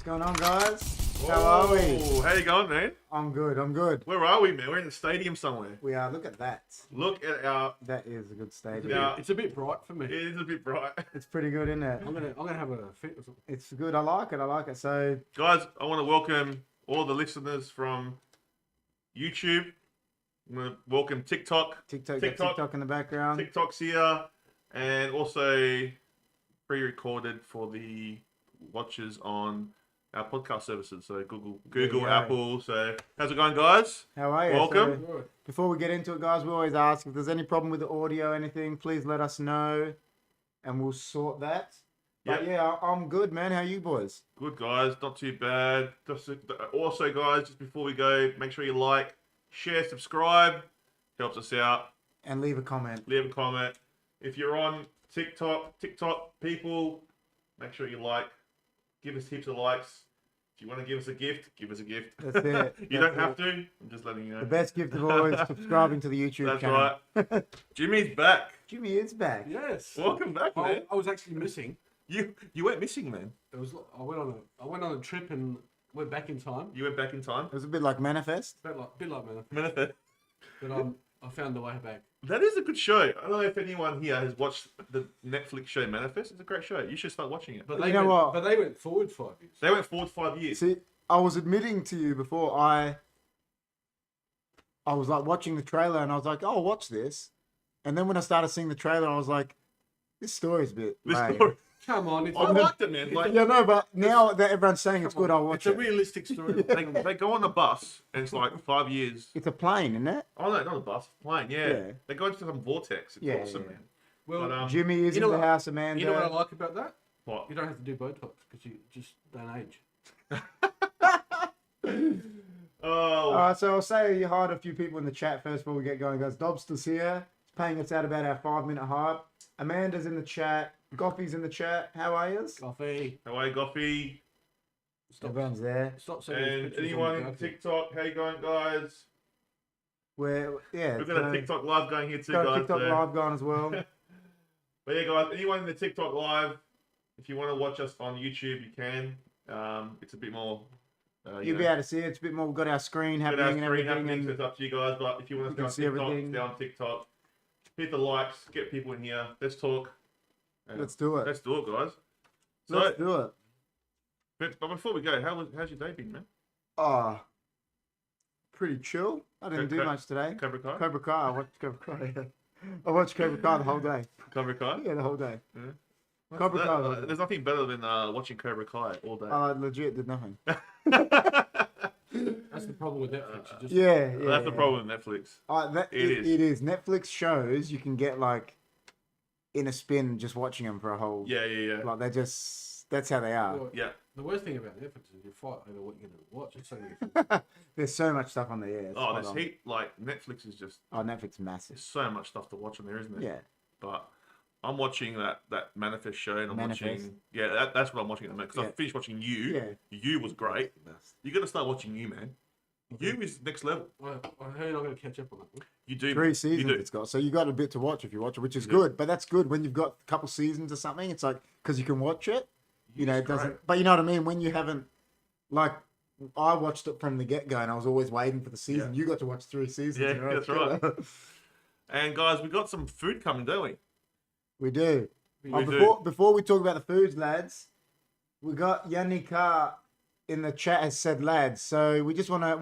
going on, guys? Whoa, How are we? How you going, man? I'm good. Where are we, man? We're in the stadium somewhere. We are. Look at that. Look at our... That is a good stadium. Yeah. It's a bit bright for me. It is a bit bright. It's pretty good, isn't it? I'm gonna have a fit or something. It's good. I like it. So, Guys, I want to welcome all the listeners from YouTube. I'm going to welcome TikTok. TikTok in the background. TikTok's here. And also pre-recorded for the watchers on our podcast services. So Google, Apple. So how's it going, guys? How are you? Welcome. So, before we get into it, guys, we always ask if there's any problem with the audio, anything, please let us know, and we'll sort that. But yeah, I'm good, man. How are you boys? Good, guys. Not too bad. Also, guys, just before we go, make sure you like, share, subscribe. Helps us out. And leave a comment. Leave a comment. If you're on TikTok people, make sure you like. Give us heaps of likes. If you want to give us a gift, give us a gift. That's it. You don't have to. I'm just letting you know. The best gift of all is subscribing to the YouTube channel. That's right. Jimmy's back. Jimmy is back. Yes. Welcome back, man. I was actually missing. You went missing, man. I went on a trip and went back in time. You went back in time. It was a bit like Manifest. Bit like man. Manifest. But I found the way back. That is a good show. I don't know if anyone here has watched the Netflix show Manifest. It's a great show. You should start watching it. But You know what? But they went forward 5 years. They went forward 5 years. See, I was admitting to you before I was like watching the trailer and I was like, oh, I'll watch this. And then when I started seeing the trailer, I was like, this story's a bit lame. Come on, I liked it, man. Like, Yeah, no, but now that everyone's saying it's good, I'll watch it's it. a realistic story. they go on the bus and it's like 5 years. It's a plane, isn't it? Oh no, not a bus, plane. Yeah. Yeah. They go into some vortex. It's awesome, man. Well, But, Jimmy is you in know the what- house, Amanda. you know what I like about that? What? You don't have to do Botox because you just don't age. Oh. So I'll say you hired a few people in the chat first before we get going, guys. Dobster's here. He's paying us out about our 5-minute hype. Amanda's in the chat. Goffy's in the chat. How are you? Coffee. How are you, Goffy? Everyone's there. Stop sending And pictures anyone on in the TikTok, how you going, guys? We've We've got a TikTok live going here too, got a guys. TikTok so- live going as well. But yeah, guys, anyone in the TikTok live, if you want to watch us on YouTube, you can. It's a bit more. You'll be able to see it. It's a bit more. We've got our screen happening and everything. So it's up to you guys. But if you want You us to can go on see TikTok, everything. stay on TikTok. Hit the likes, get people in here. Let's talk. Let's do it. Let's do it, guys. So, Let's do it. but before we go, how's your day been, man? Oh, pretty chill. I didn't do much today. Cobra Kai? Cobra Kai. I watched Cobra Kai. Yeah. I watched Cobra Kai the whole day. Cobra Kai? Yeah, the whole day. Yeah. Cobra Kai. There's nothing better than watching Cobra Kai all day. I legit did nothing. That's the problem with Netflix. You just, Yeah. That's the problem with Netflix. It is. Netflix shows you can get like in a spin just watching them for a whole. Yeah. Like that's how they are. Well, Yeah. The worst thing about Netflix is you fight over what you're going to watch. It's so many There's so much stuff on there. Yeah. it's Oh, spot there's on. heat. Like, Netflix is just... Oh, Netflix is massive. There's so much stuff to watch on there, isn't there? Yeah. But I'm watching that Manifest show, and I'm Manifest. watching... Yeah, that's what I'm watching at the moment. Because I finished watching You. Yeah. You was great. You got to start watching You, man. You is next level. I heard I'm going to catch up on that. You do. 3 seasons You do. it's got, so you got a bit to watch if you watch it, which is good. But that's good when you've got a couple seasons or something. It's like because you can watch it, you know, it doesn't. great. But you know what I mean. When you haven't, like, I watched it from the get go, and I was always waiting for the season. Yeah. You got to watch 3 seasons. Yeah, in a row. that's right. And guys, we got some food coming, don't we? We do. We do. Before we talk about the foods, lads, we got Yannicka in the chat has said lads. So we'll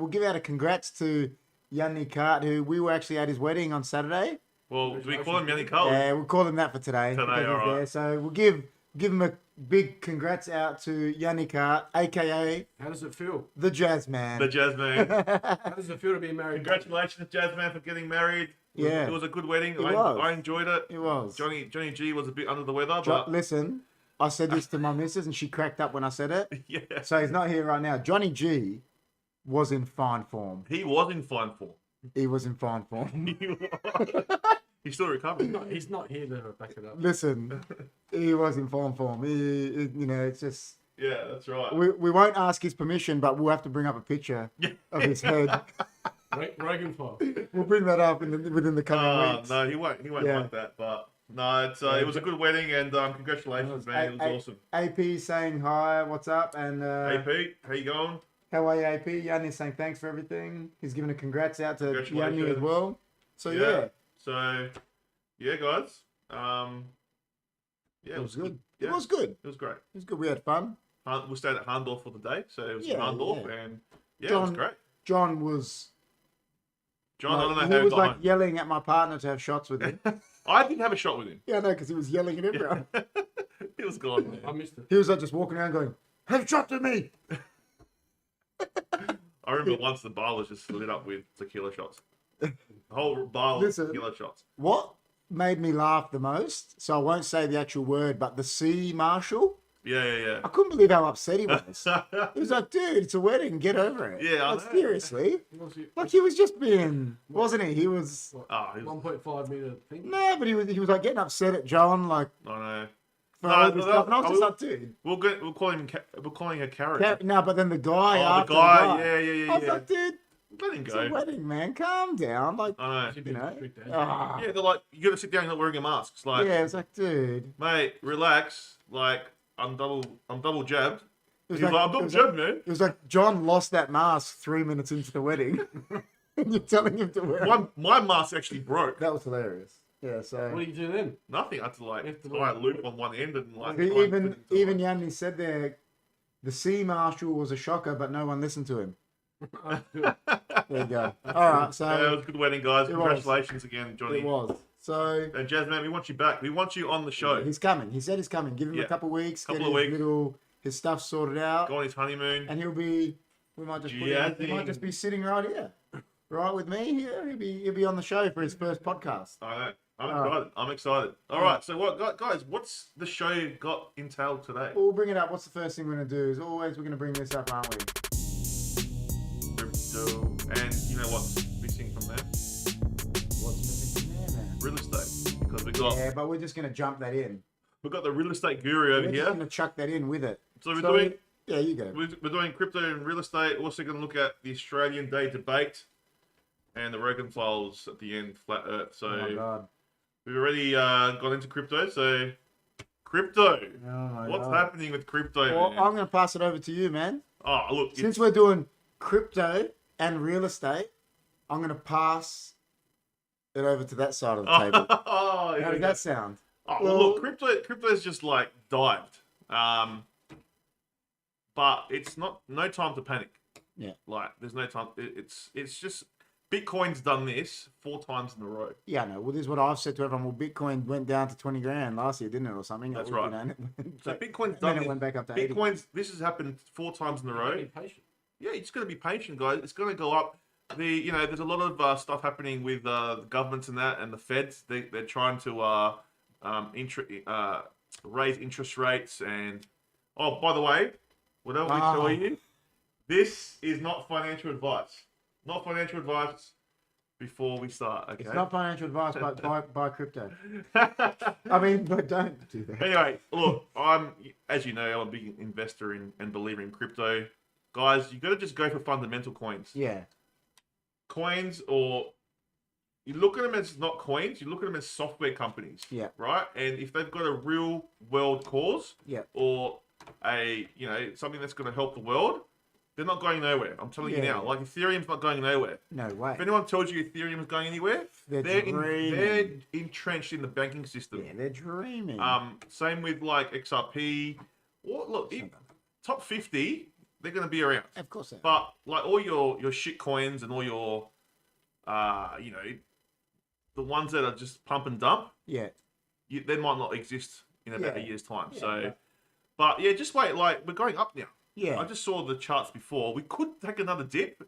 give out a congrats to Yannicka, who we were actually at his wedding on Saturday. Well, do we call him Yannick Cole? Yeah, we'll call him that for today. Today, because he's all right. there. So we'll give him a big congrats out to Yannicka, aka How does it feel? the Jazz Man. The Jazz Man. How does it feel to be married? Congratulations, Jazz Man, for getting married. Yeah. It was a good wedding. It was. I enjoyed it. It was. Johnny G was a bit under the weather, but Listen, I said this to my missus and she cracked up when I said it. yeah, So he's not here right now. Johnny G was in fine form. he was in fine form. He was in fine form. He's still recovering. He's not here to back it up. Listen, he was in fine form. It's just Yeah, that's right. we won't ask his permission, but we'll have to bring up a picture of his head. ROGEN FILES. We'll bring that up within the coming weeks. No, he won't Yeah. like that. But No, it's it was a good wedding, and congratulations, man. It was awesome. AP saying hi, what's up? And AP, how you going? how are you, AP? Yanni's saying thanks for everything. He's giving a congrats out to Yanni as well. So yeah. So yeah, guys. Yeah, It was good. Yeah. It was good. It was great. It was good. We had fun. We stayed at Hindorf for the day, so it was Yeah, Hindorf, yeah. and it was great. John was. John, I don't know he how he was got like home. yelling at my partner to have shots with him. I didn't have a shot with him. Yeah, no, because he was yelling at everyone. He was gone, man. I missed it. He was like just walking around going, "Have shots with me." I remember once the bar was just lit up with tequila shots. The whole bar was tequila shots. What made me laugh the most? So I won't say the actual word, but the sea marshal. Yeah. I couldn't believe how upset he was. He was like, "Dude, it's a wedding. Get over it." Yeah, I like, know. seriously. Like he was just being, wasn't he? He was. Oh, he was... 1.5 meter thing. No, but he was like getting upset at John, like I know. for all this stuff. And I was just like, dude. We're calling her Karen. No, but then the guy. Oh, after the guy. I was like, dude, let him it's go. a wedding, man. Calm down. Like, I know. you know. Yeah, they're like, you got to sit down. You're not wearing a mask. It's like, yeah, it's like, dude, mate, relax. Like, I'm double jabbed. It was He's like, I'm double jabbed, man. It was like John lost that mask 3 minutes into the wedding, and you're telling him to wear it. My mask actually broke. That was hilarious. Yeah, so What do you do then? Nothing. I had to like tie a loop on one end and like. even Yanni said there, the sea marshal was a shocker, but no one listened to him. There you go. All right, so Yeah, it was a good wedding, guys. It Congratulations again, Johnny. it was. So And Jasmine, we want you back. We want you on the show. he's coming. He said he's coming. Give him a couple of weeks. Couple get of his weeks. his stuff sorted out, Go on his honeymoon. and he'll be. We might just put him, he might just be sitting right here, right with me here. He'll be on the show for his first podcast. I know. I'm excited. All right. So what, guys? What's the show got entailed today? We'll bring it up. What's the first thing we're gonna do? As always, we're gonna bring this up, aren't we? Crypto, and you know what's missing from there? What's missing from there, man? Real estate, because Yeah, but we're just gonna jump that in. we've got the real estate guru over We're here. just gonna chuck that in with it. So we're doing Yeah, you go. we're doing crypto and real estate. Also going to look at the Australian Day debate and the ROGEN Files at the end, flat Earth. So Oh my god. we've already gone into crypto. So crypto, Oh my what's god. happening with crypto? Well, Man? I'm gonna pass it over to you, man. Oh, look, Since we're doing crypto and real estate, I'm gonna pass it over to that side of the table. Oh, How does that sound? Oh, Well- look, crypto's just like dived. But it's no time to panic. Yeah. Like there's no time. It's just Bitcoin's done this 4 times in a row. Yeah, no. Well, this is what I've said to everyone. Well, Bitcoin went down to 20 grand last year, didn't it, or something? That's It right. You know, So Bitcoin's then done it this. went back up to 80. This has happened 4 times in a row. Be patient. Yeah, you just got to be patient, guys. It's going to go up. There's a lot of stuff happening with the governments and that, and the Feds. They're trying to raise interest rates. And oh, by the way, whatever we tell you, this is not financial advice. Not financial advice. Before we start, okay. It's not financial advice, but buy crypto. I mean, but don't do that. Anyway, look, as you know, I'm a big investor in and believer in crypto. Guys, you got to just go for fundamental coins. Yeah. Coins, or you look at them as not coins, you look at them as software companies. Yeah. Right? And if they've got a real world cause, Yeah. or something that's going to help the world, they're not going nowhere. I'm telling you now. Like Ethereum's not going nowhere. No way. If anyone tells you Ethereum is going anywhere, they're dreaming. entrenched in the banking system. Yeah, they're dreaming. Same with like XRP. Or look, top 50, they're going to be around. Of course they are. But like all your shit coins and all your, the ones that are just pump and dump, Yeah. they might not exist in about a year's time. Yeah, So, yeah. but yeah, just wait. Like we're going up now. Yeah. I just saw the charts before. We could take another dip.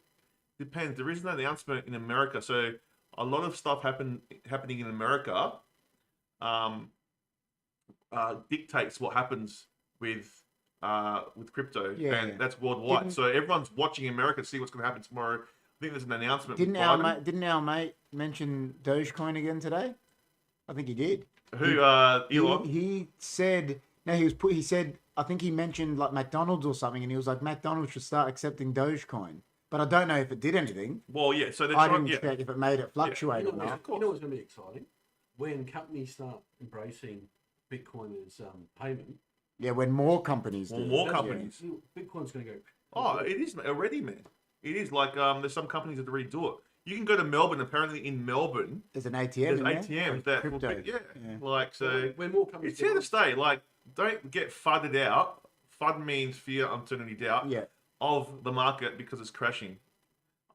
Depends. There is no announcement in America, so a lot of stuff happening in America dictates what happens with crypto, and that's worldwide. So everyone's watching America to see what's going to happen tomorrow. I think there's an announcement. Didn't our mate mention Dogecoin again today? I think he did. Who? Elon. He said no. He said. I think he mentioned like McDonald's or something, and he was like, McDonald's should start accepting Dogecoin. But I don't know if it did anything. Well, yeah. So they're I trying. didn't check if it made it fluctuate or not. You know what's going to be exciting? when companies start embracing Bitcoin as payment, Yeah, when more companies do. More that's companies. when Bitcoin's going to go. Oh, it is already, man. It is like there's some companies that already do it. You can go to Melbourne. Apparently, in Melbourne, There's an ATM. there's in there. ATMs that will Crypto. be, yeah, Yeah. like so. When more companies It's here to stay. Like, don't get fudded out. FUD means fear, uncertainty, doubt Yeah. of the market because it's crashing.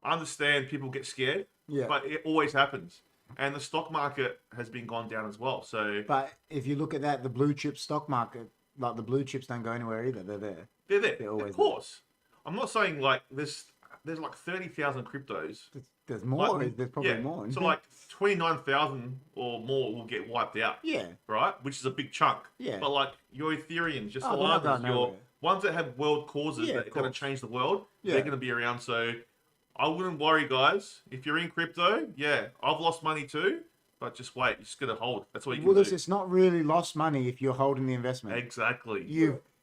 I understand people get scared, Yeah. but it always happens. And the stock market has been gone down as well. So But if you look at that, the blue chip stock market, like the blue chips don't go anywhere either. They're there. they're there. They're always Of course. I'm not saying like there's like 30,000 cryptos. There's more. Like, There's probably yeah. more. So like 29,000 or more will get wiped out. Yeah. Right? Which is a big chunk. Yeah. But like your Ethereums, your Oh, they're not Solanas, going your nowhere. ones that have world causes Yeah, that are of going to course. change the world, Yeah. they're going to be around. So I wouldn't worry, guys. If you're in crypto, yeah, I've lost money too, but just wait. You just got to hold. That's what you Well, can do. it's not really lost money if you're holding the investment. Exactly.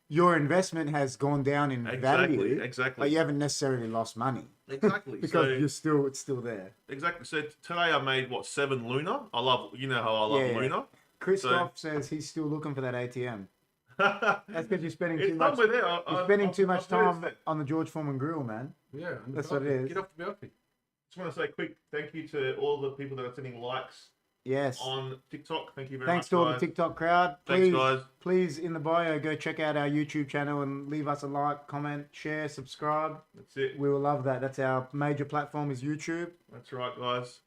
Your investment has gone down in value, Exactly. but you haven't necessarily lost money Exactly. because so, it's still there. exactly. So today I made 7 Luna. I love, you know how I love Yeah. Luna. Christoph says he's still looking for that ATM. That's because you're spending It's too much. somewhere there. You're spending too much I've noticed time it. on the George Foreman grill, man. Yeah, and That's the what it balcony. is. Get off the balcony. Just want to say a quick thank you to all the people that are sending likes Yes. on TikTok. Thank you very Thanks much, to all the guys. TikTok crowd. Thanks, Please, guys. please, in the bio, go check out our YouTube channel and leave us a like, comment, share, subscribe. That's it. We will love that. That's our major platform is YouTube. That's right, guys.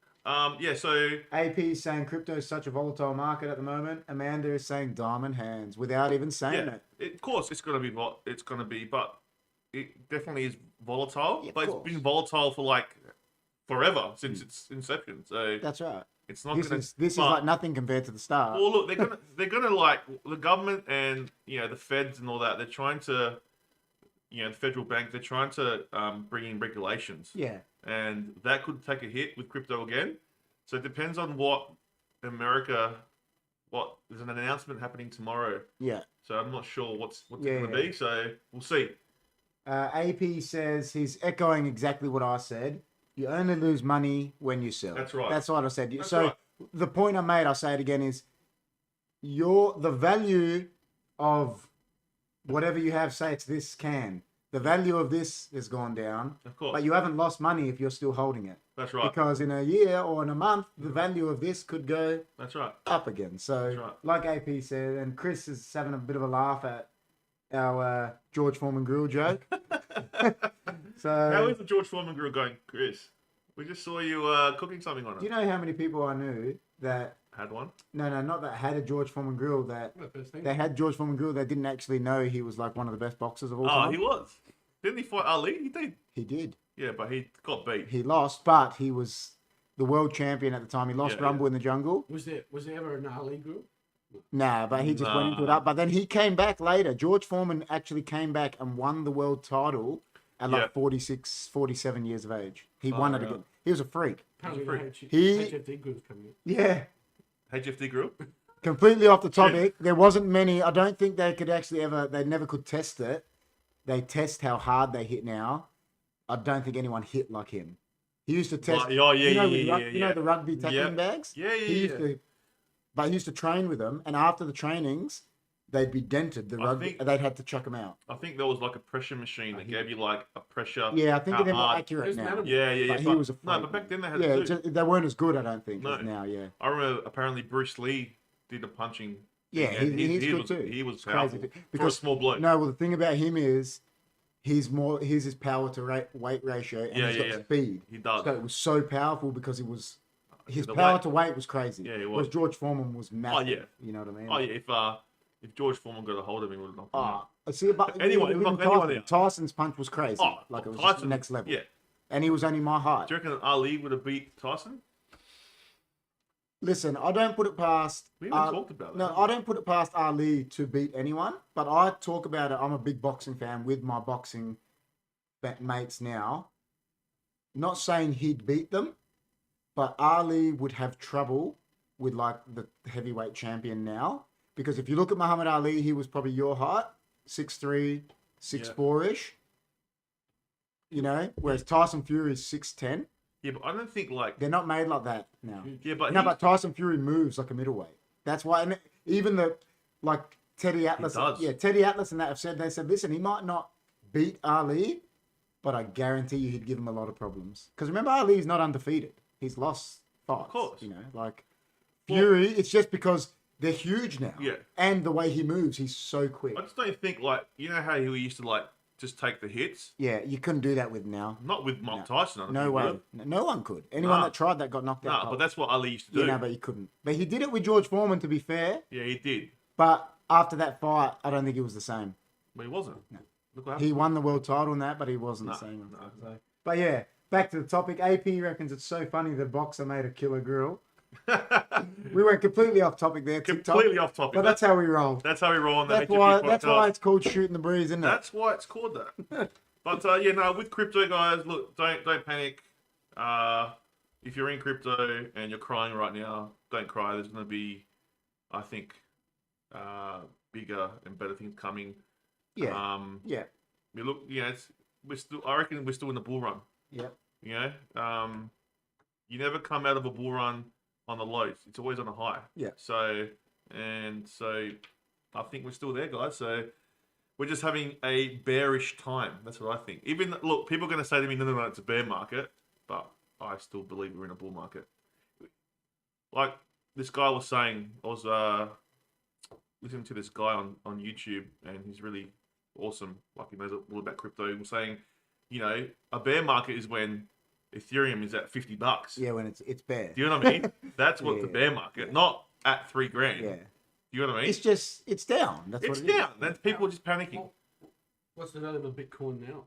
Yeah, so AP is saying crypto is such a volatile market at the moment. Amanda is saying diamond hands without even saying yeah, it. of course it's gonna be what it's gonna be, but it definitely is volatile. Yeah, of but it's course. been volatile for like forever since its inception. So That's right. it's not This gonna. is but- like nothing compared to the start. Well, look, they're gonna like the government and the feds and all that. They're trying to, the federal bank. They're trying to bring in regulations, Yeah. and that could take a hit with crypto again. So it depends on what America. There's an announcement happening tomorrow. Yeah. So I'm not sure what's Yeah, going to yeah. be. So we'll see. AP says he's echoing exactly what I said. You only lose money when you sell. That's right. That's what I said. That's So right. the point I made, I'll say it again, is the value of whatever you have, say it's this can, the value of this has gone down, Of course. but you haven't lost money if you're still holding it. That's right. Because in a year or in a month, the value of this could go That's right. up again. So, That's right. like AP said, and Chris is having a bit of a laugh at our George Foreman grill joke. How So, is the George Foreman grill going, Chris? We just saw you cooking something on it. do you know how many people I knew that, Had one. no, not that had a George Foreman grill, that Well, first thing. they had George Foreman grill, they didn't actually know he was like one of the best boxers of all Oh, time? he was. Didn't he fight Ali? He did. He did. Yeah, but he got beat. He lost, but he was the world champion at the time. He lost Yeah, Rumble in the Jungle. Was there ever an Ali group? Nah, but he just went into it Nah. up. But then he came back later. George Foreman actually came back and won the world title at like Yeah. 46, 47 years of age. He Oh, won it yeah. again. He was a freak. Apparently, free. the He- HFD group's coming in. Yeah. HFD grill. Completely off the topic. There wasn't many. I don't think they could actually they never could test it. They test how hard they hit now. I don't think anyone hit like him. He used to test. Oh, yeah, you know, with yeah, you know the rugby tackling Yeah. bags? Yeah, yeah, He used yeah. to, but he used to train with them, and after the trainings, they'd be dented. The I rugby, think- they'd have to chuck them out. I think there was like a pressure machine that gave you like a pressure. Yeah, I think how they're more hard- accurate There's now. none of- Yeah, yeah, yeah. But he but- was a no, freak, but back then they had Yeah, to do. they weren't as good, I don't think, No. as now. Yeah, I remember apparently Bruce Lee did a punching. yeah, and he's good was, too. He was It's powerful crazy for a because small bloke. no, well, the thing about him is he's his power to weight ratio, and Yeah, he's got yeah, yeah. speed. He does. So it was so powerful because his The power weight. to weight was crazy. Yeah, he was. Whereas George Foreman was massive. yeah. You know what I mean? Oh yeah, if George Foreman got a hold of him, he would have knocked him out. I see, but Anyone- even knock anyone Tyson, out. Tyson's punch was crazy. Oh, like it was Tyson, just next level. Yeah. And he was only my height. Do you reckon Ali would have beat Tyson? Listen, I don't put it past. We haven't talked about that. No, I don't put it past Ali to beat anyone. But I talk about it. I'm a big boxing fan with my boxing mates now. Not saying he'd beat them, but Ali would have trouble with like the heavyweight champion now. Because if you look at Muhammad Ali, he was probably your height, 6'3", 6'4" ish. You know, whereas Tyson Fury is 6'10". Yeah, but I don't think like. They're not made like that now. Yeah, but No, but Tyson Fury moves like a middleweight. That's why, and even like Teddy Atlas, does. yeah, Teddy Atlas and that have said, they said, listen, he might not beat Ali, but I guarantee you he'd give him a lot of problems. Because remember, Ali's not undefeated. He's lost fights. Of course. You know, like Fury, it's just because they're huge now. Yeah. And the way he moves, he's so quick. I just don't think like how he used to like just take the hits. Yeah, you couldn't do that with now. Not with Mike Tyson. I don't No think, way. really. No one could. Anyone Nah. that tried that got knocked out. Nah, but that's what Ali used to do. Yeah, no, but he couldn't. But he did it with George Foreman, to be fair. Yeah, he did. But after that fight, I don't think it was the same. But he wasn't. No. Look what happened. He won the world title in that, but he wasn't the same. So. But yeah, back to the topic. AP reckons it's so funny the boxer made a killer grill. We went completely off topic there. Completely off topic. But that's how we roll. That's how we roll on the That's HFD why. podcast. That's why it's called shooting the breeze, isn't it? That's why it's called that. But yeah, no, with crypto, guys, look, don't panic. If you're in crypto and you're crying right now, don't cry. There's going to be, I think, bigger and better things coming. Yeah. Yeah. We look, we're still. I reckon we're still in the bull run. Yeah. You know, you never come out of a bull run on the lows. It's always on a high. Yeah. So I think we're still there, guys. So we're just having a bearish time. That's what I think. Even look, people are going to say to me, no, it's a bear market, but I still believe we're in a bull market. Like this guy was saying, I was listening to this guy on YouTube, and he's really awesome. Like he knows a little about crypto. He was saying, a bear market is when Ethereum is at $50. Yeah, when it's bare. Do you know what I mean? That's what Yeah. the bear market, not at $3,000. Yeah. Do you know what I mean? It's down. That's It's what it down. is. That's people just panicking. What's the value of Bitcoin now?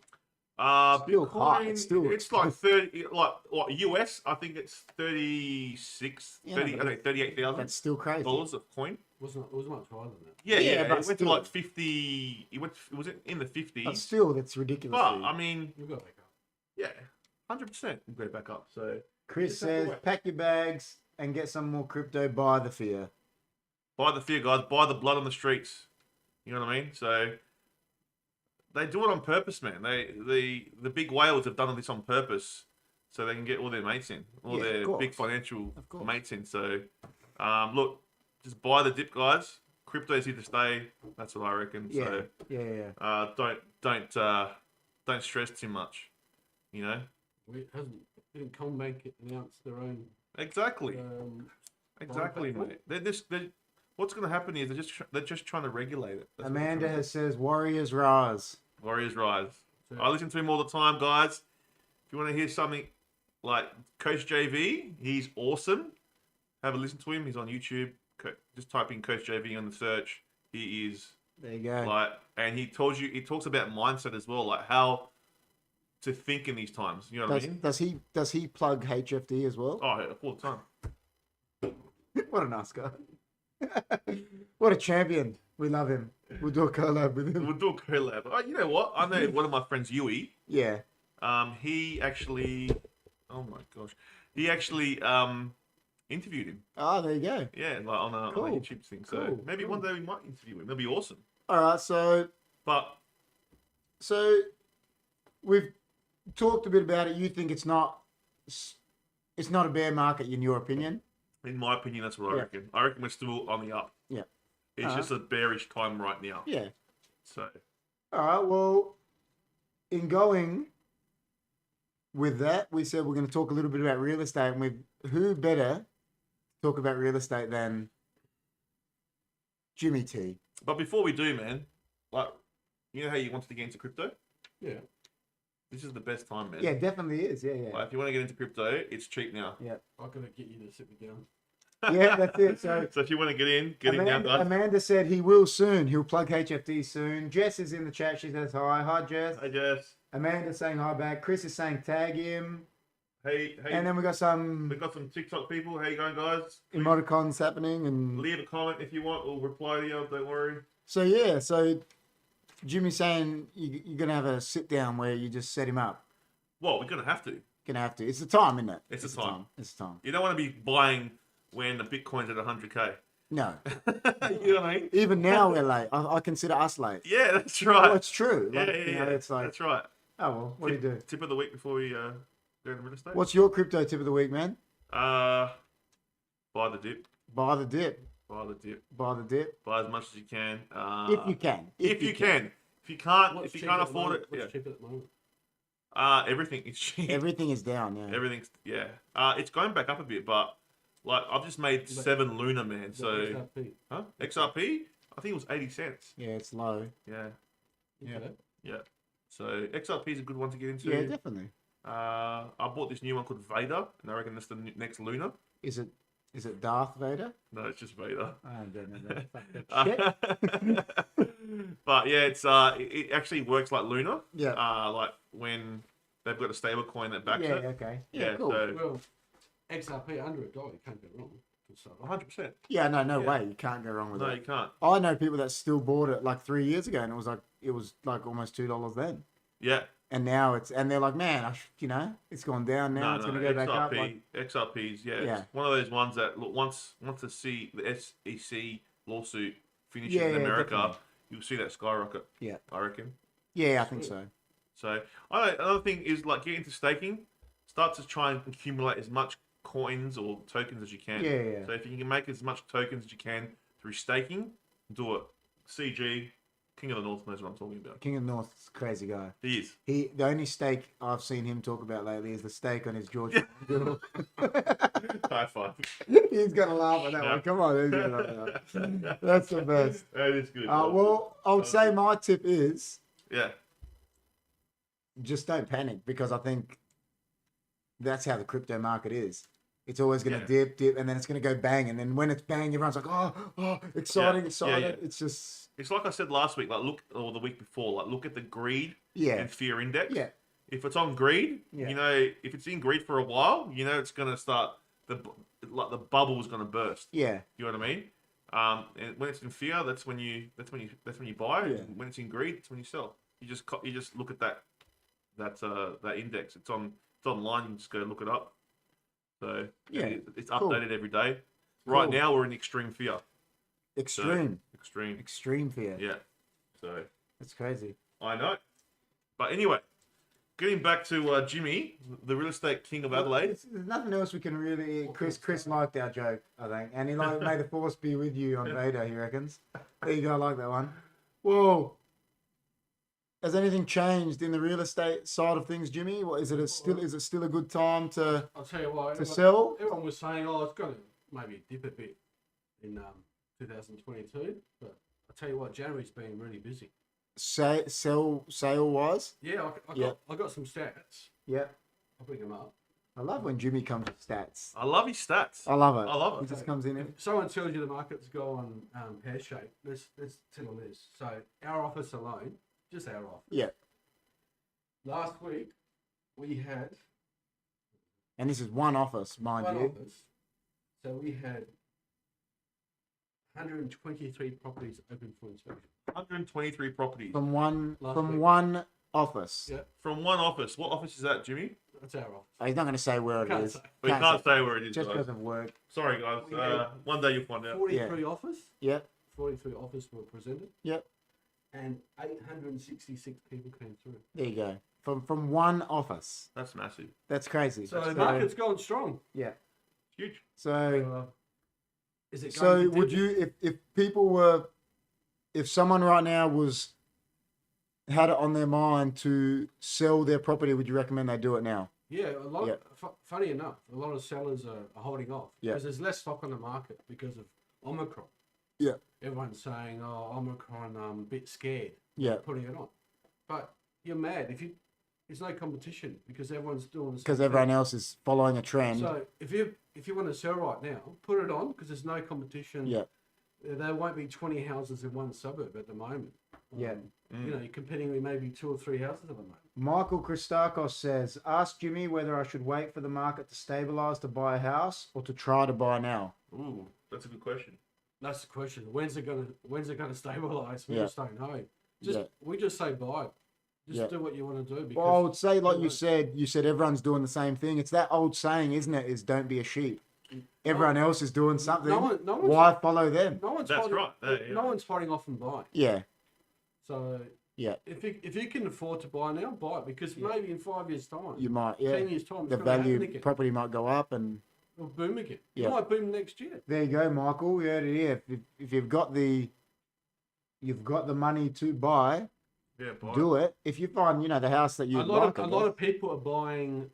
Still high. Bitcoin, It's still it's like 30, like what US? I think it's 36, Yeah, 30, but I think $38,000 That's still crazy. of coin. It was much higher than that. Yeah, Yeah, but it went to still. like 50. It was in the 50s. But still, that's ridiculous. But I mean, We've got back up. yeah, 100% we'll go back up. So Chris just have to says, wait. pack your bags and get some more crypto. Buy the fear. buy the fear, guys. Buy the blood on the streets. You know what I mean? So they do it on purpose, man. The big whales have done this on purpose, so they can get all their mates in, all Yeah, of their course. big financial Of course. mates in. So look, just buy the dip, guys. Crypto's here to stay. That's what I reckon. Yeah. So don't stress too much. You know. Didn't Combank announce their own? Exactly. Exactly, Bitcoin? mate. What's going to happen is they're just trying to regulate it. That's what they're Amanda trying to do. says, Warriors rise. Warriors rise. So- I listen to him all the time, guys. If you want to hear something like Coach JV, he's awesome. Have a listen to him. He's on YouTube. Just type in Coach JV on the search. He is There you go. like, and he talks about mindset as well, like how to think in these times. You know what I mean? Does he plug HFD as well? Oh, yeah, all the time. What a nice guy. What a champion. We love him. We'll do a collab with him. We'll do a collab. Oh, you know what? I know one of my friends, Yui. Yeah. He actually, oh my gosh, he actually interviewed him. Oh, there you go. Yeah, like on a Cool. YouTube thing. So Cool. maybe one day we might interview him. That'd be awesome. All right. So But we've talked a bit about it. You think it's not a bear market in your opinion? in my opinion, that's what I Yeah. reckon. I reckon we're still on the up. Yeah. It's Uh-huh. just a bearish time right now. Yeah. So All right. Well, in going with that, we said we're going to talk a little bit about real estate, and who better to talk about real estate than Jimmy T? but before we do, man, like you know how you wanted to get into crypto? Yeah. This is the best time, man. Yeah, it definitely is. Yeah, yeah. Like, if you want to get into crypto, it's cheap now. Yeah. I'm gonna get you to sit me down. Yeah, that's it. So So if you want to get in down, guys. Amanda said he will soon. He'll plug HFD soon. Jess is in the chat. She says hi. Hi, Jess. Hey, Jess. Amanda's saying hi back. Chris is saying tag him. Hey. And then we got some We've got some TikTok people. How you going, guys? Please emoticons happening. And leave a comment if you want. We'll reply to you. Don't worry. so, yeah. So Jimmy's saying you're going to have a sit down where you just set him up. Well, we're gonna have to. Going to have to. It's the time, isn't it? It's the time. It's the time. You don't want to be buying when the Bitcoin's at 100K. No. You know what I mean? Even now we're late. I consider us late. Yeah, that's Well, right. it's true. Yeah, Like, yeah, you know, yeah. it's like, That's right. oh, well, what do you do? Tip of the week before we Go into real estate. What's your crypto tip of the week, man? Buy the dip. Buy the dip. Buy the dip. Buy the dip. Buy as much as you can. If you can. If you can. If you can't, What's if you cheap can't at the afford moment? it, What's cheap at the moment? everything is cheap. Everything is down, yeah. Everything's it's going back up a bit, but like I've just made 7 Luna, man. Is So that XRP? XRP, I think it was 80 cents. Yeah, it's low. Yeah, Okay. yeah. So XRP is a good one to get into. Yeah, definitely. I bought this new one called Vader, and I reckon that's the next Luna. Is it Darth Vader? No, it's just Vader. I don't know that. Fuck that shit. But yeah, it actually works like Luna. Yeah. Like when they've got a stable coin that backs Yeah, it. okay. Yeah, Yeah, cool. so Well, XRP under $1, you can't go wrong. So, 100%. Yeah, no Yeah. way. You can't go wrong with No, that. you can't. I know people that still bought it like 3 years ago, and it was like almost $2 then. Yeah. And now they're like, man, it's gone down now. No, It's no, going to go back up. XRP, Like, XRP's, yeah, Yeah. it's one of those ones that look once the SEC lawsuit finishes Yeah, in yeah, America, definitely. you'll see that skyrocket. Yeah. I reckon. yeah, I think so. So another thing is like get into staking. Start to try and accumulate as much coins or tokens as you can. Yeah, yeah. So if you can make as much tokens as you can through staking, do it. CG, King of the North knows what I'm talking about. King of the North's a crazy guy. He is. The only stake I've seen him talk about lately is the stake on his George. High five. He's gonna laugh at that Yeah. one. Come on, he's gonna laugh at that. That's the best. That is good. Well, I would say my tip is Yeah. just don't panic, because I think that's how the crypto market is. It's always going to dip, and then it's going to go bang, and then when it's bang, everyone's like, oh, exciting. Yeah. It's just It's like I said last week, or the week before, look at the greed yeah, and fear index. yeah, If it's on greed, Yeah. if it's in greed for a while, it's going to start the bubble is going to burst. yeah, You know what I mean? And when it's in fear, that's when you buy. Yeah. And when it's in greed, it's when you sell. You just look at that index. It's online. You just go look it up. So Yeah, it's cool. updated every day. Right Cool. now we're in extreme fear. extreme Extreme. fear. Yeah. So It's crazy. I know. But anyway, getting back to Jimmy, the real estate king of Adelaide. There's nothing else we can really. Chris liked our joke, I think, and he may the force be with you on Vader. He reckons. There you go. I like that one. Whoa. Has anything changed in the real estate side of things, Jimmy? What, is it still a good time to I'll tell you what. sell? Everyone was saying, it's going to maybe dip a bit in 2022. But I'll tell you what, January's been really busy. Sale wise? Yeah, I got some stats. Yeah. I'll bring them up. I love when Jimmy comes with stats. I love his stats. I love it. I love it. He just comes in and If someone tells you the market's gone pear-shaped, let's tell them this. So our office alone, just our office. yeah. Last week, we had And this is one office, mind one you. office. So we had 123 properties open for inspection. 123 properties From one Last from week. one office. Yeah, from one office. What office is that, Jimmy? that's our office. Oh, he's not going to say where it Can't is. say. But you can't say where it is, Just guys. because of work. Sorry, guys. We had One day you'll find out. 43 offers. Yeah. 43 offers were presented. Yep. And 866 people came through. There you go. From one office. That's massive. That's crazy. So the market's gone strong. yeah. Huge. So Is it going so to would dip? you if people were if someone right now had it on their mind to sell their property, would you recommend they do it now? Yeah, a lot. Yeah. Funny enough, a lot of sellers are holding off Yeah. because there's less stock on the market because of Omicron. Yeah. Everyone's saying, "Oh, Omicron, I'm a bit scared." Yeah. Putting it on, but you're mad if you. There's no competition because everyone's doing the same Because thing. everyone else is following a trend. So if you want to sell right now, put it on because there's no competition. Yeah. There won't be 20 houses in one suburb at the moment. Yeah. You're competing with maybe 2 or 3 houses at the moment. Michael Christakos says, ask Jimmy whether I should wait for the market to stabilize to buy a house or to try to buy now. Ooh, that's a good question. That's the question. When's it gonna stabilize? We Yeah. just don't know. Yeah. We just say buy. Just Yeah. do what you want to do. Because Well, I would say, like you everyone- said everyone's doing the same thing. It's that old saying, isn't it? Is don't be a sheep. Everyone else is doing something. no one's- Why follow them? no one's That's fighting, right. Yeah. No one's fighting off and buying. Yeah. So Yeah. If you can afford to buy now, buy it, because maybe in 5 years' time, You might, 10 years' time, it's the going to happen value again. property might go up, and It'll boom again. Yeah. It might boom next year. there you go, Michael. You heard it here. If you've got the money to buy, Yeah, buy do it. If you find the house that you A lot like, of people are buying.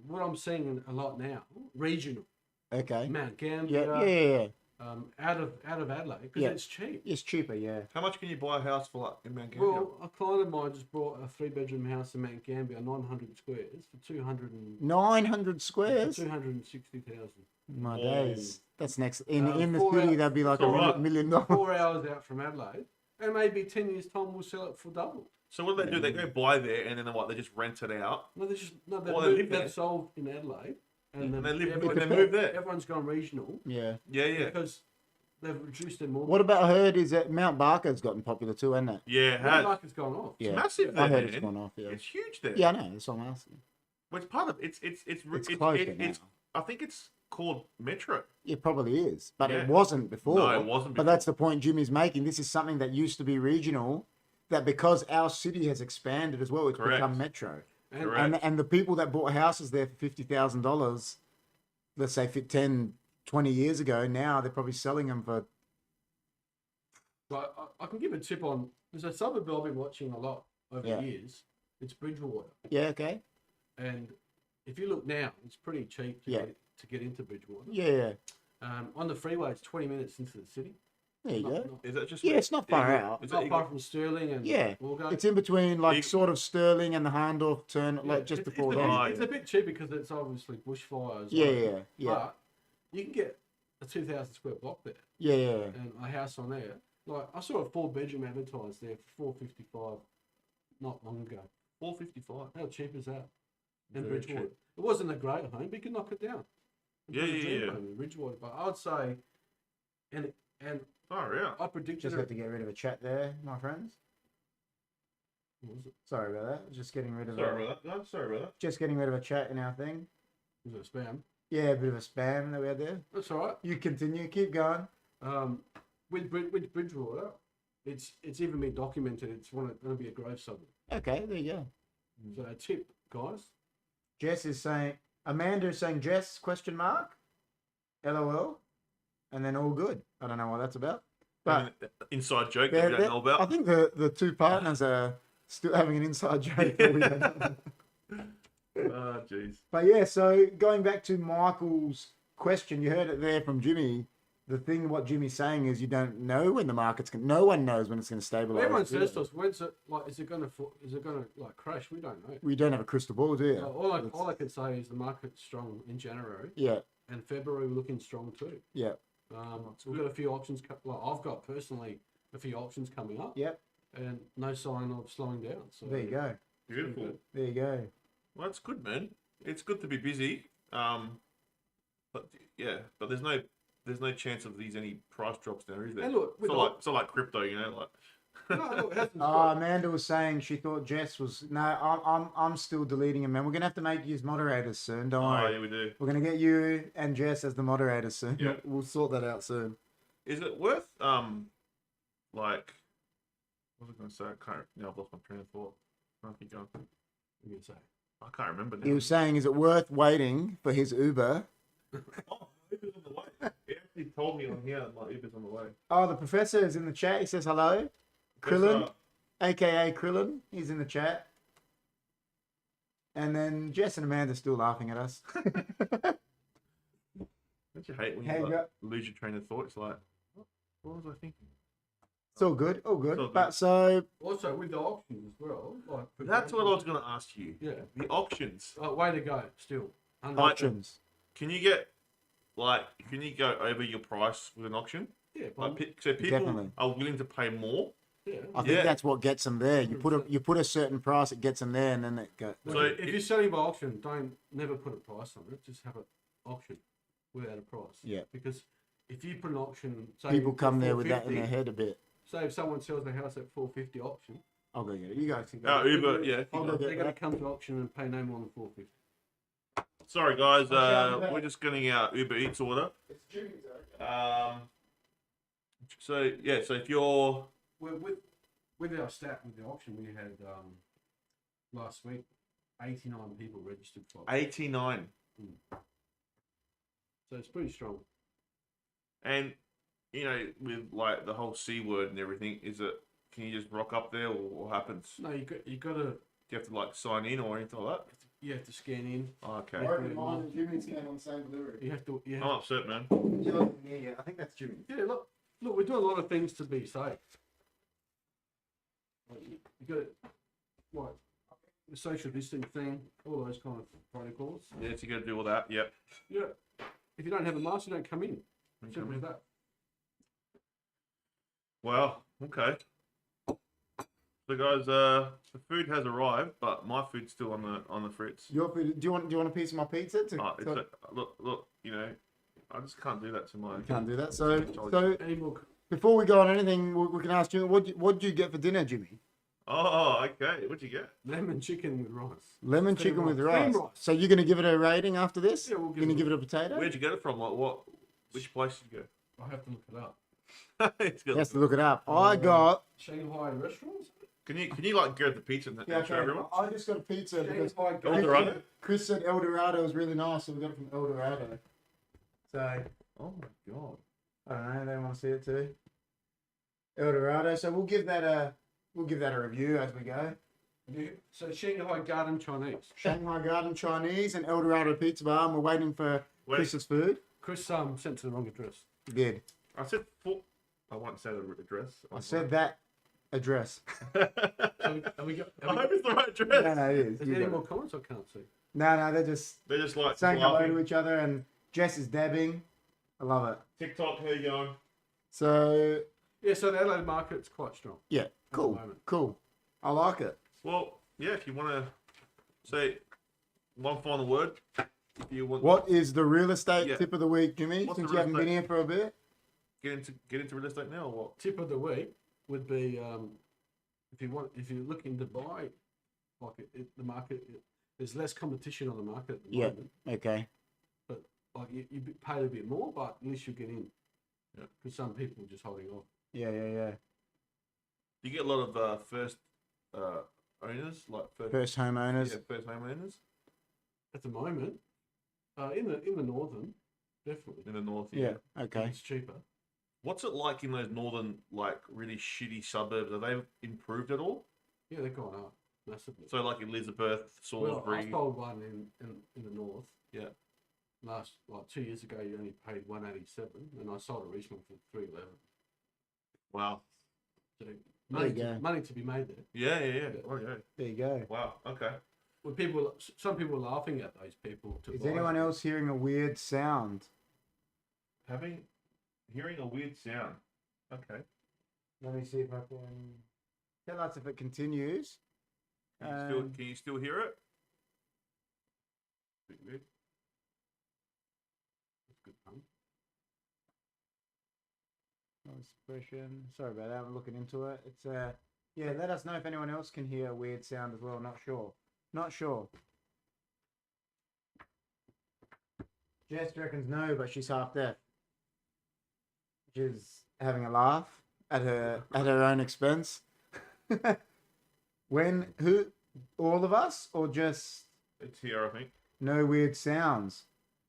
What I'm seeing a lot now, regional, okay, Mount yeah, Gambier, yeah. out of Adelaide, because Yeah. it's cheap. It's cheaper, yeah. How much can you buy a house for like in Mount Gambier? Well, a client of mine just bought a 3-bedroom house in Mount Gambier, 900 squares, for 900 squares. 260,000. My Whoa. days, that's next in the 4 city. hours- That'd be like That's all right. $1 million. 4 hours out from Adelaide, and maybe 10 years' time we'll sell it for double. So what do they do? They go buy there and then what? They just rent it out. No, they just no, Or they live there. they've sold in Adelaide, and And they live. everyone- They move there. everyone's gone regional Yeah. Yeah, yeah, because they've reduced their mortgage. What about I heard is that Mount Barker's gotten popular too, hasn't it? yeah. It The has. market's gone off. Yeah. massive I there, heard it's man. gone off. Yeah. It's huge there. Yeah, I know. That's what I'm asking. Well, it's part of it's It's closer now. I think it's called Metro. It probably is, but Yeah. it wasn't before. No, it wasn't But before. that's the point Jimmy's making. This is something that used to be regional, that because our city has expanded as well, it's Correct. become metro. And, Correct. And the people that bought houses there for $50,000, let's say 10, 20 years ago, now they're probably selling them for. but I can give a tip on. There's a suburb I've been watching a lot over Yeah. the years. It's Bridgewater, Yeah, okay. and if you look now, it's pretty cheap to Yeah. get into Bridgewater. Yeah, On the freeway, it's 20 minutes into the city. there you Not- go. not- Is that just? Yeah, it's not far Eagle- out. Is It's that not Eagle? far from Sterling and Yeah. Walgate. It's in between, like, Eagle- sort of Sterling and the Hindorf turn, Yeah, like just it's- before it's, that. Oh, it's a bit cheap because it's obviously bushfires. Yeah. But you can get a 2,000 square block there Yeah. and a house on there. Like I saw a 4-bedroom advertised there for $455 not long ago. 455. How cheap is that? In Very Bridgewater. cheap. It wasn't a great home, but you could knock it down. and Yeah, put a yeah, dream yeah. home in Bridgewater. But I'd say, and Oh yeah. I predicted Just it. had to get rid of a chat there, my friends. What was it? Sorry about that. Just getting rid of Sorry about that. No, sorry about just getting rid of a chat in our thing. Was it spam? Yeah, a bit of a spam that we had there. That's all right. You continue, keep going. With Bridgewater, it's even been documented. It's going to be a growth suburb. Okay, there you go. So a tip, guys. Jess is saying, Amanda is saying Jess, question mark, LOL, and then all good. I don't know what that's about. that. But Inside joke that they're- we don't know about. I think the two partners are still having an inside joke. that we don't know. Oh jeez. But yeah, so going back to Michael's question, you heard it there from Jimmy. The thing, what Jimmy's saying is, you don't know when the market's going. No one knows when it's going to stabilize. Everyone says to us, "When's it like? Is it going to like crash?" We don't know. We don't have a crystal ball, do you? All I can say is the market's strong in January, Yeah, and February we're looking strong too. yeah, We've got a few options. Like I've got personally a few options coming up, yep. and no sign of slowing down. So There you go. Beautiful. There you go. Well, that's good, man. It's good to be busy. But yeah, but there's no chance of these any price drops now, is there? And look, with It's not like crypto, you know, like. no, look, it hasn't Oh, stopped. Amanda was saying she thought Jess was. No, I'm still deleting him, man. We're gonna have to make you as moderators soon. Don't Oh, worry. yeah, we do. We're gonna get you and Jess as the moderators soon. Yeah. We'll sort that out soon. Is it worth like what was I going to say? I can't. Now I've lost my train of thought. I keep going. What are you gonna say? I can't remember now. He was saying, is it worth waiting for his Uber? Oh, Uber's on the way. He actually told me on here that my Uber's on the way. Oh, the professor is in the chat. He says hello. Krillin, aka Krillin, he's in the chat. And then Jess and Amanda still laughing at us. Don't you hate when Hey, you like, yeah. lose your train of thought? It's like, what was I thinking? It's all good, all good. It's all good. But so, Also with the auctions as well. Like for That's what I example- was going to ask you. Yeah. The auctions. Way to go. Still. options. Can you get can you go over your price with an auction? Yeah. Like, But, so people Definitely. are willing to pay more. yeah. I think Yeah. that's what gets them there. You put a certain price, it gets them there, and then it goes. But So if you're selling by auction, never put a price on it. Just have an auction without a price. Yeah. Because if you put an auction, say People at come there with that in 450, their head a bit. Say if someone sells the house at 450 auction, I'll go get it. You guys can Oh, go. Uber, yeah. I'll go they're get going that. to come to auction and pay no more than 450. Sorry, guys. Okay. We're just getting our Uber Eats order. It's Jimmy's, okay. So yeah. So if you're With with our stat with the auction, we had last week 89 people registered for it. 89. So it's pretty strong. And, you know, with like the whole C word and everything, can you just rock up there or what happens? No, you got to. Do you have to like sign in or anything like that? You have to scan in. Oh, okay. I reckon mine and Jimmy's came on the same delivery. You have to. Yeah. I'm upset, man. Yeah, I think that's Jimmy. Yeah. Look, we're doing a lot of things to be safe. Like, you got what the social distancing thing, all those kind of protocols. Yeah, so you got to do all that. Yep. Yeah. If you don't have a mask, you don't come in. Simple as that. Well, okay. So guys, the food has arrived, but my food's still on the fritz. Your food. Do you want a piece of my pizza? Look, you know, I just can't do that to my. Can't do that. So Any more? before we go on anything, we can ask Jimmy. What did you get for dinner, Jimmy? Oh, okay. What'd you get? Lemon chicken with rice. Lemon Steamed chicken with rice. rice. Steamed rice. So you're gonna give it a rating after this? Yeah, we'll You're gonna give it a potato? Where'd you get it from? Like, which place did you I have to look it up. go? It's He got- has to look it up. I got. Shanghai restaurants. Can you like grab the pizza and show everyone? I just got a pizza because Shanghai El Dorado? Chris said El Dorado was really nice, so we got it from El Dorado. So Oh my god. I don't know. They want to see it too. El Dorado. So we'll give that a review as we go. So Shanghai Garden Chinese. Shanghai Garden Chinese and El Dorado Pizza Bar. And we're waiting for Chris's food. Chris sent to the wrong address. He did. I said I won't say the address. I said that address. So have we got? I hope it's the right No, address. no, it is. Is there You any got more it. comments? I can't see. No, they're just They're just like saying hello laughing. to each other, and Jess is dabbing. I love it. TikTok, how you going? So Yeah, so the Adelaide market's quite strong. yeah, the cool, moment. cool. I like it. Well, yeah. If you want to say one final word, if you want What is the real estate Yeah. tip of the week, Jimmy? What's Since the you haven't real been here for a bit. get into real estate now or what? Tip of the week would be if you're looking to buy, like the market, there's less competition on the market at the Yeah. moment. Okay. But like you pay a bit more, but at least you get in. Yeah. Because some people are just holding off. Yeah. You get a lot of first owners, like First homeowners. first home owners At the moment, in the northern, definitely. in the north. Yeah. Okay. It's cheaper. What's it like in those northern, like really shitty suburbs? Are they improved at all? Yeah, they've gone up massively. So like Elizabeth, Well, I Salisbury. sold one in the north. Yeah. Like 2 years ago, you only paid 187, and I sold it recently for 311. Wow. So There you go. money to be made there. Yeah. Oh yeah. There you go. Wow. Okay. When some people are laughing at those people. Is anyone else hearing a weird sound? Hearing a weird sound. Okay. Let me see if I can. Tell us if it continues. Can you still hear it? Bit weird. That's good fun. Expression. Sorry about that. I'm looking into it. It's yeah. Let us know if anyone else can hear a weird sound as well. Not sure. Jess reckons no, but she's half deaf. She's having a laugh at her own expense. Who? All of us, or just It's here, I think. no weird sounds?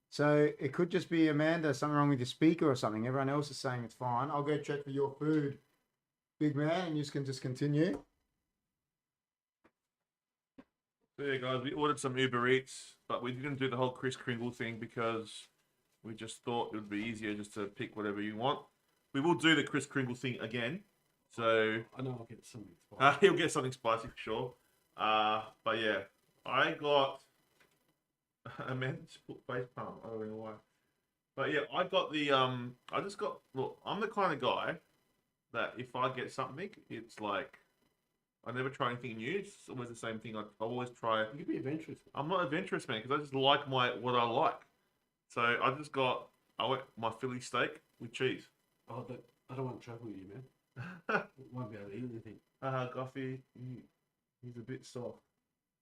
So it could just be Amanda, something wrong with your speaker or something. Everyone else is saying it's fine. I'll go check for your food, big man, and you can just continue. So yeah, guys, we ordered some Uber Eats, but we didn't do the whole Kris Kringle thing because we just thought it would be easier just to pick whatever you want. We will do the Kris Kringle thing again, so I know I'll get something. Spicy. he'll get something spicy for sure. But yeah, I got a man's face palm. I don't know why, but yeah, I got the I just got. Look, I'm the kind of guy that if I get something, it's like I never try anything new. It's always the same thing. I always try. You could be adventurous. I'm not adventurous, man, because I just like what I like. So I just got my Philly steak with cheese. Oh, I don't want to travel with you, man. Won't be able to eat anything. Goffy, he's a bit soft.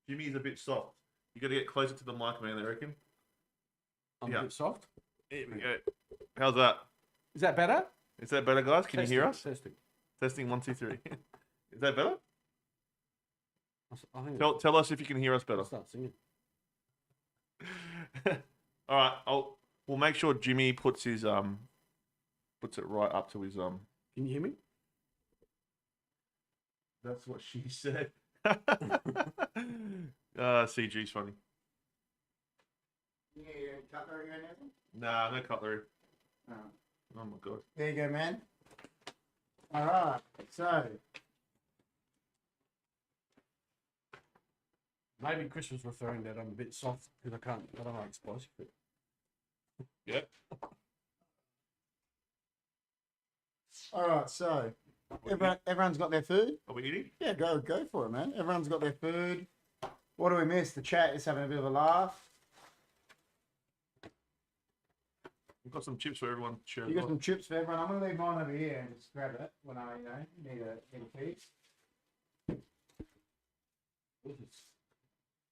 Jimmy's a bit soft. You got to get closer to the mic, man. I reckon. I'm Yeah. a bit soft. Here we go. How's that? Is that better? Is that better, guys? Can you hear us? Testing. Testing 1, 2, 3. Is that better? I think Tell us if you can hear us better. I'll start singing. All right, we'll make sure Jimmy puts it right up to his Can you hear me? That's what she said. CG's funny. Yeah, cutlery or anything? Nah, no cutlery. Oh. Oh my god. There you go, man. All right. So, Maybe Chris was referring that I'm a bit soft because I don't like spicy food. Yeah. all right. So, everyone's got their food. Are we eating? Yeah, go for it, man. Everyone's got their food. What do we miss? The chat is having a bit of a laugh. We've got some chips for everyone to share. You got some chips for everyone. I'm gonna leave mine over here and just grab it when I need a piece.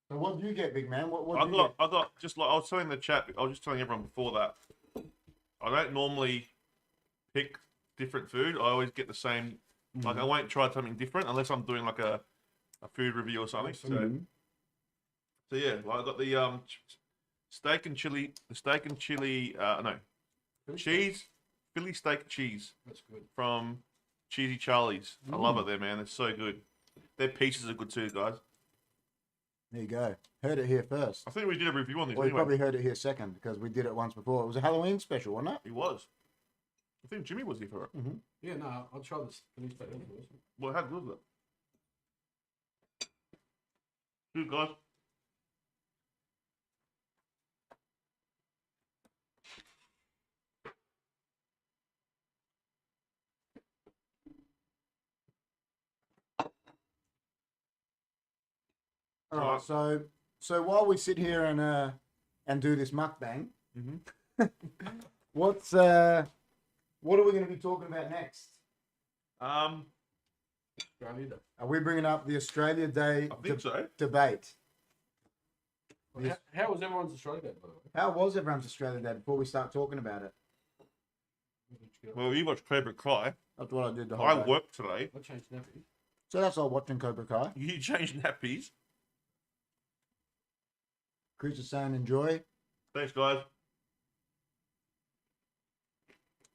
So what do you get, big man? What do you get? I got just like I was telling the chat. I was just telling everyone before that. I don't normally pick different food. I always get the same. Like I won't try something different unless I'm doing like a food review or something. So yeah, like I got the steak and chili. The steak and chili. Cheese. Philly steak cheese. That's good. From Cheesy Charlie's. I love it there, man. It's so good. Their pieces are good too, guys. There you go. Heard it here first. I think we did a review on this. Well, you anyway. probably heard it here second because we did it once before. It was a Halloween special, wasn't it? He was. I think Jimmy was here for it. Yeah, no, I'll try this. Philly steak afterwards. Well, how good was it? Good, guys. All right. So while we sit here and do this mukbang, what are we going to be talking about next? Australia Day. Are we bringing up the Australia Day I think so. debate? How was everyone's Australia Day, by the way? How was everyone's Australia Day before we start talking about it? Where did you go? Well, you watched Cobra Kai. That's what I did the whole I day. worked today. I changed nappies. So that's all watching Cobra Kai. You changed nappies. Chris is saying enjoy. Thanks, guys.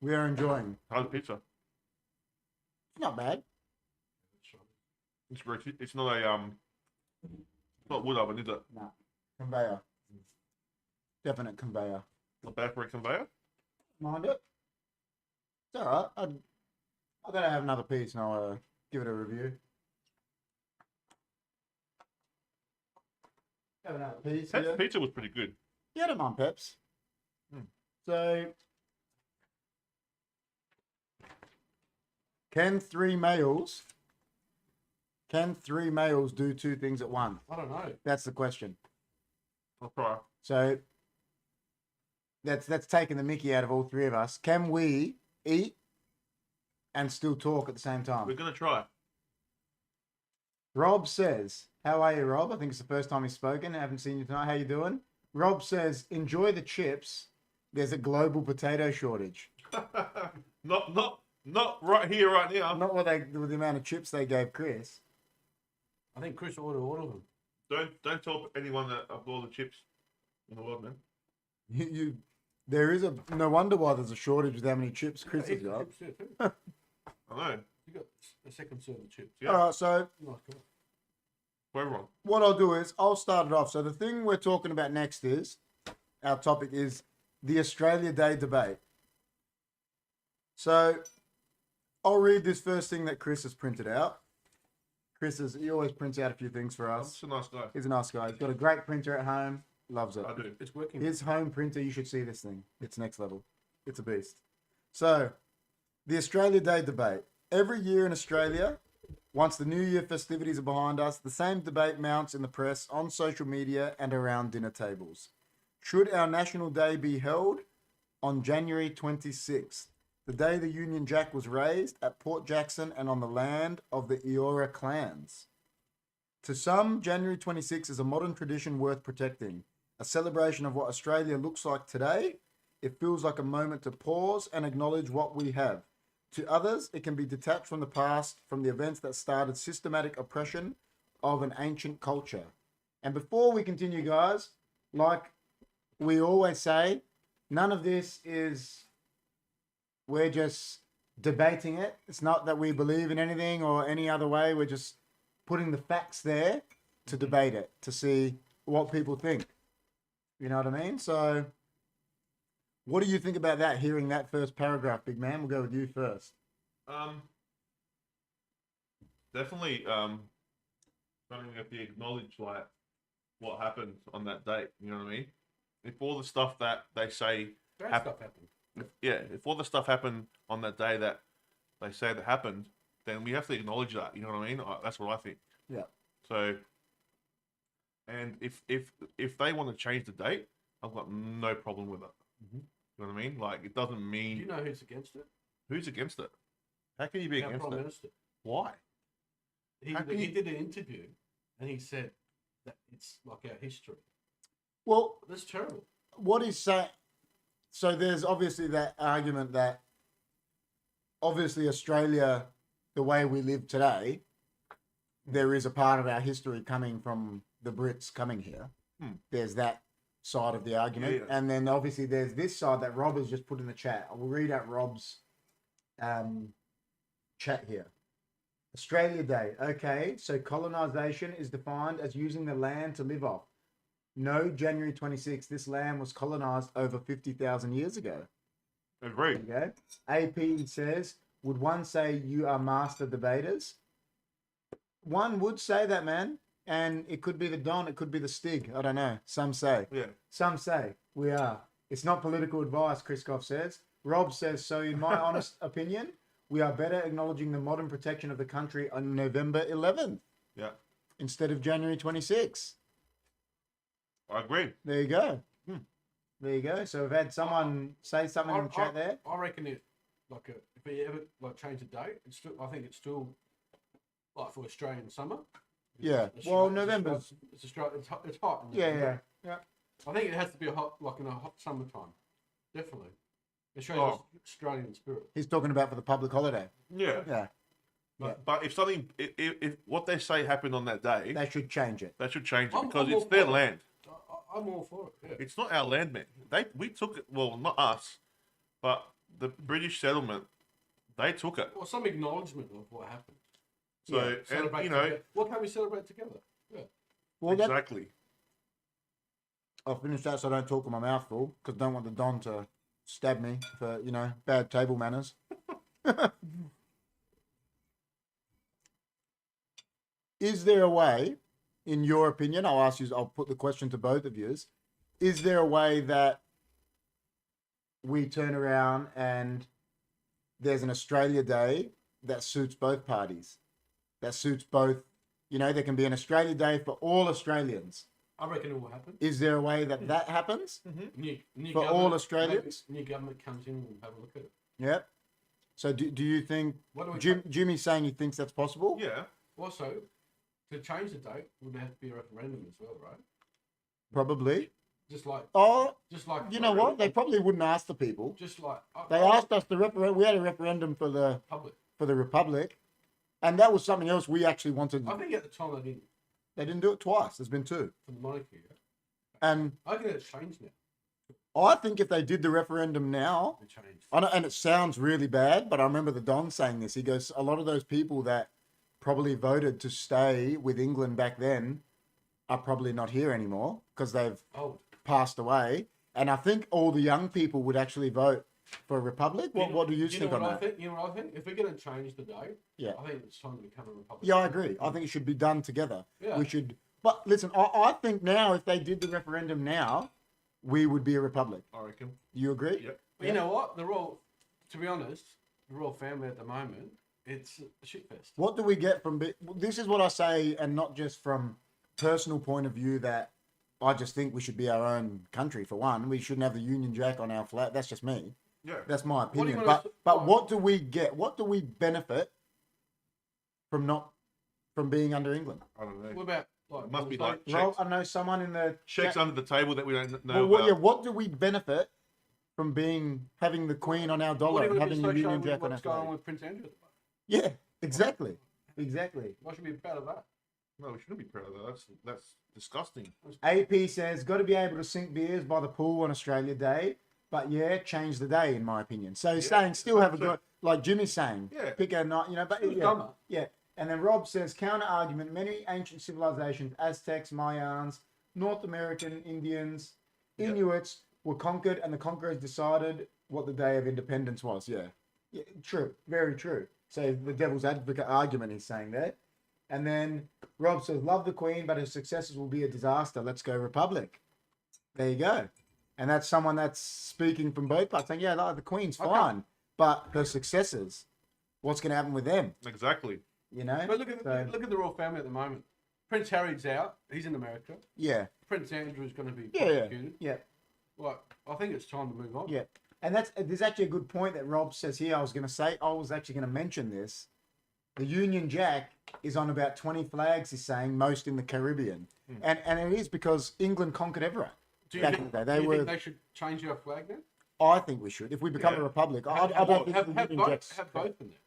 We are enjoying. How's the pizza? It's not bad. It's great. It's not a it's not wood oven, is it? No. Conveyor. Definite conveyor. Not bad for a conveyor. Mind it. It's alright. I'm gonna have another piece and I'll give it a review. Have another piece. Pep's Yeah. pizza was pretty good. Yeah, I don't mind Peps. So, can three males do two things at once? I don't know. That's the question. I'll try. So, that's taking the mickey out of all three of us. Can we eat and still talk at the same We're time? gonna try. Rob says, how are you, Rob? I think it's the first time he's spoken. I haven't seen you tonight. How you doing? Rob says, enjoy the chips. There's a global potato shortage. Not right here, right now. Not with the amount of chips they gave Chris. I think Chris ordered all of them. Don't tell anyone that I've got all the chips in the world, man. There is no wonder why there's a shortage with how many chips Chris has Heaps of got. chips there too. I know. You got a second serve of chips. Yeah. All right, so Nice guy. For everyone. what I'll do is I'll start it off. So the thing we're talking about next is our topic is the Australia Day debate. So I'll read this first thing that Chris has printed out. He always prints out a few things for I'm us. just a nice guy. He's a nice guy. He's got a great printer at home. Loves it. I do. It's working. His home printer, you should see this thing. It's next level. It's a beast. So, the Australia Day debate. Every year in Australia, once the New Year festivities are behind us, the same debate mounts in the press, on social media, and around dinner tables. Should our National Day be held on January 26th, the day the Union Jack was raised at Port Jackson and on the land of the Eora clans? To some, January 26th is a modern tradition worth protecting, a celebration of what Australia looks like today. It feels like a moment to pause and acknowledge what we have, To others, it can be detached from the past, from the events that started systematic oppression of an ancient culture. And before we continue, guys, like we always say, none of this is, we're just debating it. It's not that we believe in anything or any other way. We're just putting the facts there to debate it, to see what people think. You know what I mean? So, what do you think about that, hearing that first paragraph, big man? We'll go with you first. Definitely, something that they acknowledge, like, what happened on that date. You know what I mean? If all the stuff that they say Stuff happened. if all the stuff happened on that day that they say that happened, then we have to acknowledge that. You know what I mean? That's what I think. Yeah. So, and if they want to change the date, I've got no problem with it. Mm-hmm. You know what I mean? Like, it doesn't mean. Do you know who's against it? Who's against it? How can you be Our against Prime it? Minister. Why? He How can he you- did an interview and he said that it's like our history. Well, That's terrible. what is saying? So there's obviously that argument that obviously Australia, the way we live today, there is a part of our history coming from the Brits coming here. There's that side of the argument, Yeah. and then obviously there's this side that Rob has just put in the chat. I will read out Rob's chat here. Australia Day. Okay, so colonisation is defined as using the land to live off. No, January 26th, this land was colonised over 50,000 years ago. Agree. There you go. AP says, would one say you are master debaters? One would say that, man. And it could be the Don, it could be the Stig. I don't know. Some say. Yeah. Some say we are. It's not political advice, Kriskoff says. Rob says, so in my honest opinion, we are better acknowledging the modern protection of the country on November 11th Yeah. instead of January 26th. I agree. There you go. There you go. So we've had someone say something in the chat there. I reckon it, like, if we ever like change the date, it's still. I think it's still like for Australian summer. Yeah. It's Well, Australia- November's. It's Australia. It's hot. in Yeah, November. yeah. I think it has to be a hot, like in a hot summertime. Definitely. It shows Australian spirit. He's talking about for the public holiday. Yeah. Yeah. But if something, if what they say happened on that day, They should change it. they should change it I'm because all it's their for it. land. I'm all for it. Yeah. It's not our land, man. We took it. Well, not us, but the British settlement. They took it. Well, some acknowledgement of what happened. So Yeah, and Celebrate you know together. What can we celebrate together? Yeah. Well, exactly. I'll finish that so I don't talk with my mouth full because I don't want the Don to stab me for, bad table manners. Is there a way, in your opinion, I'll put the question to both of you, is there a way that we turn around and there's an Australia Day that suits both parties? That suits both, there can be an Australia Day for all Australians. I reckon it will happen. Is there a way that that happens? New For all government- Australians? maybe New government comes in and have a look at it. Yep. So do you think, What do we Jimmy's saying he thinks that's possible? Yeah. Also, to change the date, would there have to be a referendum as well, right? Probably. Just like, Oh, like you know what? They probably wouldn't ask the people. Just like They asked us to we had a referendum for the public. Republic, and that was something else we actually wanted. I think at the time They didn't do it twice. There's been two. for the monarchy. Yeah? And I think it's changed now. I think if they did the referendum now, It changed. and it sounds really bad, but I remember the Don saying this. He goes, a lot of those people that probably voted to stay with England back then are probably not here anymore because they've Oh, passed away. And I think all the young people would actually vote for a republic. What do you think know on what I that? think? You know what I think? If we're going to change the date, Yeah. I think it's time to become a republic. Yeah, I agree. I think it should be done together. Yeah. We should. But listen, I think now if they did the referendum now, we would be a republic. I reckon. Do you agree? Yep. But you know what? To be honest, the royal family at the moment, it's a shitfest. What do we get from? This is what I say, and not just from personal point of view. That I just think we should be our own country. For one, we shouldn't have the Union Jack on our flag. That's just me. Yeah. That's my do you opinion. want us But to- what do we get? What do we benefit from being under England? I don't know. What about like? Must be real like estate? Well, checks, I know someone in the checks chat- under the table that we don't know Well, about. what do we benefit from having the Queen on our dollar and having the Union Jack on our what's going on flag. with Prince Andrew? Yeah, exactly. Exactly. Why should we be proud of that? No, we shouldn't be proud of that. That's disgusting. AP says, got to be able to sink beers by the pool on Australia Day, but yeah, change the day, in my opinion. So he's saying still have a good, like Jimmy's saying, Yeah. pick a night, but Who's yeah, dumber? yeah. And then Rob says, counter argument, many ancient civilizations, Aztecs, Mayans, North American Indians, Inuits were conquered, and the conquerors decided what the day of independence was. Yeah, true, very true. So the devil's advocate argument he's saying there. And then Rob says, love the Queen, but her successors will be a disaster. Let's go Republic. There you go. And that's someone that's speaking from both parts, saying, yeah, the Queen's fine, but her successors, what's going to happen with them? Exactly. You know? But look at the royal family at the moment. Prince Harry's out. He's in America. Yeah. Prince Andrew's going to be Yeah. prosecuted. Yeah. Like, I think it's time to move on. Yeah. And there's actually a good point that Rob says here. I was actually going to mention this. The Union Jack is on about 20 flags, he's saying, most in the Caribbean. And it is because England conquered everyone. Do you Back think, in the day. do you think they should change our flag then? I think we should. If we become a republic, I don't think the Union Jack's... Have both in there.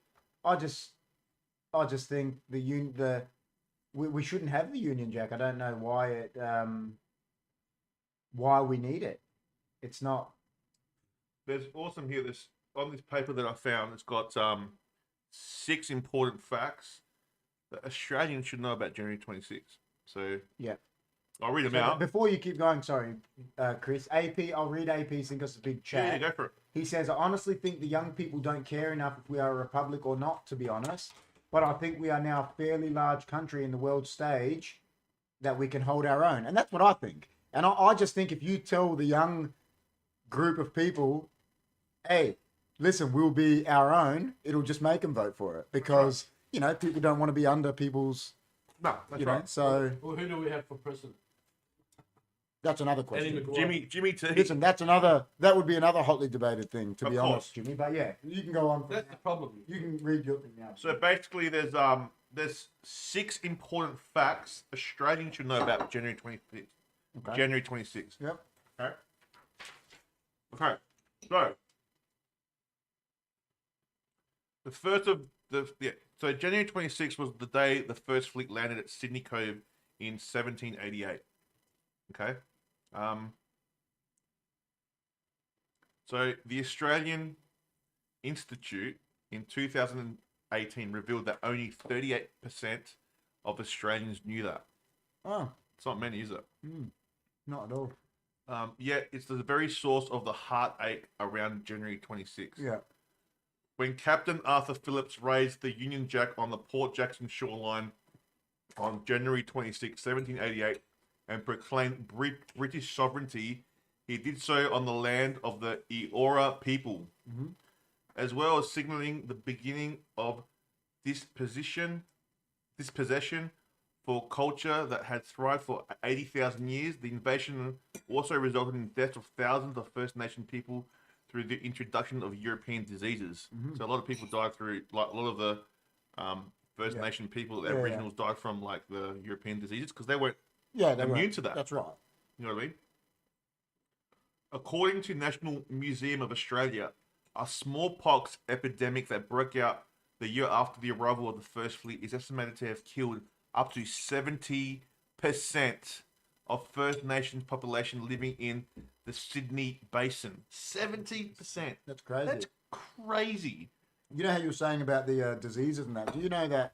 I just think we shouldn't have the Union Jack. I don't know why we need it. It's not. There's awesome here. This on this paper that I found. It's got 6 important facts that Australians should know about January 26th. So yeah, I'll read them so out. before you keep going. Sorry, Chris. AP. I'll read AP's thing because it's a big chat. Yeah, go for it. He says, I honestly think the young people don't care enough if we are a republic or not, to be honest. But I think we are now a fairly large country in the world stage that we can hold our own. And that's what I think. And I just think if you tell the young group of people, hey, listen, we'll be our own, it'll just make them vote for it. Because, people don't want to be under people's, No, that's right. So Well, who do we have for president? that's another question. Maguire. Jimmy T. Listen, that would be another hotly debated thing, to be honest, Jimmy. But yeah, you can go on. That's the problem. You can read your thing now. So basically, there's 6 important facts Australians should know about January 25th. Okay. January 26th. Yep. Okay. So the first of so January 26th was the day the first fleet landed at Sydney Cove in 1788. Okay. So the Australian Institute in 2018 revealed that only 38% of Australians knew that. Oh, It's not many, is it? not at all. Yet it's the very source of the heartache around January 26th. Yeah. When Captain Arthur Phillips raised the Union Jack on the Port Jackson shoreline on January 26, 1788, and proclaimed British sovereignty, he did so on the land of the Eora people, as well as signalling the beginning of dispossession for culture that had thrived for 80,000 years. The invasion also resulted in the death of thousands of First Nation people through the introduction of European diseases. So a lot of people died through, like a lot of the First Nation people, the Aboriginals died from like the European diseases because they weren't immune to that. That's right. You know what I mean? According to National Museum of Australia, a smallpox epidemic that broke out the year after the arrival of the first fleet is estimated to have killed up to 70% of First Nations population living in the Sydney Basin. 70%. That's crazy. That's crazy. You know how you were saying about the diseases and that? Do you know that?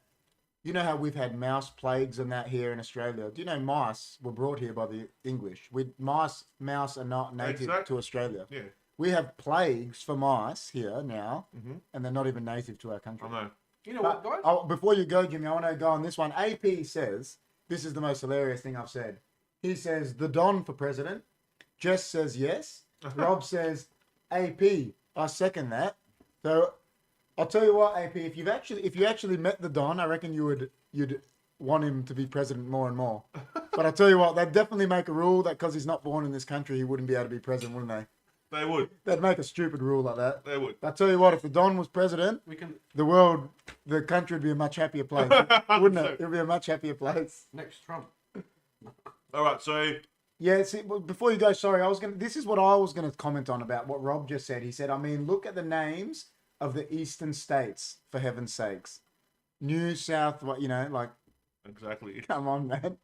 You know how we've had mouse plagues and that here in Australia? Do you know mice were brought here by the English? Mouse are not native to Australia. Yeah. We have plagues for mice here now, and they're not even native to our country. I know. You know what, guys? Before you go, Jimmy, I want to go on this one. AP says, this is the most hilarious thing I've said. He says, the Don for president. Jess says yes. Rob says, AP, I second that. So I'll tell you what, AP, if you actually met the Don, I reckon you'd want him to be president more and more. But I'll tell you what, they'd definitely make a rule that because he's not born in this country, he wouldn't be able to be president, wouldn't they? They would. They'd make a stupid rule like that. They would. I'll tell you what, if the Don was president, the country would be a much happier place, wouldn't it? It would be a much happier place. Next Trump. All right, so Yeah, see, well, before you go, sorry, this is what I was gonna comment on about what Rob just said. He said, I mean, look at the names of the eastern states, for heaven's sakes. New South, what, like, Exactly. come on, man.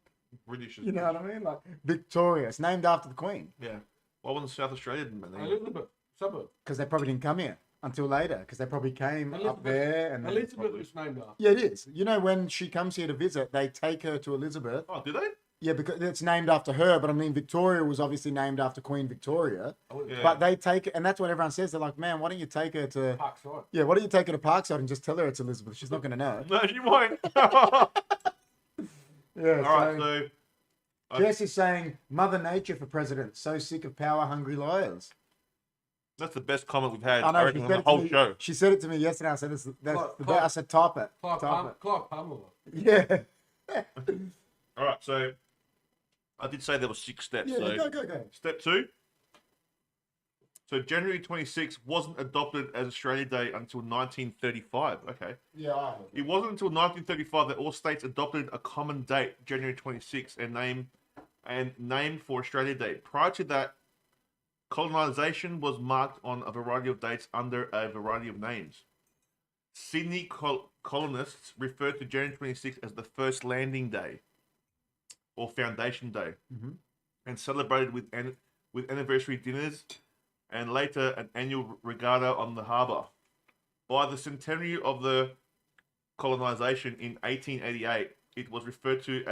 British. You know what I mean? Like, Victoria. It's named after the Queen. Yeah. Why wasn't South Australia man? Elizabeth, suburb. Because they probably didn't come here until later. Because they probably came up there. And then Elizabeth was named after. yeah, it is. You know, when she comes here to visit, they take her to Elizabeth. Oh, do they? Yeah, because it's named after her. But I mean, Victoria was obviously named after Queen Victoria. Yeah. But they take it, and that's what everyone says. They're like, man, why don't you take her to Parkside. Yeah, why don't you take her to Parkside and just tell her it's Elizabeth? She's not going to know. No, she won't. All Yeah. right, so Jess is saying, Mother Nature for president. So sick of power-hungry liars. that's the best comment we've had I know, reckon, on the whole show. She said it to me yesterday. I said, that's the Clive- best. I said, top it. Clive Palmer. Yeah. All right, so I did say there were 6 steps. Yeah, so go. Step 2. So January 26th wasn't adopted as Australia Day until 1935. Okay. Yeah, I have. It wasn't until 1935 that all states adopted a common date, January 26th, and name for Australia Day. Prior to that, colonisation was marked on a variety of dates under a variety of names. Sydney colonists referred to January 26th as the first landing day or foundation day, and celebrated with anniversary dinners and later an annual regatta on the harbour. By the centenary of the colonisation in 1888, it was referred to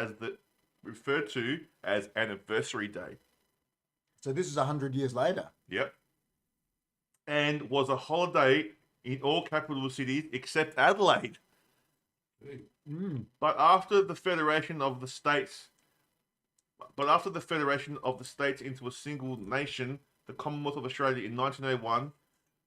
as Anniversary Day. So this is 100 years later. Yep. And was a holiday in all capital cities except Adelaide. But after the federation of the states into a single nation, the Commonwealth of Australia in 1901,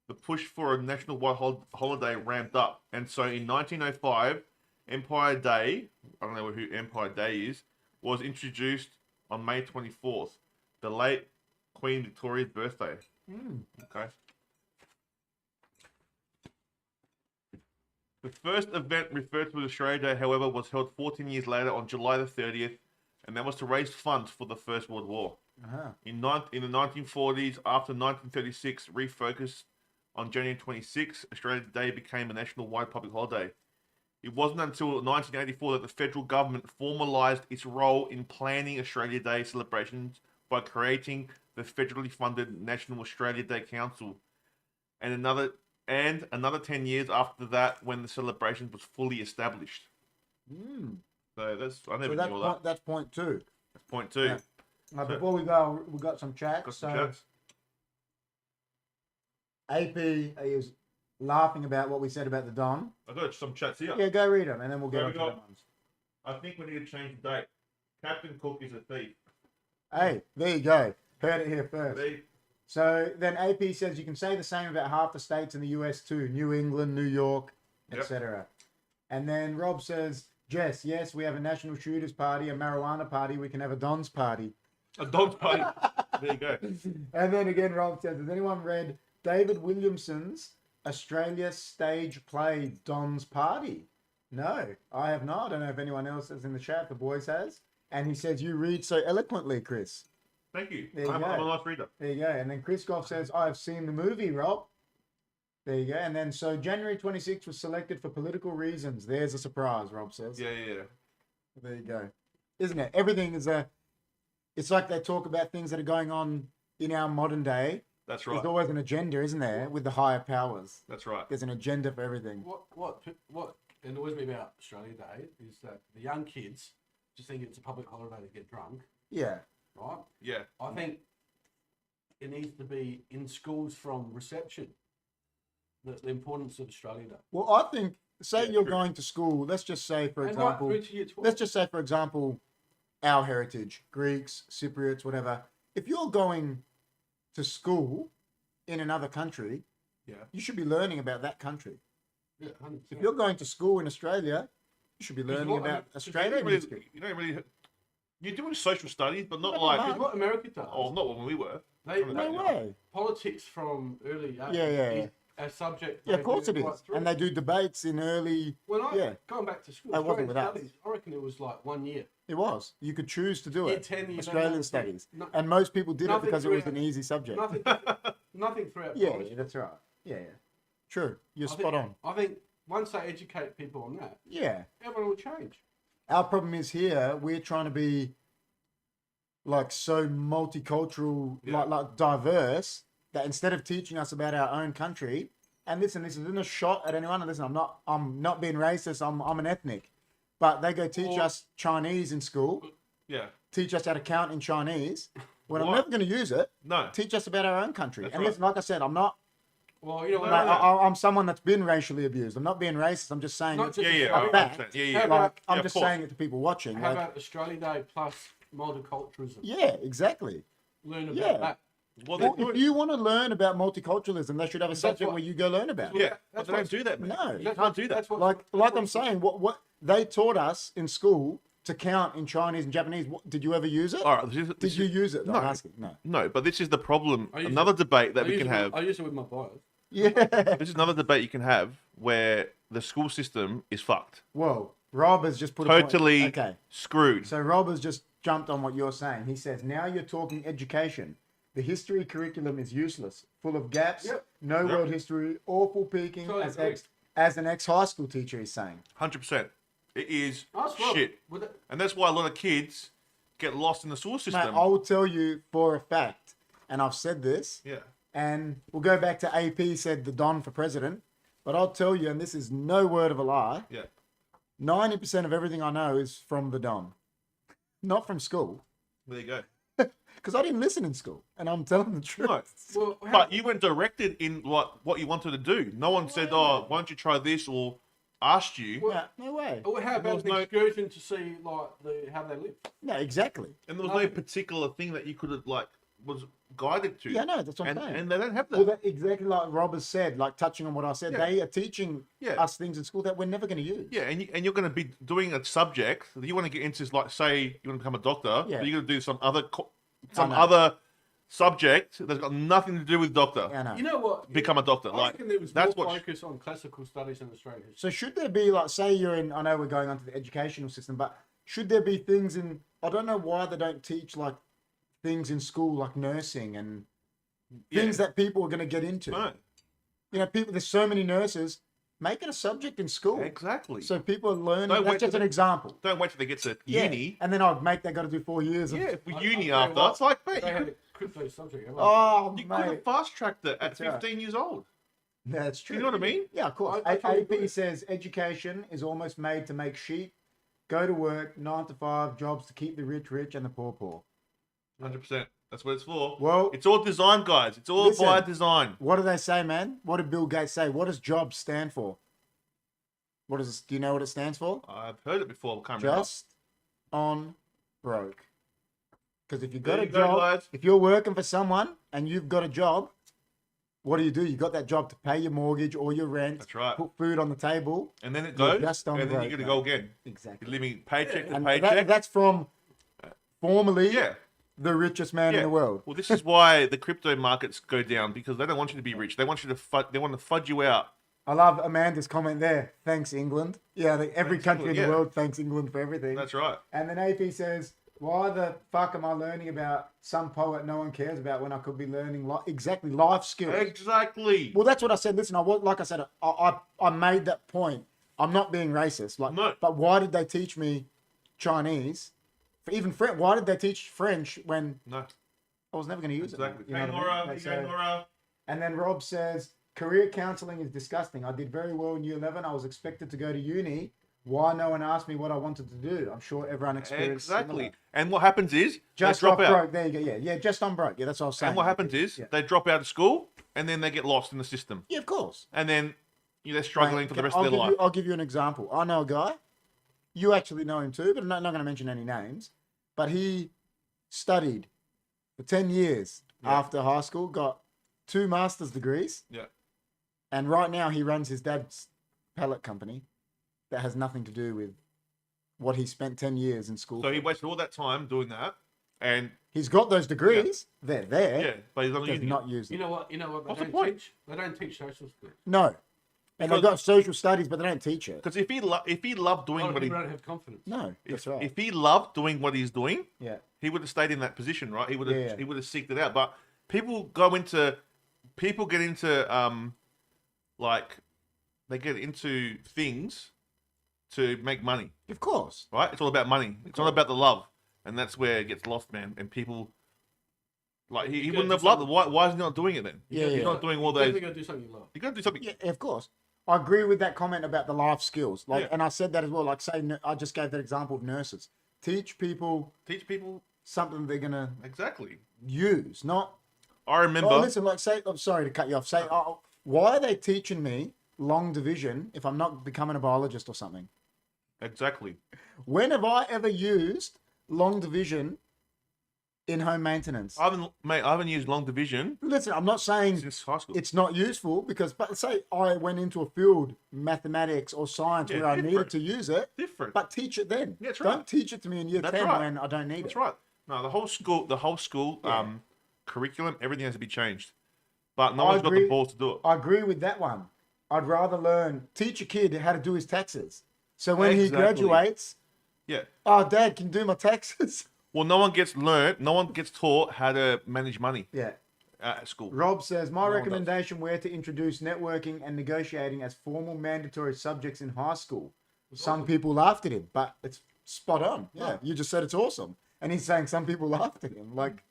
the push for a national-wide holiday ramped up. And so in 1905, Empire Day, I don't know who Empire Day is, was introduced on May 24th, the late Queen Victoria's birthday. Okay. The first event referred to as Australia Day, however, was held 14 years later on July the 30th, and that was to raise funds for the First World War. In the 1940s, after 1936 refocused on January 26, Australia Day became a national-wide public holiday. It wasn't until 1984 that the federal government formalised its role in planning Australia Day celebrations by creating the federally funded National Australia Day Council, and another 10 years after that when the celebrations was fully established. So I never knew all that. That's point 2. That's point 2. Yeah. Before we go, we've got some chat. AP is laughing about what we said about the Don. I've got some chats here. Yeah, go read them, and then we'll get on to the ones. I think we need to change the date. Captain Cook is a thief. Hey, there you go. Heard it here first. Thief. So then AP says you can say the same about half the states in the US too. New England, New York, etc. And then Rob says, Jess, yes, we have a national shooters party, a marijuana party. We can have a Don's party. A dog's party. There you go. And then again, Rob says, has anyone read David Williamson's Australia stage play Don's Party? No, I have not. I don't know if anyone else is in the chat. The boys has. And he says, you read so eloquently, Chris. Thank you. There you I'm go. a nice reader. There you go. And then Chris Goff says, I've seen the movie, Rob. There you go. And then so January 26th was selected for political reasons. There's a surprise, Rob says. Yeah. There you go. Isn't it? Everything is it's like they talk about things that are going on in our modern day. That's right. There's always an agenda, isn't there, with the higher powers? That's right. There's an agenda for everything. What annoys me about Australia Day is that the young kids just think it's a public holiday to get drunk, Yeah. right? Yeah. I think it needs to be in schools from reception. The importance of Australia Day. Well, I think, say you're true. going to school, let's just say, for And example, right through to year 12. let's just say, for example, our heritage, Greeks, Cypriots, whatever. If you're going to school in another country, you should be learning about that country. Yeah, 100%. If you're going to school in Australia, you should be learning about Australian history. You're doing social studies, but not No, like... It's what America does. Oh, not when we were. They No way. politics from early age Yeah. a subject. Yeah, they of course do it right is. through. And they do debates in early. When I Yeah. going back to school, It wasn't Australian with us. studies, I reckon it was like 1 year. It was. You could choose to do Year it. 10, year Australian 11, studies. no- And most people did it nothing because it was throughout- an easy subject. Nothing, nothing throughout. Yeah, primary that's school. right. Yeah, yeah. True. You're I spot think, on. I think once they educate people on that, Yeah. everyone will change. Our problem is here, we're trying to be like so multicultural, Yeah. like diverse, that instead of teaching us about our own country, and listen, this isn't a shot at anyone. And listen, I'm not being racist. I'm an ethnic, but they go teach Or- us Chinese in school, Yeah. teach us how to count in Chinese. When I'm What? never going to use it, No. teach us about our own country. That's and right. listen, like I said, I'm not. Well, you know, No, Like, no. I'm someone that's been racially abused. I'm not being racist. I'm just saying. Not It's, just Yeah, yeah. Australia. I fact. understand. Yeah, How yeah. about- like, I'm Yeah, of just course. saying it to people watching. How Like, about Australia Day plus multiculturalism? yeah, exactly. Learn about Yeah. that. Well, Well, they do if it. you want to learn about multiculturalism, they should have a That's subject what- where you go learn about. it. Yeah, but That's they don't what's- do that, man. No. You can't do that. That's what, Like I'm saying, what they taught us in school to count in Chinese and Japanese. Did you ever use it? All right. Did you use it? No. I'm asking. No. No, but this is the problem. I use Another it- debate that I we use can it with- have. I use it with my bios. Yeah. This is another debate you can have where the school system is fucked. Whoa. Rob has just put a point. Totally Okay. screwed. So Rob has just jumped on what you're saying. He says, now you're talking education. The history curriculum is useless, full of gaps, Yep. no Yep. world history, awful peaking, Totally as, agree. as an ex-high school teacher is saying. 100%. It is Ask Rob. shit. Would it- And that's why a lot of kids get lost in the school Mate, system. I will tell you for a fact, and I've said this, Yeah. and we'll go back to AP said the Don for president, but I'll tell you, and this is no word of a lie, Yeah. 90% of everything I know is from the Don, not from school, There you go. because I didn't listen in school, and I'm telling the truth. No. Well, how- But you weren't directed in what you wanted to do. No one said, "Oh, why don't you try this?" or asked you. Yeah, no way. well, how There about was an no- excursion to see like how they live? No, exactly. And there was no Nothing. particular thing that you could have was guided to. Yeah, no, that's what I'm and saying. and they don't have that. Well, that, exactly like Rob has said, like touching on what I said, Yeah. they are teaching Yeah. us things in school that we're never going to use. Yeah, and you're going to be doing a subject that you want to get into, like say you want to become a doctor, Yeah. but you're going to do some other know. other subject that's got nothing to do with doctor. Yeah, I know. You know what? Become a doctor. I Like reckon there was that's more what. focus on classical studies in Australian history. So should there be like, say you're in, I know we're going on to the educational system, but should there be things in, I don't know why they don't teach like things in school like nursing and things that people are going to get into. No, You know, people, there's so many nurses, make it a subject in school. exactly. So people are learning, Don't wait that's just till an example. Don't wait till they get to Yeah. uni. And then I'd make, they got to do 4 years. Of, Yeah, for I- uni I'll tell you after. what, It's like, mate, They you had could, a crypto subject. haven't Oh, you could mate. have fast tracked it at That's right. 15 years old. That's true. You know what I mean? Yeah, of course. I totally AP agree. says education is almost made to make sheep go to work, 9 to 5 jobs to keep the rich rich and the poor poor. 100%. That's what it's for. Well, It's all design, guys. It's all Listen. by design. what do they say, man? What did Bill Gates say? What does jobs stand for? What does? Do you know what it stands for? I've heard it before. I can't remember. Just on broke. Because if you've got There a you go, job, guys. if you're working for someone and you've got a job, what do? You got that job to pay your mortgage or your rent, That's right. put food on the table. And then it You're goes, just on and then broke, you're going to go mate. again. Exactly. You're living paycheck to And paycheck. that's from formerly Yeah. the richest man in Yeah. the world. Well, this is why the crypto markets go down, because they don't want you to be rich. They want you to they want to fudge you out. I love Amanda's comment there. Thanks, England. Yeah, every Thanks, country England, in the yeah. world thanks England for everything. That's right. And then AP says, why the fuck am I learning about some poet no one cares about when I could be learning exactly life skills? Exactly. Well, that's what I said. Listen, like I said, I made that point. I'm not being racist. Like, No. But why did they teach me Chinese? Even French. Why did they teach French when No. I was never going to use Exactly. it? You know Hey, what I mean? Nora. Like, Hey, Nora. And then Rob says, career counselling is disgusting. I did very well in year 11. I was expected to go to uni. Why no one asked me what I wanted to do? I'm sure everyone experienced Exactly. similar. And what happens is Just they drop off out. broke. There you go. Yeah, just on broke. Yeah, that's what I was saying. And what happens is Yeah. they drop out of school and then they get lost in the system. Yeah, of course. And then they're struggling Mate, for the rest I'll of their give life. you, I'll give you an example. I know a guy. You actually know him too, but I'm not going to mention any names. But he studied for 10 years Yeah. after high school, got 2 master's degrees, Yeah. and right now he runs his dad's pellet company that has nothing to do with what he spent 10 years in school. So for. he wasted all that time doing that. and He's got those degrees. They're there. yeah, but he's not Does using it. not use You them. know what? You know what? They What's the don't point? teach. They don't teach social skills. No. And they've Because- got social studies, but they don't teach it. Because if he loved A lot doing of what he people don't have confidence. No, that's right. if he loved doing what he's doing, Yeah. he would have stayed in that position, right? He would have Yeah. he would have seeked it out. But people get into like they get into things to make money, Of course. right? It's all about money. It's not about the love, and that's where it gets lost, man. And people like he You wouldn't gotta have do loved it. something. Why is he not doing it then? Yeah, He's yeah. not doing all You those. definitely got to do something you love. You got to do something. Yeah, of course. I agree with that comment about the life skills. Like, Yeah. and I said that as well. Like, say, I just gave that example of nurses. Teach people Teach people something they're gonna exactly. use, not. I remember. Oh, listen, like, say, I'm sorry to cut you off. Say, oh, why are they teaching me long division if I'm not becoming a biologist or something? Exactly. When have I ever used long division in home maintenance? I haven't used long division Listen, I'm not saying since high school. it's not useful because, but say I went into a field, mathematics or science, Yeah, where I needed different. to use it, different. but teach it then. Yeah, that's Don't right. teach it to me in year That's 10 right. when I don't need That's it. right. No, the whole school Yeah. curriculum, everything has to be changed. But no I one's got the agree. balls to do it. I agree with that one. I'd rather teach a kid how to do his taxes. So when he Exactly. graduates, Yeah. oh, Dad, can you do my taxes? Well, no one gets taught how to manage money Yeah. at school. Rob says, my No one does. recommendation were to introduce networking and negotiating as formal mandatory subjects in high school. Some people laughed at him, but it's spot on. Yeah, you just said it's awesome. And he's saying some people laughed at him. Like,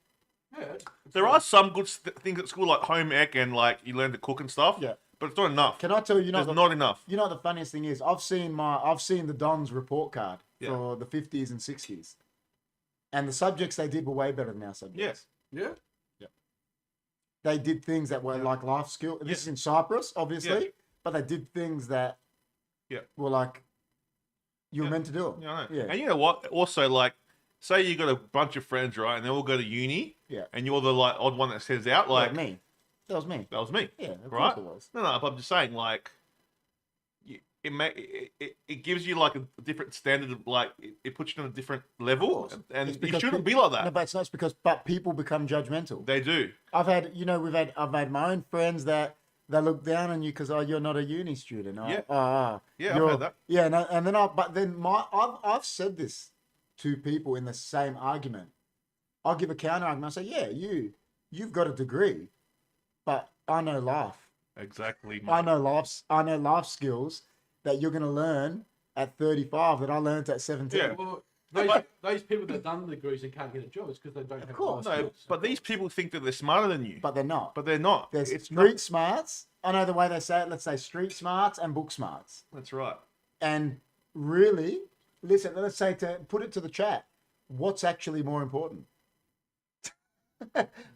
Yeah. There are some good things at school, like home ec and like you learn to cook and stuff. Yeah. But it's not enough. can I tell you, you know, There's not enough. you know what the funniest thing is? I've seen the Don's report card Yeah. for the 50s and 60s. And the subjects they did were way better than our subjects. Yeah. They did things that were Yeah. like life skill. This Yeah. is in Cyprus, obviously, Yeah. but they did things that Yeah. were like you were Yeah. meant to do them. Yeah, I know. Yeah. And you know what? Also, like, say you got a bunch of friends, right, and they all go to uni. Yeah. And you're the like odd one that says out, like me. That was me. that was me. Yeah, of Right? course it was. No, but I'm just saying, like, it gives you like a different standard of like it puts you on a different level, course. and It's you because shouldn't pe- be like that. No, but it's not because people become judgmental. They do. I've had my own friends that they look down on you because you're not a uni student. Yeah. Yeah, I've had that. Yeah, no, and then I've said this to people in the same argument. I'll give a counter argument. I say, yeah, you've got a degree, but I know life. Exactly. I know life skills that you're going to learn at 35 that I learned at 17. Yeah. Well, But- those people that done the degrees and can't get a job, it's because they don't have course. life No, skills. but these people think that they're smarter than you, But they're not. but they're not. There's It's street smarts. I know the way they say it. Let's say street smarts and book smarts. That's right. And really, listen, let's say to put it to the chat, what's actually more important?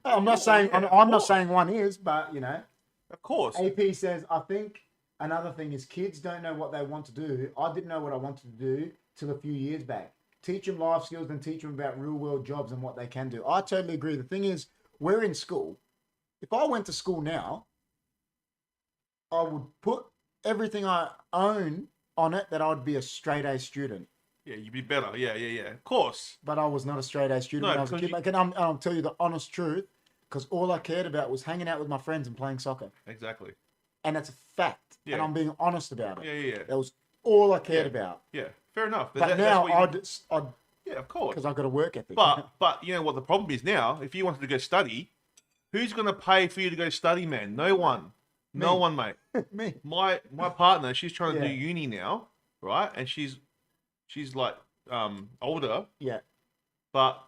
I'm not saying yeah, I'm of not course. saying one is, but you know, Of course. AP says I think another thing is kids don't know what they want to do. I didn't know what I wanted to do till a few years back. Teach them life skills and teach them about real world jobs and what they can do. I totally agree. The thing is, we're in school. If I went to school now, I would put everything I own on it that I would be a straight A student. Yeah, you'd be better. Yeah. Of course. But I was not a straight A student No, when I was a because kid. And I'll tell you the honest truth, because all I cared about was hanging out with my friends and playing soccer. Exactly. And that's a fact. And Yeah. I'm being honest about it. Yeah. That was all I cared Yeah. about. Yeah. Fair enough. But That's now what you- I'd yeah, of course. because I've got a work ethic. But you know what the problem is now? If you wanted to go study, who's going to pay for you to go study, man? No one. No Me. one, mate. me. My partner, she's trying to do Yeah. uni now, right? And she's like older, Yeah. but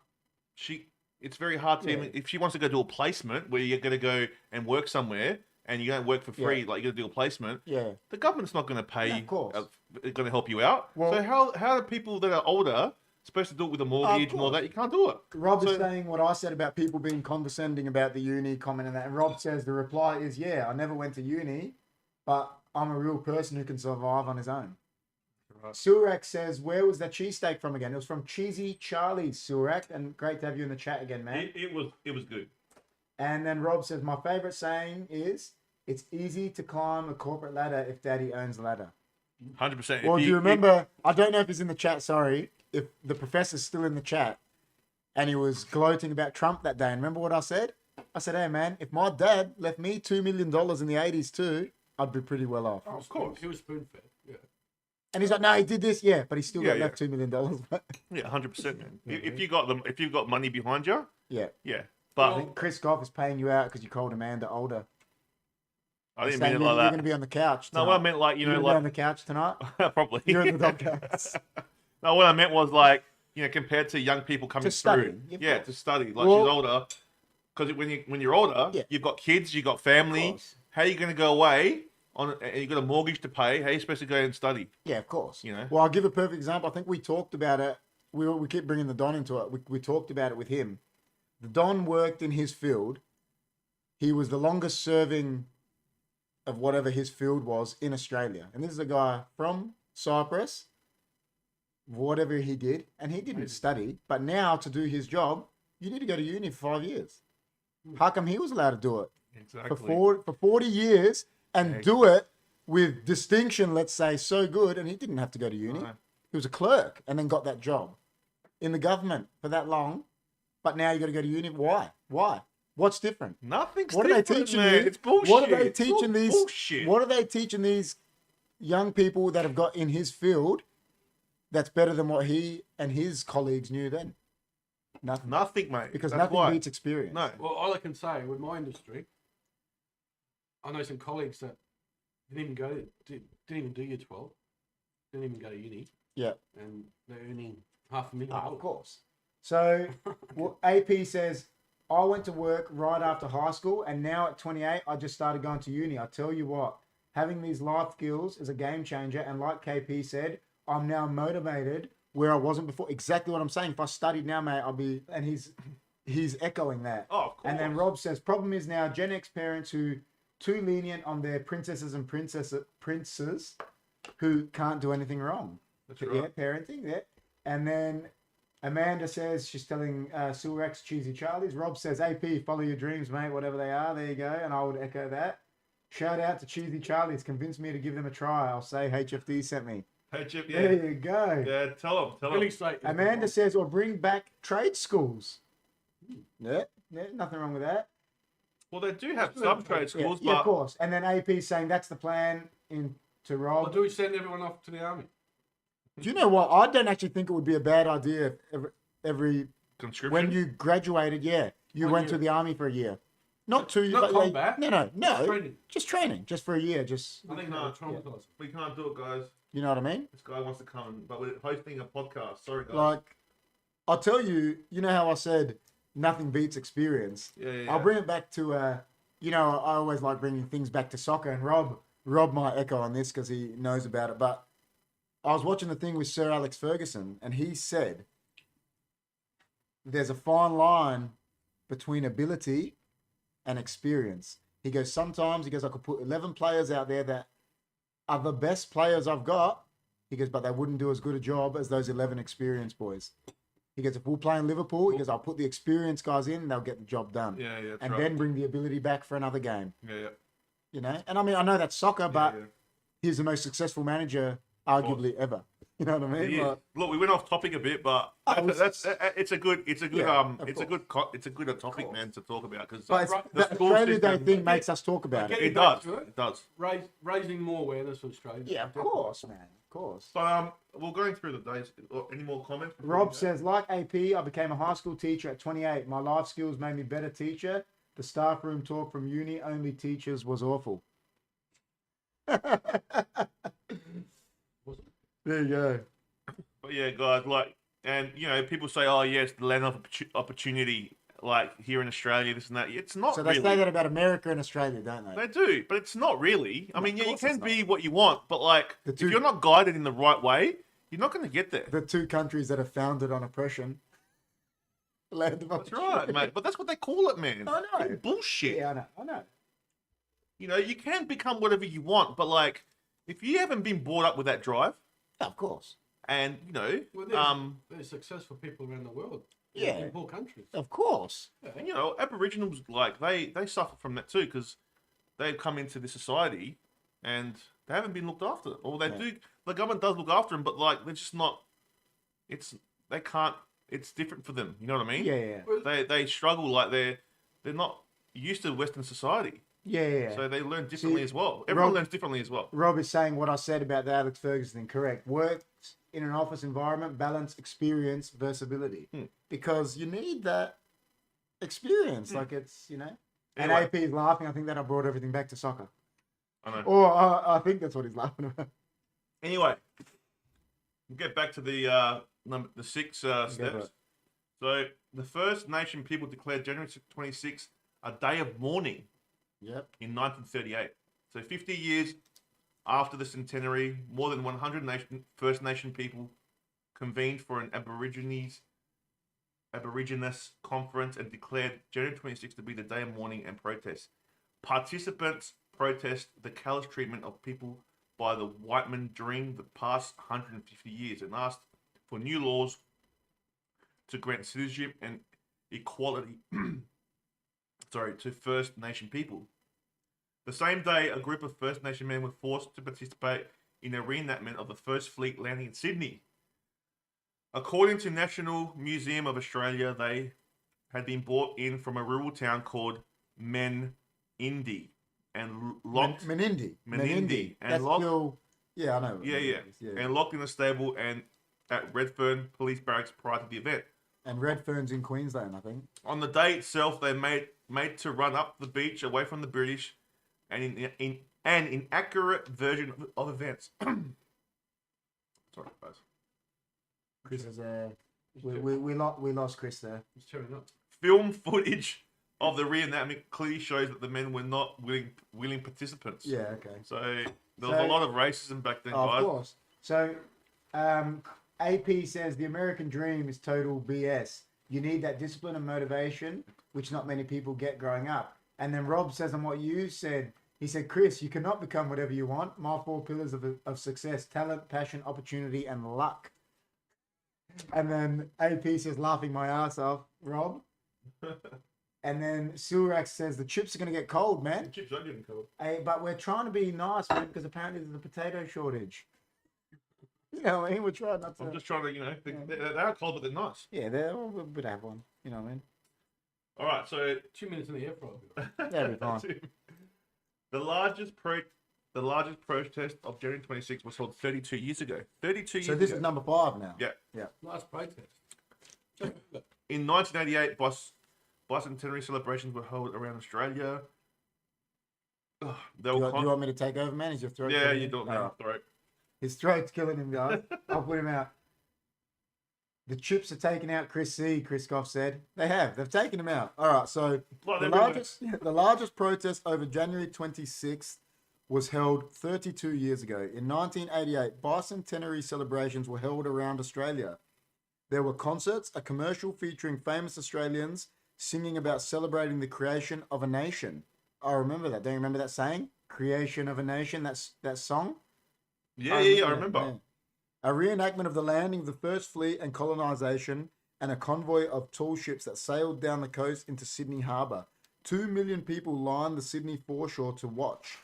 it's very hard to Yeah. even if she wants to go do a placement where you're going to go and work somewhere and you don't work for free, Yeah. like you're going to do a placement. Yeah. The government's not going to pay. Yeah, of course. Going to help you out. Well- so how are people that are older supposed to do it with a mortgage and all course. that? You can't do it. Rob is So- saying what I said about people being condescending about the uni, commenting that. And Rob says the reply is, yeah, I never went to uni, but I'm a real person who can survive on his own. Right. Surak says, where was that cheesesteak from again? It was from Cheesy Charlie's, Surak. And great to have you in the chat again, man. It was good. And then Rob says, my favorite saying is, it's easy to climb a corporate ladder if daddy owns the ladder. 100%. Well, do you remember? I don't know if he's in the chat. Sorry, if the professor's still in the chat. and he was gloating about Trump that day. And remember what I said? I said, hey, man, if my dad left me $2 million in the 80s too, I'd be pretty well off. Oh, of course. He was spoon-fed. Yeah. And he's like, no, he did this. Yeah, but he still got Yeah, left $2 million. Yeah, 100%, man. If you got money behind you, yeah. yeah. I But think Chris Goff is paying you out because you called Amanda older. I didn't Saying mean it you're, like you're that. going to be on the couch tonight. No, what I meant, like, You're gonna be on the couch tonight. probably. You're in the doghouse. No, what I meant was like, compared to young people coming To study, through, of yeah, course. to study. Like Well- she's older, because when you're older, Yeah. you've got kids, you've got family. course. How are you going to go away and you've got a mortgage to pay? How are you supposed to go and study? Yeah, of course. You know? Well, I'll give a perfect example. I think we talked about it. We keep bringing the Don into it. We talked about it with him. The Don worked in his field. He was the longest serving of whatever his field was in Australia. And this is a guy from Cyprus, whatever he did. And he didn't study. But now to do his job, you need to go to uni for 5 years. How come he was allowed to do it? Exactly. For 40 years and Yeah. do it with distinction, let's say, so good, and he didn't have to go to uni. No. He was a clerk and then got that job in the government for that long, but now you got to go to uni. Why? What's different? Nothing's What are they different, teaching man. you? It's bullshit. What are they It's all teaching these? bullshit. What are they teaching these young people that have got in his field that's better than what he and his colleagues knew then? Nothing. Nothing, mate. Because That's nothing why. beats experience. No. Well, all I can say with my industry, I know some colleagues that didn't even do year 12, didn't even go to uni, Yeah. and they're earning $500,000. Of course. So well, AP says, I went to work right after high school, and now at 28, I just started going to uni. I tell you what, having these life skills is a game changer. And like KP said, I'm now motivated where I wasn't before. Exactly what I'm saying. If I studied now, mate, I'll be. And he's echoing that. Oh, of course. And then Rob says, problem is now Gen X parents who too lenient on their princesses and princes who can't do anything wrong. That's Yeah, right. parenting. Yeah. And then Amanda says she's telling Silrex Cheesy Charlies. Rob says, AP, follow your dreams, mate, whatever they are. There you go. And I would echo that. Shout out to Cheesy Charlies. Convinced me to give them a try. I'll say HFD sent me. Hey, Chip, yeah. There you go. Yeah, tell him. RealEstate is the Amanda bomb. says, or bring back trade schools. Yeah, nothing wrong with that. Well, they do have some trade schools, Yeah, but of course. And then AP saying that's the plan to Rob. Or do we send everyone off to the army? Do you know what? I don't actually think it would be a bad idea if every conscription. when you graduated, you 1 went year. to the army for a year. Not 2 years. Not but like- combat. No. Just training. Just training, just for a year. Just I think No, that would traumatise. we can't do it, guys. you know what I mean? This guy wants to come, but we're hosting a podcast. Sorry, guys. Like, I'll tell you. You know how I said nothing beats experience. yeah. I'll bring it back to I always like bringing things back to soccer, and Rob might echo on this because he knows about it. But I was watching the thing with Sir Alex Ferguson, and he said there's a fine line between ability and experience. He goes, sometimes I could put 11 players out there that are the best players I've got. He goes, but they wouldn't do as good a job as those 11 experienced boys. He goes, if we're playing Liverpool, he goes, I'll put the experienced guys in and they'll get the job done. Yeah, that's And right. then bring the ability back for another game. Yeah. You know? And I mean, I know that's soccer, but yeah. he's the most successful manager, arguably, ever. You know what I mean? Yeah. Like, Look, we went off topic a bit, but it's a good Yeah, of it's a good topic, man, to talk about because but it's, Right, the school Australia Day system- thing makes us talk about Okay. it. it does. Back to it. It does. Raising more awareness for Australia. Yeah, of course, man. Of course. But we're going through the days. Any more comments? before we Rob go? says, like AP, I became a high school teacher at 28. My life skills made me a better teacher. The staff room talk from uni only teachers was awful. There you go. But yeah, guys, like, and people say, oh yes, the land of opportunity, like here in Australia, this and that. It's not So they really. say that about America and Australia, don't they? They do, but it's not really. I mean, of yeah, you course can it's be what you want, but like, The if two- you're not guided in the right way, you're not going to get there. The two countries that are founded on oppression. Land of That's opportunity. right, mate. But that's what they call it, man. I know. It's bullshit. Yeah, I know. You can become whatever you want, but like, if you haven't been brought up with that drive, Of course. and Well, there's successful people around the world. Yeah. In poor countries. Of course. and Aboriginals, like, they suffer from that too because they've come into this society and they haven't been looked after, or they Yeah. do. The government does look after them, but like, they're just not. They can't it's different for them. You know what I mean? Yeah, yeah, They struggle like they're not used to Western society, yeah. so they learn differently See, as well. Everyone Rob- learns differently as well. Rob is saying what I said about the Alex Ferguson thing. Correct. Works in an office environment, balance, experience, versatility. Because you need that experience. Like it's, you know. And Anyway. AP is laughing. I think that I brought everything back to soccer. I know. Or I think that's what he's laughing about. Anyway, we'll get back to the six steps. right. So the First Nation people declared January 26th a day of mourning Yep. in 1938. So 50 years after the centenary, more than 100 First Nation people convened for an Aborigines conference and declared January 26th to be the day of mourning and protest. Participants protest the callous treatment of people by the white men during the past 150 years and asked for new laws to grant citizenship and equality to First Nation people. The same day, a group of First Nation men were forced to participate in a reenactment of the First Fleet landing in Sydney. According to National Museum of Australia, they had been brought in from a rural town called Menindee and locked. Menindee. Menindee. And That's locked. still, yeah, I know. what Yeah. Menindee is, And locked in a stable and at Redfern Police Barracks prior to the event. And Redfern's in Queensland, I think. On the day itself, they made to run up the beach away from the British, and in an inaccurate version of events. Sorry, guys. Chris is we lost Chris there. It's tearing up. Film footage of the reenactment clearly shows that the men were not willing participants. Yeah, okay. So there was a lot of racism back then, guys. Of course. So AP says the American dream is total BS. You need that discipline and motivation, which not many people get growing up. And then Rob says on what you said, he said, Chris, you cannot become whatever you want. My 4 pillars of success: talent, passion, opportunity, and luck. And then AP says, laughing my ass off, Rob. And then Silrax says, the chips are going to get cold, man. The chips are getting cold. Hey, but we're trying to be nice, man, because apparently there's a potato shortage. You know what I mean? We're trying not to. I'm just trying to, they are cold, but they're nice. Yeah, we'd have one. You know what I mean? All right, so 2 minutes in the air fryer. That'd be fine. The largest protest of January 26 was held 32 years ago. 32 years So this ago. is number 5 now. Yeah. Last protest. In 1988, bicentenary celebrations were held around Australia. Ugh, Do you want me to take over, man? Is your throat? Yeah, killing you you? do it All now. right. Throat. His throat's killing him, guys. I'll put him out. The chips are taking out Chris C. Chris Goff said they have. They've taken him out. All right. So Well, the largest protest over January 26th was held 32 years ago. In 1988, bicentenary celebrations were held around Australia. There were concerts, a commercial featuring famous Australians singing about celebrating the creation of a nation. I remember that. Don't you remember that saying? Creation of a nation. That's that song. I remember. Yeah. A reenactment of the landing of the First Fleet and colonisation, and a convoy of tall ships that sailed down the coast into Sydney Harbour. 2 million people lined the Sydney foreshore to watch.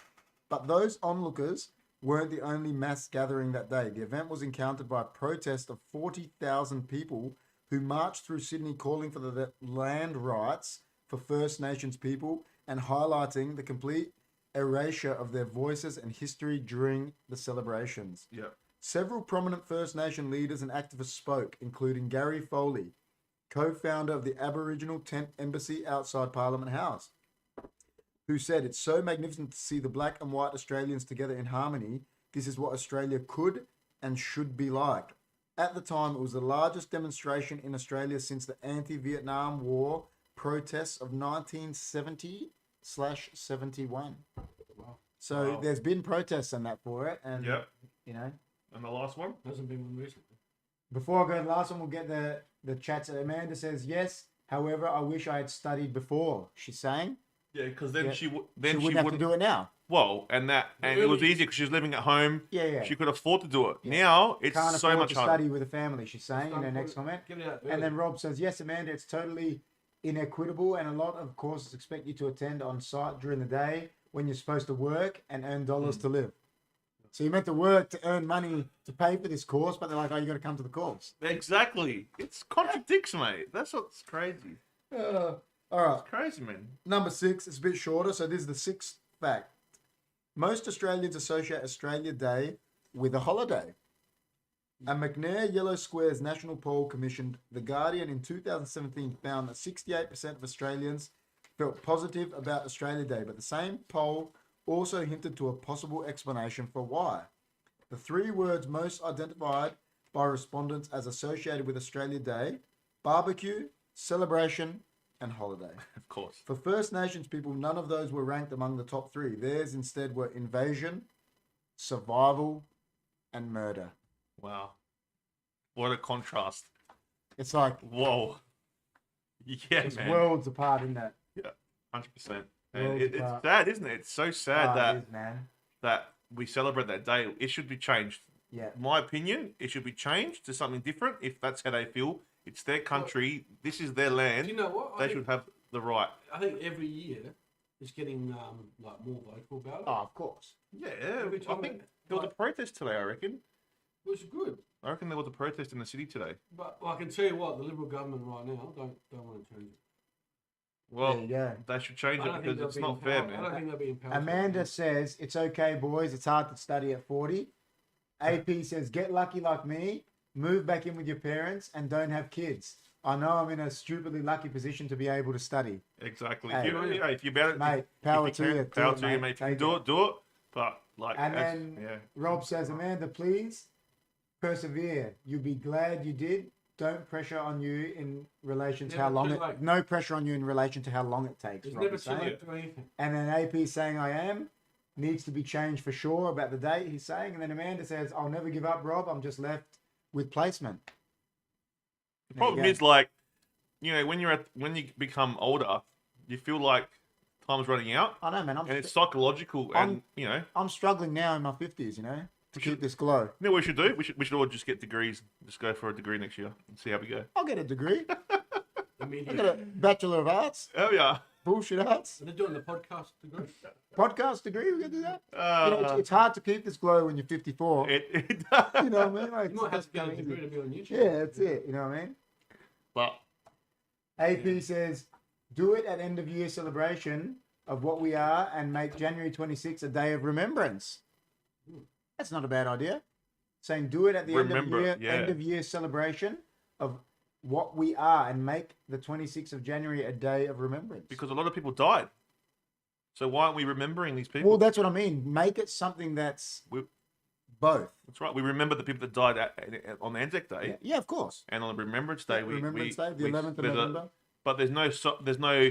But those onlookers weren't the only mass gathering that day. The event was encountered by a protest of 40,000 people who marched through Sydney calling for the land rights for First Nations people and highlighting the complete erasure of their voices and history during the celebrations. Yeah. Several prominent First Nation leaders and activists spoke, including Gary Foley, co-founder of the Aboriginal Tent Embassy outside Parliament House, who said, "It's so magnificent to see the black and white Australians together in harmony. This is what Australia could and should be like." At the time, it was the largest demonstration in Australia since the anti-Vietnam War protests of 1970/71. Wow. So Wow. there's been protests and that for it, and Yep. you know. And the last one? Hasn't been one recently. Before I go to the last one, we'll get the chats. Amanda says yes. However, I wish I had studied before. She's saying Yeah, because then Yeah. she she wouldn't have to wouldn't. do it now. Well, and it was easier because she was living at home. Yeah. She could afford to do it. Yeah. Now it's Can't so afford much to harder. study with a family. She's saying in her next comment. Get it out And then Rob says yes, Amanda. It's totally inequitable, and a lot of courses expect you to attend on site during the day when you're supposed to work and earn dollars to live. So you meant to work to earn money to pay for this course, but they're like, oh, you got to come to the course. Exactly. It's contradicts, mate. That's what's crazy. All right. It's crazy, man. Number 6, it's a bit shorter. So this is the 6th fact. Most Australians associate Australia Day with a holiday. A McNair Yellow Squares national poll commissioned The Guardian in 2017 found that 68% of Australians felt positive about Australia Day, but the same poll also hinted to a possible explanation for why. The 3 words most identified by respondents as associated with Australia Day: barbecue, celebration, and holiday. Of course. For First Nations people, none of those were ranked among the top 3. Theirs instead were invasion, survival, and murder. Wow. What a contrast. It's like, Whoa. Yeah, it's man. worlds apart, isn't it? Yeah, 100%. And Worlds it's apart. sad, isn't it? It's so sad Ah, it is, man. that we celebrate that day. It should be changed. Yeah. My opinion, it should be changed to something different if that's how they feel. It's their country. This is their land. Do you know what? They should have the right. I think every year it's getting like more vocal about it. Oh, of course. Yeah, Every I time think it- there was a like- protest today, I reckon. Which is good. I reckon there was a protest in the city today. But I can tell you what, the Liberal government right now don't want to change it. Well, There you go. they should change I it don't think because they'll it's be not fair, empowered. I man. don't think they'll be empowered. Amanda says, it's okay, boys. It's hard to study at 40. AP says, get lucky like me. Move back in with your parents and don't have kids. I know I'm in a stupidly lucky position to be able to study. Exactly. Hey. If you better, Mate, power if you to can, you. power Do to it, you, mate. mate. If you Take can it. do it. But like, And as- then yeah, Rob says, Amanda, please persevere. You'll be glad you did. Don't pressure on you in relation to Never how long too it. late. No pressure on you in relation to how long it takes. It's Rob never is too saying. late to do anything. And then AP saying I am needs to be changed for sure about the date. He's saying, and then Amanda says I'll never give up, Rob. I'm just left with placement. the There you problem go. is like, when you become older, you feel like time's running out, I know, man. and it's psychological, and I'm struggling now in my 50s. To keep this glow. You know what we should do? We should all just get degrees. Just go for a degree next year and see how we go. I'll get a degree. I Immediately. got a Bachelor of Arts, Oh yeah. bullshit arts, They're doing the podcast degree. podcast degree. We can do that. It's hard to keep this glow when you're 54. It You know what I mean? Like, You might have to get a it's degree easy. to be on YouTube. Yeah, that's it. You know what I mean? But AP says, do it at end of year celebration of what we are and make January 26th a day of remembrance. That's not a bad idea. Saying do it at the Remember, end of year celebration of what we are and make the 26th of January a day of remembrance. because a lot of people died, so why aren't we remembering these people? Well, that's what I mean. Make it something that's We- both. That's right. We remember the people that died on Anzac Day, Yeah, yeah, of course. and on Remembrance Day. Remembrance Day, the 11th of there's November. but there's no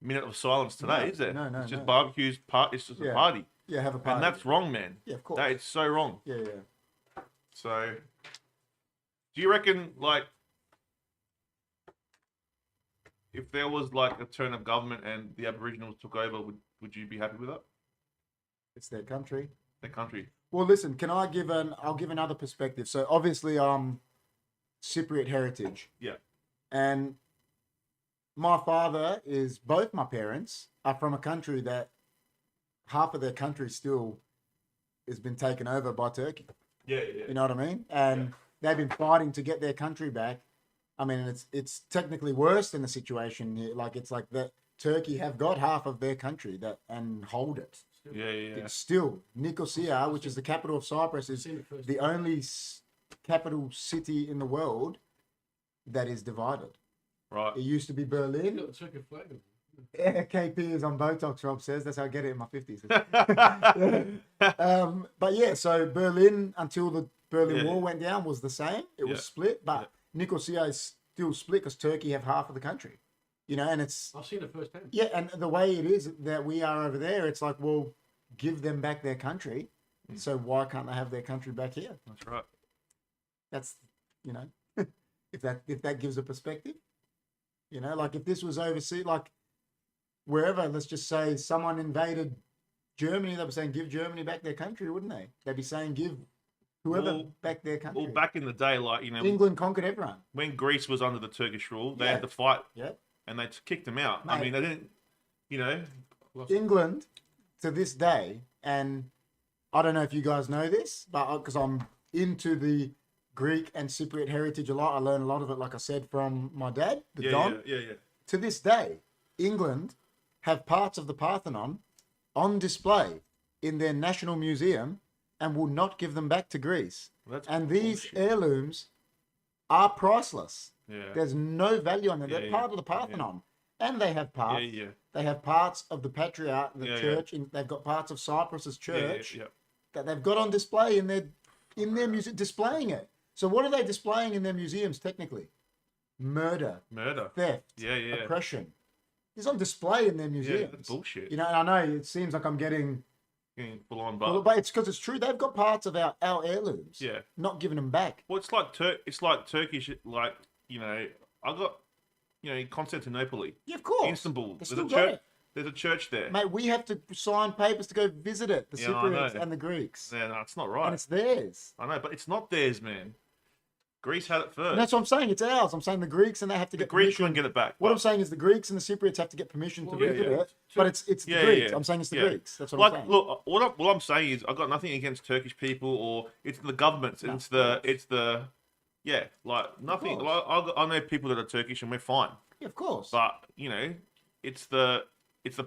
minute of silence today, No, is there? no, It's just no. barbecues. It's just a Yeah. party, Yeah, have a party. and that's wrong, man. Yeah, of course. That is so wrong. Yeah, yeah. So, do you reckon, like, if there was like a turn of government and the Aboriginals took over, would you be happy with that? It's their country. The country. Well, listen, I'll give another perspective. So obviously I'm Cypriot heritage. Yeah. And my father both my parents are from a country that half of their country still has been taken over by Turkey. Yeah, You know what I mean? And they've been fighting to get their country back. I mean, it's technically worse than the situation here. Like it's like that Turkey have got half of their country and hold it. Yeah. It's still Nicosia, which is the capital of Cyprus, is Seen it first. the only capital city in the world that is divided. Right. It used to be You've Berlin. got the Turkish flag. KP is on Botox, Rob says. That's how I get it in my 50s. But yeah, so Berlin, until the Berlin Yeah. Wall went down, was the same. It was Yeah. split, but Nicosia is still split because Turkey have half of the country. And it's, I've seen it firsthand. yeah, and the way it is that we are over there, it's like, well, give them back their country. So why can't they have their country back here? That's right. That's, if that gives a perspective, like if this was overseas, like wherever, let's just say someone invaded Germany, they'd be saying give Germany back their country, wouldn't they? They'd be saying give whoever Well- back their country. Well, back in the day, like England conquered everyone. when Greece was under the Turkish rule, they Yeah. had to fight, Yeah. and they kicked them out. I Mate. mean, they didn't. England to this day, and I don't know if you guys know this, but because I'm into the Greek and Cypriot heritage a lot, I learned a lot of it, like I said, from my dad, the Don. Yeah. To this day, England have parts of the Parthenon on display in their national museum and will not give them back to Greece. That's and these bullshit. heirlooms are priceless. Yeah. There's no value on them. Yeah, They're yeah, part of the Parthenon. And they have parts. Yeah. They have parts of the Patriarch, the Yeah, church. They've got parts of Cyprus's church Yeah. that they've got on display in their museum, displaying it. So what are they displaying in their museums technically? Murder, theft, oppression. It's on display in their museums. Yeah, that's bullshit. You know, and I know it seems like I'm getting full on, but it's because it's true. They've got parts of our heirlooms. Yeah. Not giving them back. Well, it's like Turkish, like, you know, I got, you know, Constantinople. Yeah, of course. Istanbul. They There's still a got church. it. There's a church there. Mate, we have to sign papers to go visit it. The Yeah, I Cypriots know. and the Greeks. Yeah, no, it's not right. And it's theirs. I know, but it's not theirs, man. Greece had it first. And that's what I'm saying. It's ours. I'm saying the Greeks and they have to the get Greeks permission. can get it back. What but- I'm saying is the Greeks and the Cypriots have to get permission to Well, visit yeah. it. But it's the Greeks. I'm saying it's the Greeks. That's what I'm saying. Look, what I'm saying is, I've got nothing against Turkish people, or it's the governments. No, it's the, yeah, like nothing. course. Like, I know people that are Turkish and we're fine, Yeah, of course. but you know, it's the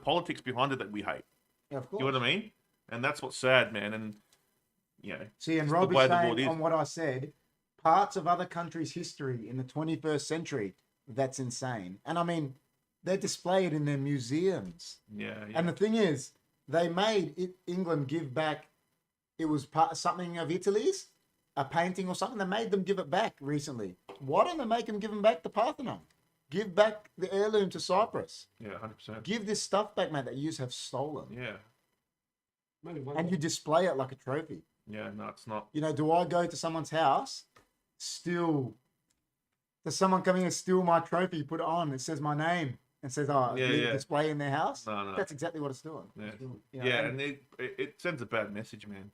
politics behind it that we hate. Yeah, of course. You know what I mean? And that's what's sad, man. And you know, See, and it's the Rob way is the world saying is. on what I said, parts of other countries' history in the 21st century, that's insane. And I mean, they display it in their museums. Yeah. And the thing is, they made England give back, it was something of Italy's, a painting or something. They made them give it back recently. Why don't they make them give them back the Parthenon? Give back the heirloom to Cyprus. Yeah, 100%. Give this stuff back, mate, that you have stolen. Yeah. Maybe one And you display it like a trophy. Yeah. No, it's not. You know, do I go to someone's house, does someone come in and steal my trophy, put it on, it says my name, and says, oh, Yeah, leave yeah. a display in their house? No. That's exactly what it's doing. Yeah. You know, Yeah, and it sends a bad message, man.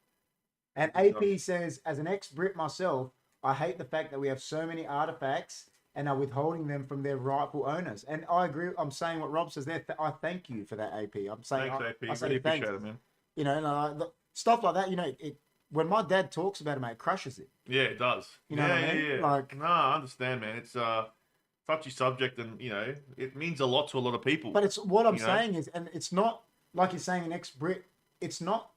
And AP says, as an ex-Brit myself, I hate the fact that we have so many artifacts and are withholding them from their rightful owners. And I agree. I'm saying what Rob says there. I thank you for that, AP. I'm saying, Thanks, AP. I say Really thanks. appreciate it, man. You know, and stuff like that. You know, when my dad talks about it, mate, it crushes it. Yeah, it does. You know yeah, what I mean? Yeah. Like- no, I understand, man. It's a touchy subject, and you know, it means a lot to a lot of people. But it's what I'm You know? saying is, and it's not like you're saying an ex-Brit. It's not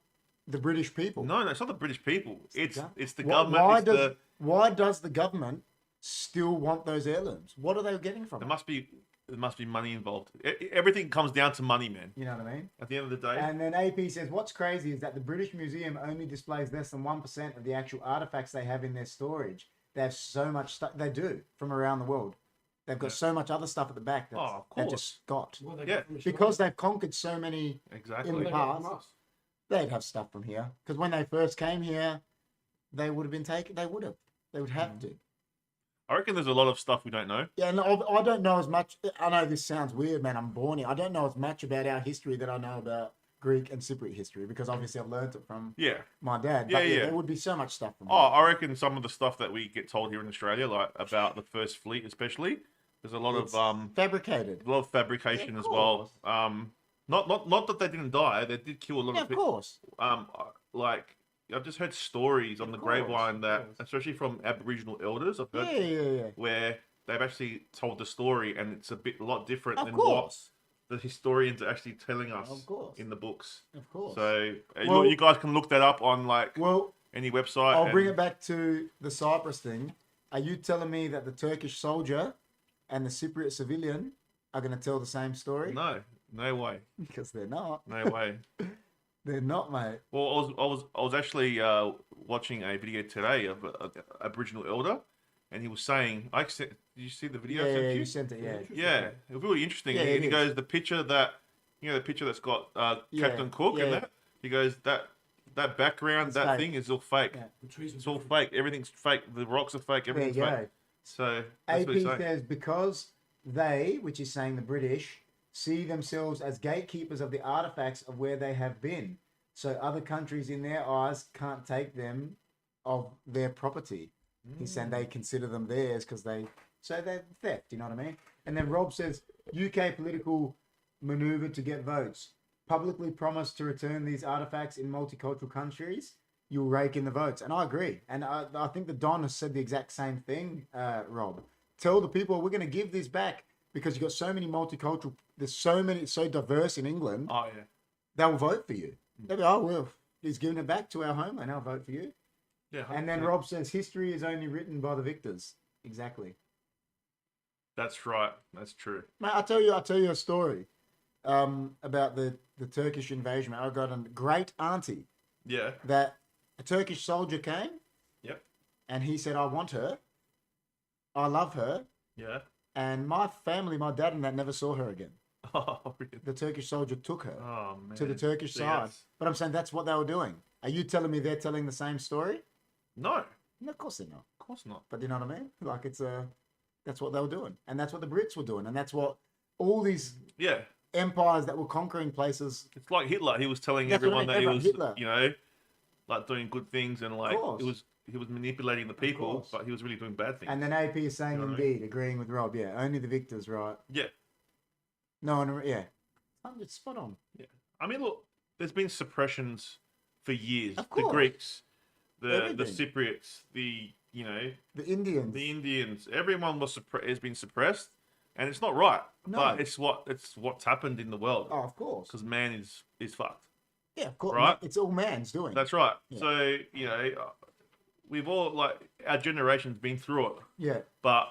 the British people. no, it's not the British people. It's the Why- government. Why does the government still want those heirlooms? What are they getting from There it? must be money involved. Everything comes down to money, man. You know what I mean? At the end of the day. And then AP says, what's crazy is that the British Museum only displays less than 1% of the actual artifacts they have in their storage. They have so much stuff. They do from around the world. They've got so much other stuff at the back Of they course. just got. Well, they Yeah. got from Because Australia. they've conquered so many, Exactly. in Well, the they got from past. us. they'd have stuff from here. Because when they first came here, they would have been taken. They would have. They would have to. I reckon there's a lot of stuff we don't know. Yeah, and I don't know as much. I know this sounds weird, man. I'm born here. I don't know as much about our history that I know about Greek and Cypriot history because obviously I've learned it from Yeah. my dad. Yeah, But yeah. there would be so much stuff from Oh, I reckon some of the stuff that we get told here in Australia, like about the First Fleet, especially, there's a lot It's of fabricated. fabrication Yeah, of as well. course. Not that they didn't die, they did kill a lot Yeah, of of people. course. Like I've just heard stories on the course, graveyard of that, course. especially from Aboriginal elders, I've heard Yeah. where they've actually told the story, and it's a lot different Of than course. what the historians are actually telling us Of course. in the books. Of course. So Well- you guys can look that up on like Well, any website. I'll bring and- it back to the Cyprus thing. Are you telling me that the Turkish soldier and the Cypriot civilian are going to tell the same story? No way, Because they're not. no way. They're not, mate. Well, I was actually watching a video today of an Aboriginal elder, and he was saying, did you see the video? I Yeah, sent yeah, you? you sent it, yeah. Yeah, it was really interesting. Yeah, and it he is. goes, the picture that's got Yeah, Captain Cook yeah. and that. He goes, that background, It's that fake. thing is all fake. Yeah. The trees It's are all different. fake. Everything's fake. The rocks are fake. There you Everything's go. fake. So that's what AP he's saying. says because they, which is saying the British, see themselves as gatekeepers of the artifacts of where they have been. So other countries in their eyes can't take them of their property. He's saying they consider them theirs because they're theft, you know what I mean? And then Rob says UK political maneuver to get votes. publicly promise to return these artifacts in multicultural countries, you'll rake in the votes. And I agree. And I think the Don has said the exact same thing, Rob. Tell the people we're going to give this back because you've got so many multicultural, there's so many, it's so diverse in England, Oh yeah. they'll vote for you. They'll be, oh, well, he's giving it back to our homeland, I'll vote for you. Yeah. And then 100%. Rob says, history is only written by the victors. Exactly. That's right. That's true. Mate, I'll tell you a story about the Turkish invasion. I got a great auntie Yeah. that a Turkish soldier came Yep. and he said, I want her. I love her. Yeah. And my family, my dad and that never saw her again. Oh, really? The Turkish soldier took her Oh man. to the Turkish See, side. that's- But I'm saying that's what they were doing. Are you telling me they're telling the same story? No, No, of course they're not. of course not. But you know what I mean? Like that's what they were doing. And that's what the Brits were doing. And that's what all these Yeah. empires that were conquering places. It's like Hitler. He was telling That's what I everyone mean, that he everyone, was, Hitler. you know, like doing good things and like course. he was manipulating the people, course. but he was really doing bad things. And then AP is saying, You know what I indeed, agreeing with Rob. Yeah, only the victors, right? Yeah. No one, yeah. It's spot on. I mean, look, there's been suppressions for years. Of The course. Greeks, the Everything. Cypriots, the The Indians. the Indians, everyone has been suppressed, and it's not right. No. But it's what's happened in the world Oh, of course. because man is fucked. Yeah, of course. Right? It's all man's doing. That's right. Yeah. So we've all our generation's been through it. Yeah. But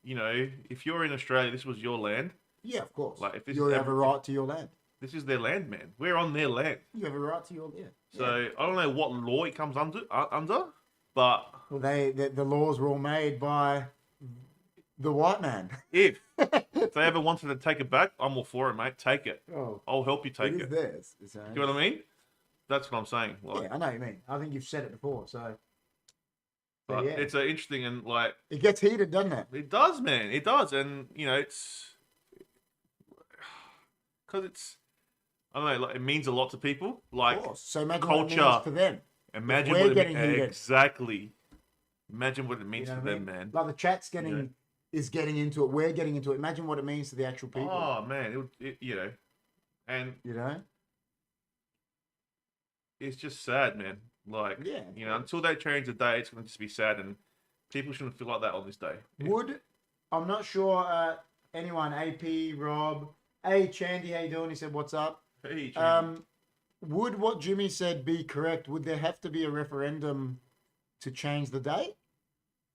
if you're in Australia, this was your land. Yeah, of course. Like, if this you is have a right to your land. This is their land, man. We're on their land. You have a right to your So I don't know what law it comes under, but Well, the laws were all made by the white man. if they ever wanted to take it back, I'm all for it, mate. Take it. Oh, I'll help you take it is it. theirs. You know what I mean? That's what I'm saying. Like, Yeah, I know what you mean. I think you've said it before, so. but yeah, it's interesting and like it gets heated, doesn't it? it does, man. It does, and it's because I don't know. Like, it means a lot to people. Like, Of course. So imagine what it culture. means for them. imagine we're what it getting means. heated. Exactly. Imagine what it You means know to what I them, mean? man. Like the chat's is getting into it. We're getting into it. Imagine what it means to the actual people. Oh man, and You know? it's just sad, man. Like, Yeah. until they change the day, it's going to just be sad, and people shouldn't feel like that on this day. I'm not sure. Anyone? AP, Rob, hey Chandy, how you doing? He said, "What's up?" Hey, Would what Jimmy said be correct? Would there have to be a referendum to change the date,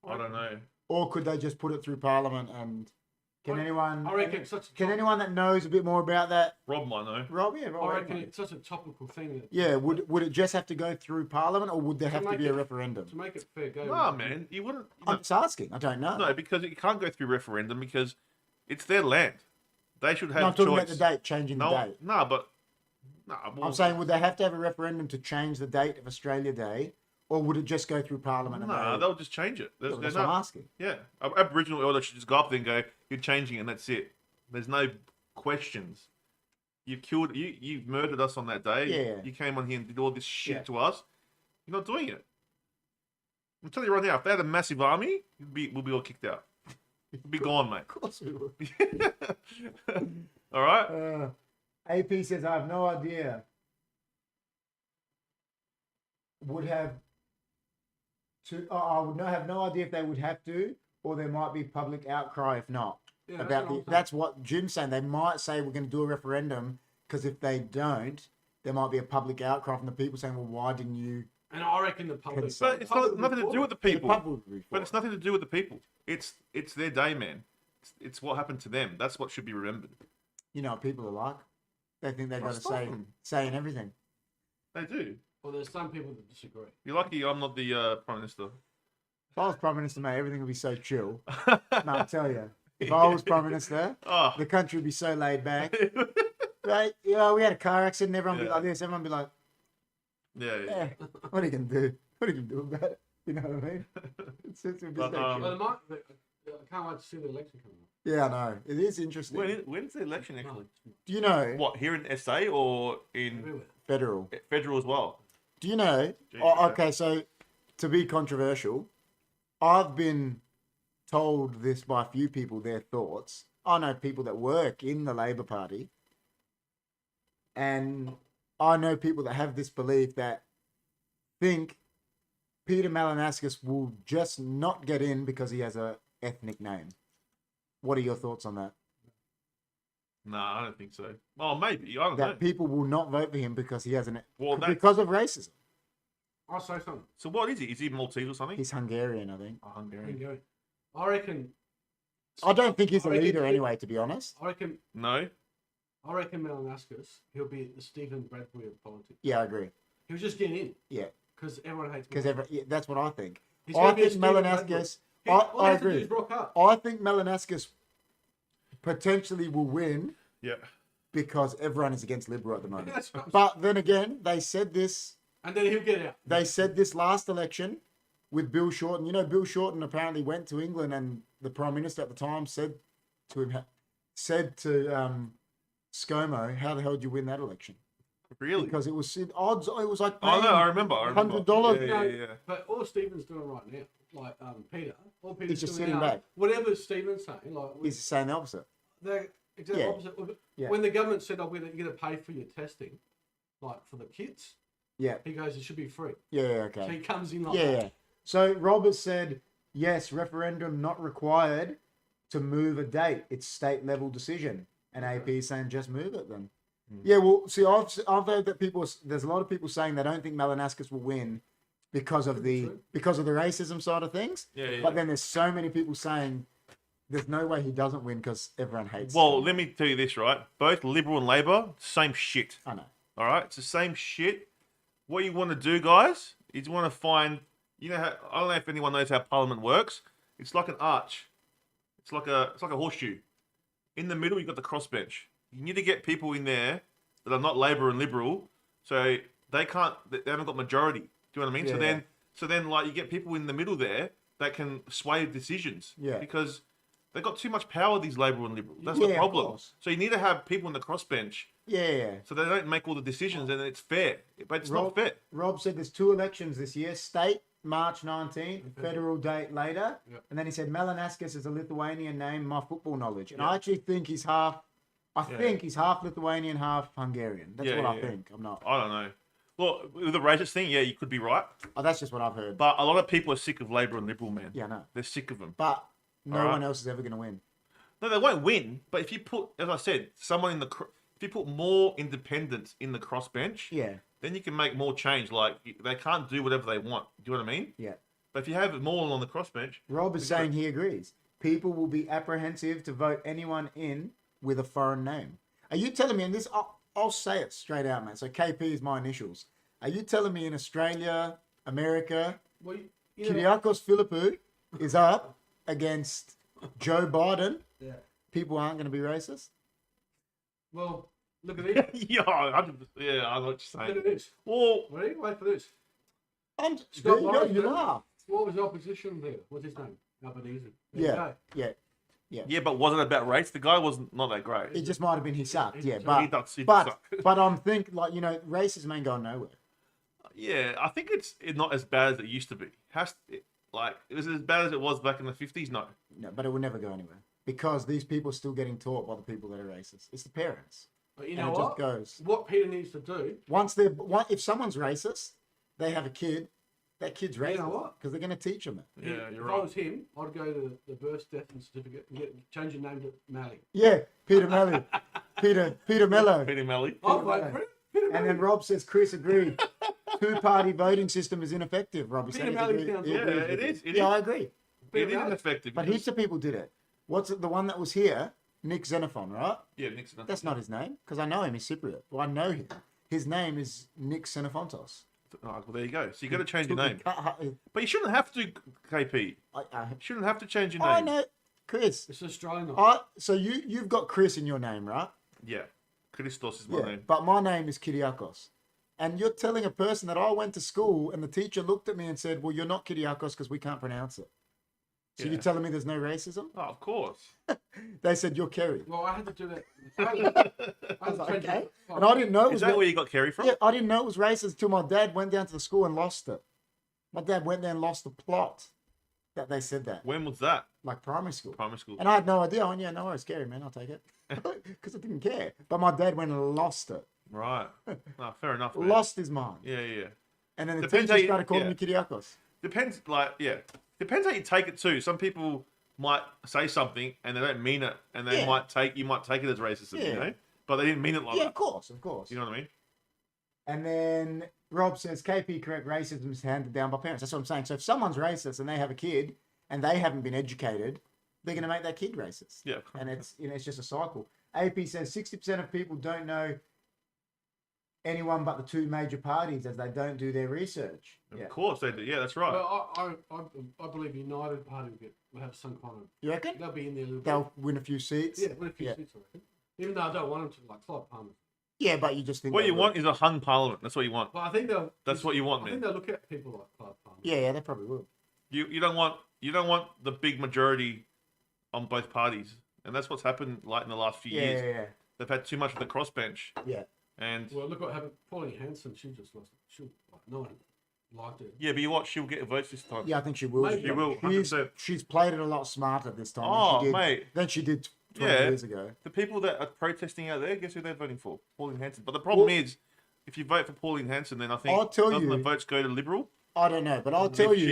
I don't know. or could they just put it through Parliament? And can anyone? I reckon it's such a Can anyone that knows a bit more about that, Rob might know. Rob? Yeah, Rob. I reckon anyone. it's such a topical thing that Yeah, would it just have to go through Parliament, or would there To have to make be a it- referendum? to make it fair go. No, man, you wouldn't. I'm just asking. I don't know. No, because it can't go through referendum because it's their land. They should have No, I'm talking choice. about the date, changing No, the date. well, I'm saying, would they have to have a referendum to change the date of Australia Day, or would it just go through Parliament? and no, they- they'll just change it. Yeah, There's, that's no, what I'm asking. yeah, Aboriginal elders should just go up there and go, "You're changing it, and that's it." There's no questions. You've killed, you've murdered us on that day. Yeah. You came on here and did all this shit Yeah. to us. You're not doing it. I'm telling you right now, if they had a massive army, we'll be all kicked out. We'll be gone, mate. Of course we would. All right. AP says, I have no idea. I would have no idea if they would have to, or there might be public outcry if not. Yeah, That's what Jim's saying. They might say we're going to do a referendum because if they don't, there might be a public outcry from the people saying, well, why didn't you? And I reckon the public. Consent. But it's not nothing to do with the people. The public would be for But it's it. nothing to do with the people. It's their day, man. It's what happened to them. That's what should be remembered. You know what people are like. They think they've got to Stop say them. in everything. They do. Well, there's some people that disagree. You're lucky I'm not the Prime Minister. If I was Prime Minister, mate, everything would be so chill. No, I'll tell you. If I was Prime Minister, Oh. the country would be so laid back. Right? You know, we had a car accident, everyone would be Yeah. like this, everyone would be like, Yeah. what are you going to do? What are you going to do about it? You know what I mean? It's would be But, so um, chill. Well, I can't wait to see the election coming up. Yeah, I know. It is interesting. When's the election actually? Do you know What, here in SA or in Everywhere. federal? federal as well? Do you know? Jeez, Oh, okay. okay, so to be controversial, I've been told this by a few people, their thoughts. I know people that work in the Labor Party. And I know people that have this belief that think Peter Malinowskis will just not get in because he has a ethnic name. What are your thoughts on that? No, I don't think so. Oh, maybe. I don't know. That people will not vote for him because he has because of racism. I'll say something. So what is he? Is he Maltese or something? He's Hungarian, I think. Oh, Hungarian. Go. I reckon. I don't think he's a I reckon leader he- anyway, to be honest. I reckon. No. I reckon Malinowskis. He'll be the Stephen Bradbury of politics. Yeah, I agree. He'll just get in. Yeah. Because everyone hates. Because that's what I think. He's I gonna be a think Stephen Malinowskis. Bradbury. All I they have to do agree. is rock up. I think Malinowskis potentially will win Yeah. because everyone is against Liberal at the moment. That's right. But then again, they said this. And then he'll get out. They said this last election with Bill Shorten. You know, Bill Shorten apparently went to England, and the Prime Minister at the time said to ScoMo, "How the hell did you win that election?" Really? Because it was odds. It was like Oh no, I remember. $100. Yeah. But all Stephen's doing right now, like Peter, all Peter's He's just doing sitting now, back. whatever Stephen's saying, like He's saying the opposite. the exact Yeah. opposite. Yeah. When the government said, "Oh, you're going to pay for your testing, like for the kids," Yeah. he goes, "It should be free." Yeah. So Okay. he comes in like Yeah. that. Yeah. So Roberts said, yes, referendum not required to move a date. It's state level decision. And AP is saying just move it then. Yeah, well, see, I've heard that there's a lot of people saying they don't think Malinowskis will win because of the racism side of things. Yeah. But then there's so many people saying there's no way he doesn't win because everyone hates Well, him. let me tell you this, right? Both Liberal and Labor, same shit. I know. All right, it's the same shit. What you want to do, guys, is you want to find. You know, I don't know if anyone knows how Parliament works. It's like an arch. It's like a horseshoe. In the middle, you've got the crossbench. You need to get people in there that are not Labor and Liberal, so they haven't got majority. Do you know what I mean? Yeah. So then, like, you get people in the middle there that can sway decisions. Yeah. Because they've got too much power, these Labor and Liberal. That's Yeah, the of problem. course. So you need to have people in the crossbench Yeah. so they don't make all the decisions and it's fair. But it's not fair. Rob said there's 2 elections this year. State, March 19th, federal date later. Yep. And then he said Malinowskis is a Lithuanian name, my football knowledge. And I actually think he's half Lithuanian, half Hungarian. That's what I think. I'm not. I don't know. Well, with the racist thing, yeah, you could be right. Oh, that's just what I've heard. But a lot of people are sick of Labor and Liberal, man. Yeah, no. They're sick of them. But no Alright. one else is ever going to win. No, they won't win. But if you put, as I said, someone if you put more independents in the crossbench, Yeah. then you can make more change. Like, they can't do whatever they want. Do you know what I mean? Yeah. But if you have more on the crossbench, Rob is saying he agrees. People will be apprehensive to vote anyone in with a foreign name. Are you telling me, and this, I'll say it straight out, man. So KP is my initials. Are you telling me in Australia, America, Well, you know, Kyriakos Philippou is up against Joe Biden? yeah. People aren't going to be racist? Well, look at this. yeah, 100%, yeah, I know what you're Look saying. at this. Well, Ready? Wait for this. There you go, you laugh. What was the opposition there? What's his name? Albanese. There you Yeah, go. yeah. yeah, but was it about race? The guy was not that great. It just might have been he sucked, yeah. he But does but suck. but I'm thinking, like, you know, racism ain't going nowhere. Yeah, I think it's not as bad as it used to be. Is it as bad as it was back in the 50s? No. No, but it will never go anywhere because these people are still getting taught by the people that are racist. It's the parents. But you And know it what? just goes. What Peter needs to do. If someone's racist, they have a kid. That kid's racist. You know what? Because they're going to teach them it. Yeah, if you're I right. was him, I'd go to the birth, death, and certificate and change your name to Mally. Yeah, Peter Mello. Peter Mello. Peter Melly. I'll vote for it. Peter And then Rob says Chris agreed. 2-party voting system is ineffective. Robbie said Peter he Melly agreed. sounds He Yeah, agrees it with is. it. It Yeah, is. I agree. It is ineffective. But heaps of people did it. What's the one that was here? Nick Xenophon, right? Yeah, Nixon. That's not his name because I know him. He's Cypriot. Well, I know him. His name is Nick Xenophontos. Oh, well, there you go. So you got to change your Took name. a But you shouldn't have to, KP. You shouldn't have to change your I name. know, Chris. It's Australian. So you've got Chris in your name, right? Yeah. Christos is my name. But my name is Kyriakos. And you're telling a person that I went to school and the teacher looked at me and said, well, you're not Kyriakos because we can't pronounce it. So Yeah. you're telling me there's no racism? Oh, of course. They said, you're Kerry. Well, I had to do that. I was like, okay. And I didn't know it Is was that where you got Kerry from? Yeah, I didn't know it was racist until my dad went down to the school and lost it. My dad went there and lost the plot that they said that, When was that? like primary school. Primary school. And I had no idea. I went, yeah, no worries, scary, man, I'll take it. Because I didn't care. But my dad went and lost it. Right. No, fair enough, man. Lost his mind. Yeah, yeah. And then the Depends teacher how you- started calling yeah. me Kiriakos. Depends, like, yeah. Depends how you take it too. Some people might say something and they don't mean it, and they Yeah. you might take it as racism, you Yeah. know, but they didn't mean it like Yeah, that. of course, of course. You know what I mean? And then Rob says, KP, correct, racism is handed down by parents. That's what I'm saying. So if someone's racist and they have a kid and they haven't been educated, they're going to make that kid racist. Yeah. And it's, it's just a cycle. AP says 60% of people don't know anyone but the two major parties as they don't do their research. Of course they do. Yeah, that's right. Well, I believe United Party will have some kind of. You reckon? They'll be in there a little They'll bit. win a few seats? Yeah, win a few seats, I reckon. Even though I don't want them to, like Clive Palmer. Yeah, but you just think... What they you will. want is a hung parliament. That's what you want. But I think they'll. That's what you want, I man. think they'll look at people like Clive Palmer. Yeah, they probably will. You don't want the big majority on both parties, and that's what's happened like in the last few years. Yeah. They've had too much of the crossbench, Yeah. and Well, look what happened. Pauline Hanson, she just lost. No one liked her. yeah, but you watch, she'll get votes this time. Yeah, I think she will. Maybe. She will, She's, 100%. she's played it a lot smarter this time Oh, than she did, mate. than she did 20 Yeah. years ago. The people that are protesting out there, guess who they're voting for? Pauline Hanson. But the problem Well- is, if you vote for Pauline Hanson, then I think I'll tell doesn't you- the votes go to Liberal? I don't know, but I'll tell if you,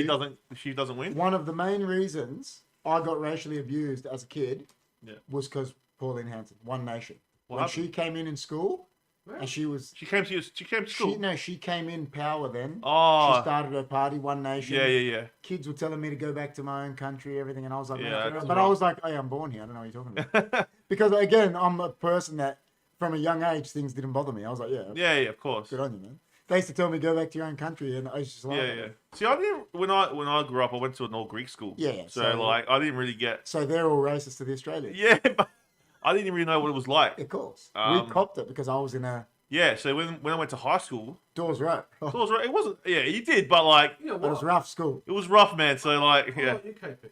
she doesn't win. one of the main reasons I got racially abused as a kid Yeah. was because Pauline Hanson, One Nation. What When happened? she came in school, Well, and she was... She came to school. She came in power then. She Oh, started her party, One Nation. yeah. Kids were telling me to go back to my own country, everything, and I was like, Yeah, "Man, that's but I was like, hey, I'm born here. I don't know what you're talking about. Because again, I'm a person that from a young age things didn't bother me. I was like, Yeah, of course. good on you, man. They used to tell me go back to your own country, and I was just like, Yeah. See, I didn't when I grew up. I went to an all Greek school. Yeah, So, so- like, I didn't really get. So they're all racist to the Australians. Yeah, but I didn't really know what it was like. Of course, Um, we copped it because I was in a Yeah. So when I went to high school, doors row. so it was right. It wasn't. Yeah, you did, but like, you know It what? was rough school. it was rough, man. So like, Yeah. yeah. UKP,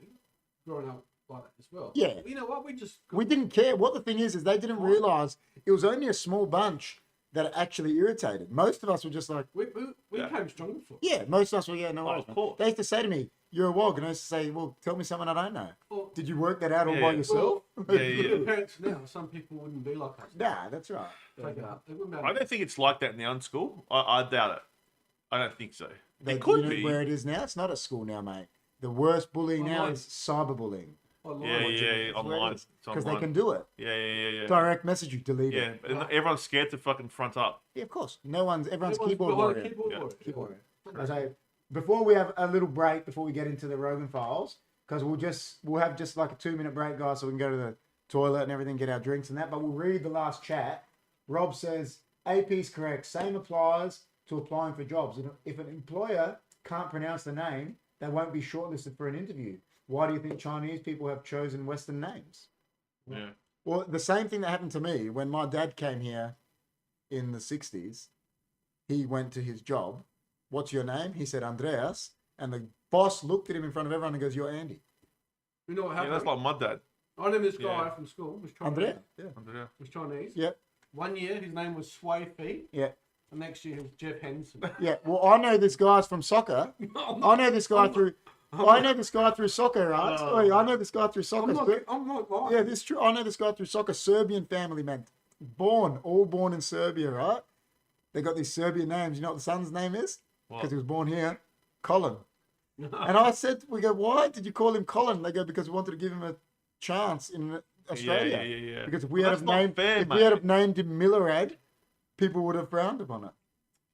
growing up like that as well. Yeah. You know what? We just. We didn't care. What the thing is they didn't realise it was only a small bunch that it actually irritated. Most of us were just like, We Yeah. came strong for it. yeah, most of us were, yeah, no Oh, worries, of man. course. They used to say to me, you're a wog. And I used to say, well, tell me something I don't know. Well, Did you work that out all Yeah, by yeah. yourself? Yeah, Look at parents now. Some people wouldn't be like us. Nah, that's right. Take it up. They wouldn't be able I to- don't think it's like that now in school. I doubt it. I don't think so. They- It could you know be. where it is now. It's not at school now, mate. The worst bullying now Online. is cyberbullying. Online. Yeah, That's online. It's because they online. can do it. Yeah. Direct message you, delete Yeah, it. and everyone's scared to fucking front up. Yeah, of course. Everyone's Everyone's keyboard behind a warrior. keyboard Yeah. warrior. Keyboard Yeah. warrior. So before we have a little break, before we get into the Rogan files, because we'll have just like a 2-minute break, guys, so we can go to the toilet and everything, get our drinks and that. But we'll read the last chat. Rob says AP's correct. Same applies to applying for jobs. And if an employer can't pronounce the name, they won't be shortlisted for an interview. Why do you think Chinese people have chosen Western names? Yeah. Well, the same thing that happened to me when my dad came here in the 60s. He went to his job. What's your name? He said, Andreas. And the boss looked at him in front of everyone and goes, you're Andy. You know what Yeah, happened? that's like my dad. I knew this guy Yeah. from school. Was Chinese. Andrea? Yeah. Andrea. Was Chinese. Yep. 1 year, his name was Sway Fee. Yeah. The next year, it was Jeff Henson. Yeah. Well, I know this guy's from soccer. I know this guy through... I know this guy through soccer, right? Oh. Wait, I know this guy through soccer. I'm not lying. Yeah, this is true. I know this guy through soccer. Serbian family, man. All born in Serbia, right? They got these Serbian names. You know what the son's name is? What? Because he was born here. Colin. And I said, we go, why did you call him Colin? They go, because we wanted to give him a chance in Australia. Yeah. Because if we But had that's have not named, fair, if we mate. had have named him Millerad, people would have frowned upon it.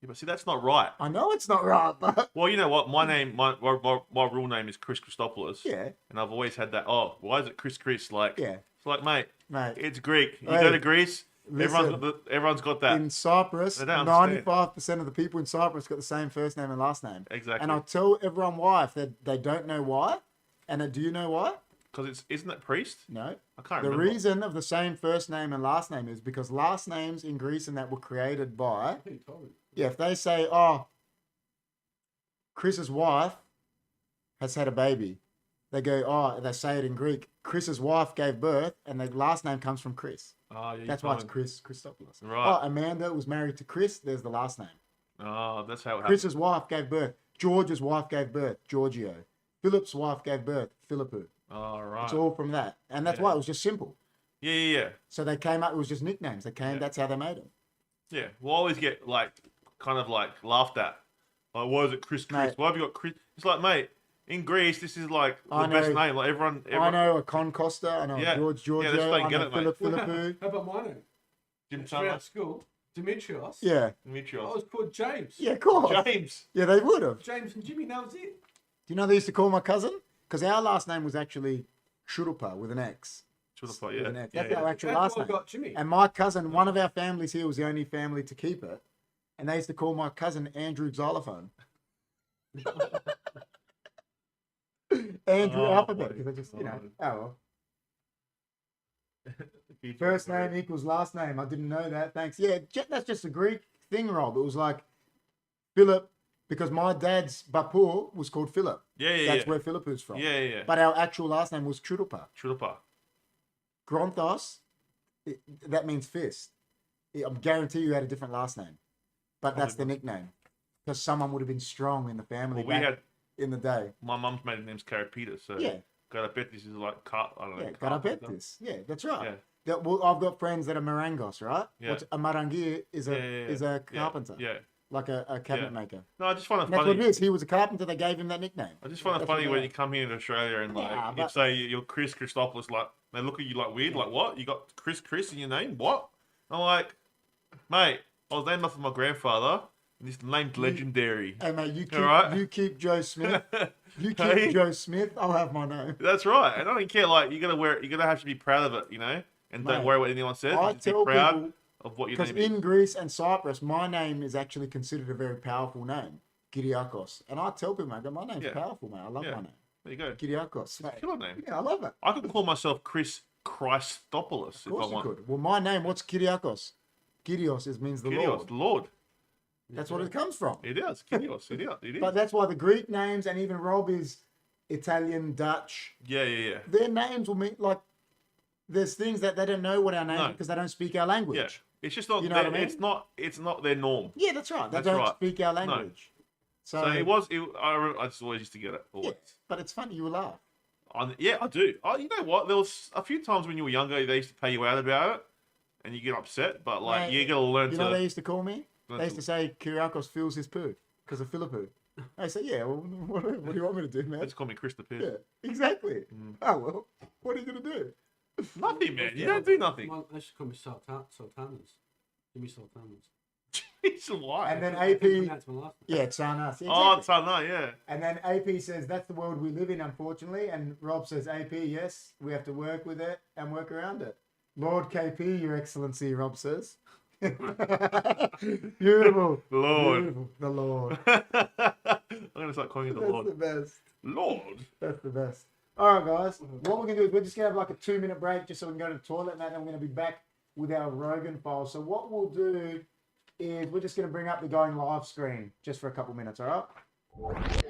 Yeah, but see, that's not right. I know it's not right, but Well, you know what? My real name is Chris Christopoulos. yeah, And I've always had that. Oh, why is it Chris? Like, yeah, it's like, mate, mate. it's Greek. You Hey, go to Greece, listen, everyone's got that. in Cyprus, They don't understand. 95% of the people in Cyprus got the same first name and last name. Exactly. And I'll tell everyone why if they don't know why. And do you know why? Because isn't it priest? No. I can't The remember. reason of the same first name and last name is because last names in Greece and that were created by, I think he told me. yeah, if they say, oh, Chris's wife has had a baby, they go, oh, they say it in Greek, Chris's wife gave birth, and the last name comes from Chris. Oh, yeah, you That's why told it's me. Christopoulos. Right. Oh, Amanda was married to Chris, there's the last name. Oh, that's how it happened. Chris's wife gave birth. George's wife gave birth, Giorgio. Philip's wife gave birth, Philippou. Oh, right. It's all from that. And that's Yeah. why it was just simple. Yeah. So they came up, it was just nicknames. They came, Yeah. that's how they made them. Yeah, we'll always get like kind of like laughed at. Like, why is it Chris? Mate. Why have you got Chris? It's like, mate, in Greece, this is like the I best know- name. Like everyone I know a Con Costa. I know a Yeah. George Yeah, Giorgio. that's fine, I get know it, mate. Philip Philippou. How about my name? Jim Throughout Chandler, school, Dimitrios. Yeah. I Dimitrios, was called James. Yeah, of course. James. Yeah, they would have. James and Jimmy, that was it. Do you know they used to call my cousin? Because our last name was actually Shurupa with an X. With With an yeah. X. Yeah, That's yeah. our actual That's last why I name. got Jimmy. And my cousin, one of our families here was the only family to keep it. And they used to call my cousin Andrew Xylophone. Andrew Oh, Alphabet. boy. Because they just, you know, Oh. oh well. First name equals last name. I didn't know that. Thanks. Yeah, that's just a Greek thing, Rob. It was like Philip, because my dad's Bapur was called Philip. Yeah, yeah, That's yeah. where Philip is from. Yeah, yeah, yeah. But our actual last name was Churupa. Churupa. Gronthos, that means fist. I guarantee you had a different last name. But that's the nickname. Because someone would have been strong in the family Well, we back had in the day. my mum's maiden name's Karapita, so Yeah. Karapetis is like cut. I don't know. Yeah, carp or something. Garapetis. Yeah, that's right. Yeah. Well, I've got friends that are Marangos, right? Yeah. What's a Marangir is a is a Yeah, carpenter, Yeah. like a cabinet Yeah. maker. No, I just find it And that's what it funny. is. He was a carpenter. They gave him that nickname. I just find it That's funny what when they you come here in Australia and like Yeah, you but- say you're Chris Christopoulos, like they look at you like weird, like what? You got Chris in your name? What? I'm like, mate, I was named after my grandfather, and this name's legendary. Hey mate, you keep Alright. you keep Joe Smith. You keep Hey? Joe Smith. I'll have my name. That's right. And I don't care. Like you gotta wear it. You gotta have to be proud of it, you know, and don't Mate, worry what anyone says. I Just be tell proud people, of what your because name is. in Greece and Cyprus, my name is actually considered a very powerful name, Kyriakos. And I tell people, mate, my name's Yeah. powerful, mate. I love Yeah. my name, There you go. Kyriakos. Mate. Killer name. Yeah, I love it. I could call myself Chris Christopoulos Of if I course you want. could. Well, my name, what's Kyriakos? Kyrios means the Kyrios, Lord. the Lord. That's what it comes from. It is. Kyrios. It is. It is. But that's why the Greek names and even Rob is Italian, Dutch. Yeah, yeah, yeah. Their names will mean like there's things that they don't know what our names No. are because they don't speak our language. Yeah. It's just not. You know what I mean? It's not their norm. Yeah, that's right. They That's don't right. speak our language. So it was. I just always used to get it. Yeah, Always. but it's funny. You will laugh. Yeah, I do. Oh, you know what? There was a few times when you were younger, they used to pay you out about it, and you get upset. But like, Mate, you gotta learn You to. know what they used to call me? learn They used to say Kyriakos feels his poo because of Philippou. I said, yeah. Well, what do you want me to do, They man? just call me Chris the Piss. Yeah, exactly. Mm. Oh well, what are you gonna do? Nothing, man. You don't do nothing. Well, they should call me Sultanas. Give me Sultanas. Jeez, why? And then I AP, think that's my last name. yeah, it's on us. Yeah, Oh, exactly. it's no, yeah. And then AP says that's the world we live in, unfortunately. And Rob says, AP, yes, we have to work with it and work around it. Lord KP, Your Excellency, Rob says. Beautiful. Lord. Beautiful. The Lord. I'm gonna start calling you the That's Lord. the best. Lord. That's the best. All right, guys. What we're going to do is we're just going to have like a 2-minute break just so we can go to the toilet, and then we're going to be back with our Rogan files. So what we'll do is we're just going to bring up the going live screen just for a couple minutes, all right?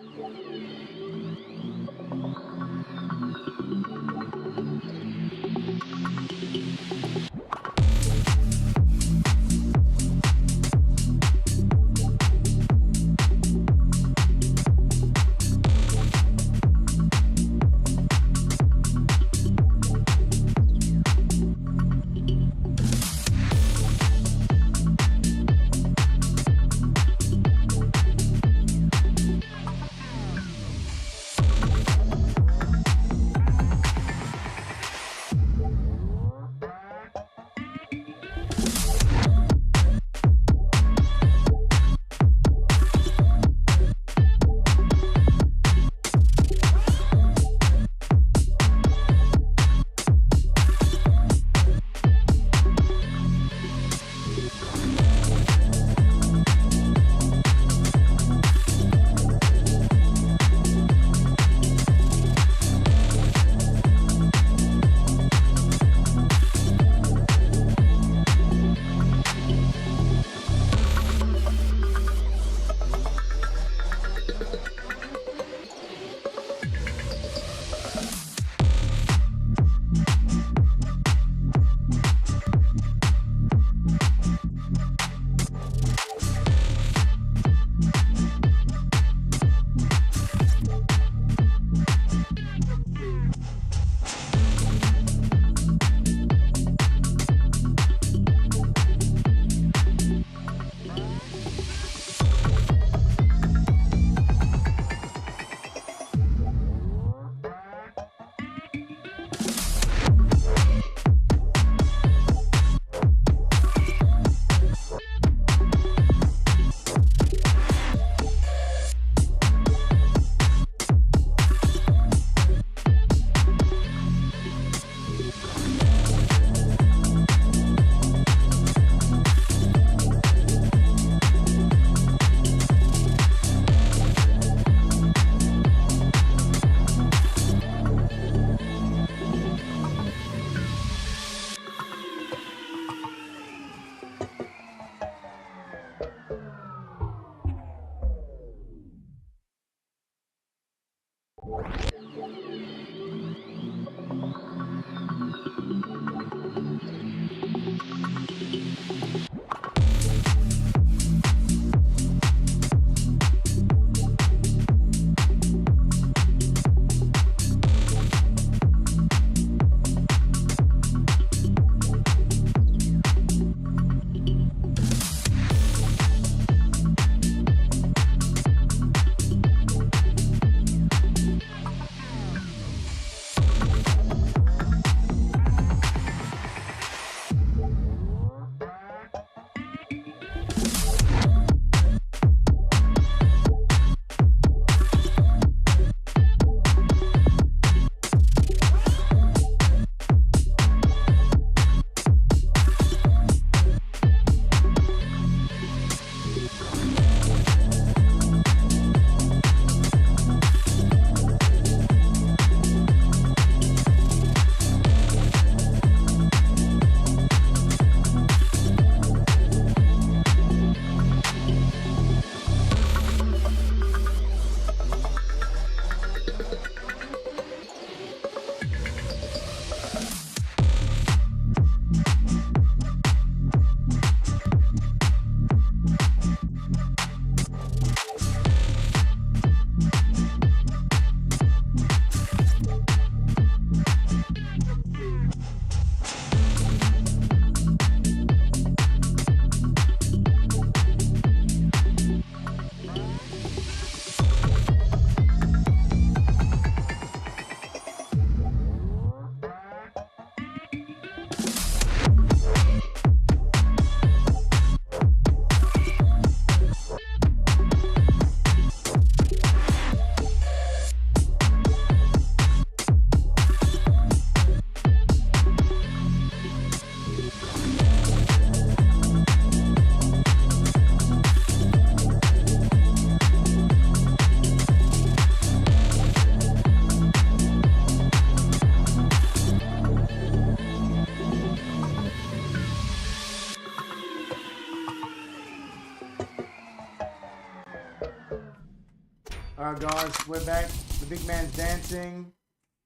All right, guys, we're back. The big man's dancing.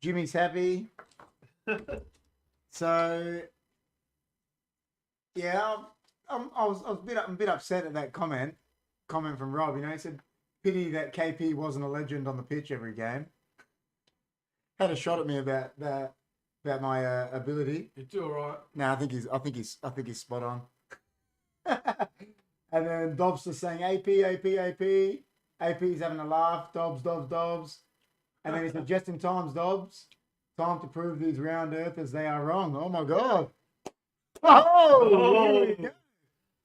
Jimmy's happy. So, yeah, I was a bit upset at that comment from Rob. You know, he said, "Pity that KP wasn't a legend on the pitch every game." Had a shot at me about my ability. You do all right. No, I think he's spot on. And then Dobbs just saying AP. AP's having a laugh. Dobbs. And then he said, "Just in time, Dobbs. Time to prove these round earthers they are wrong." Oh my God. Oh, here we go.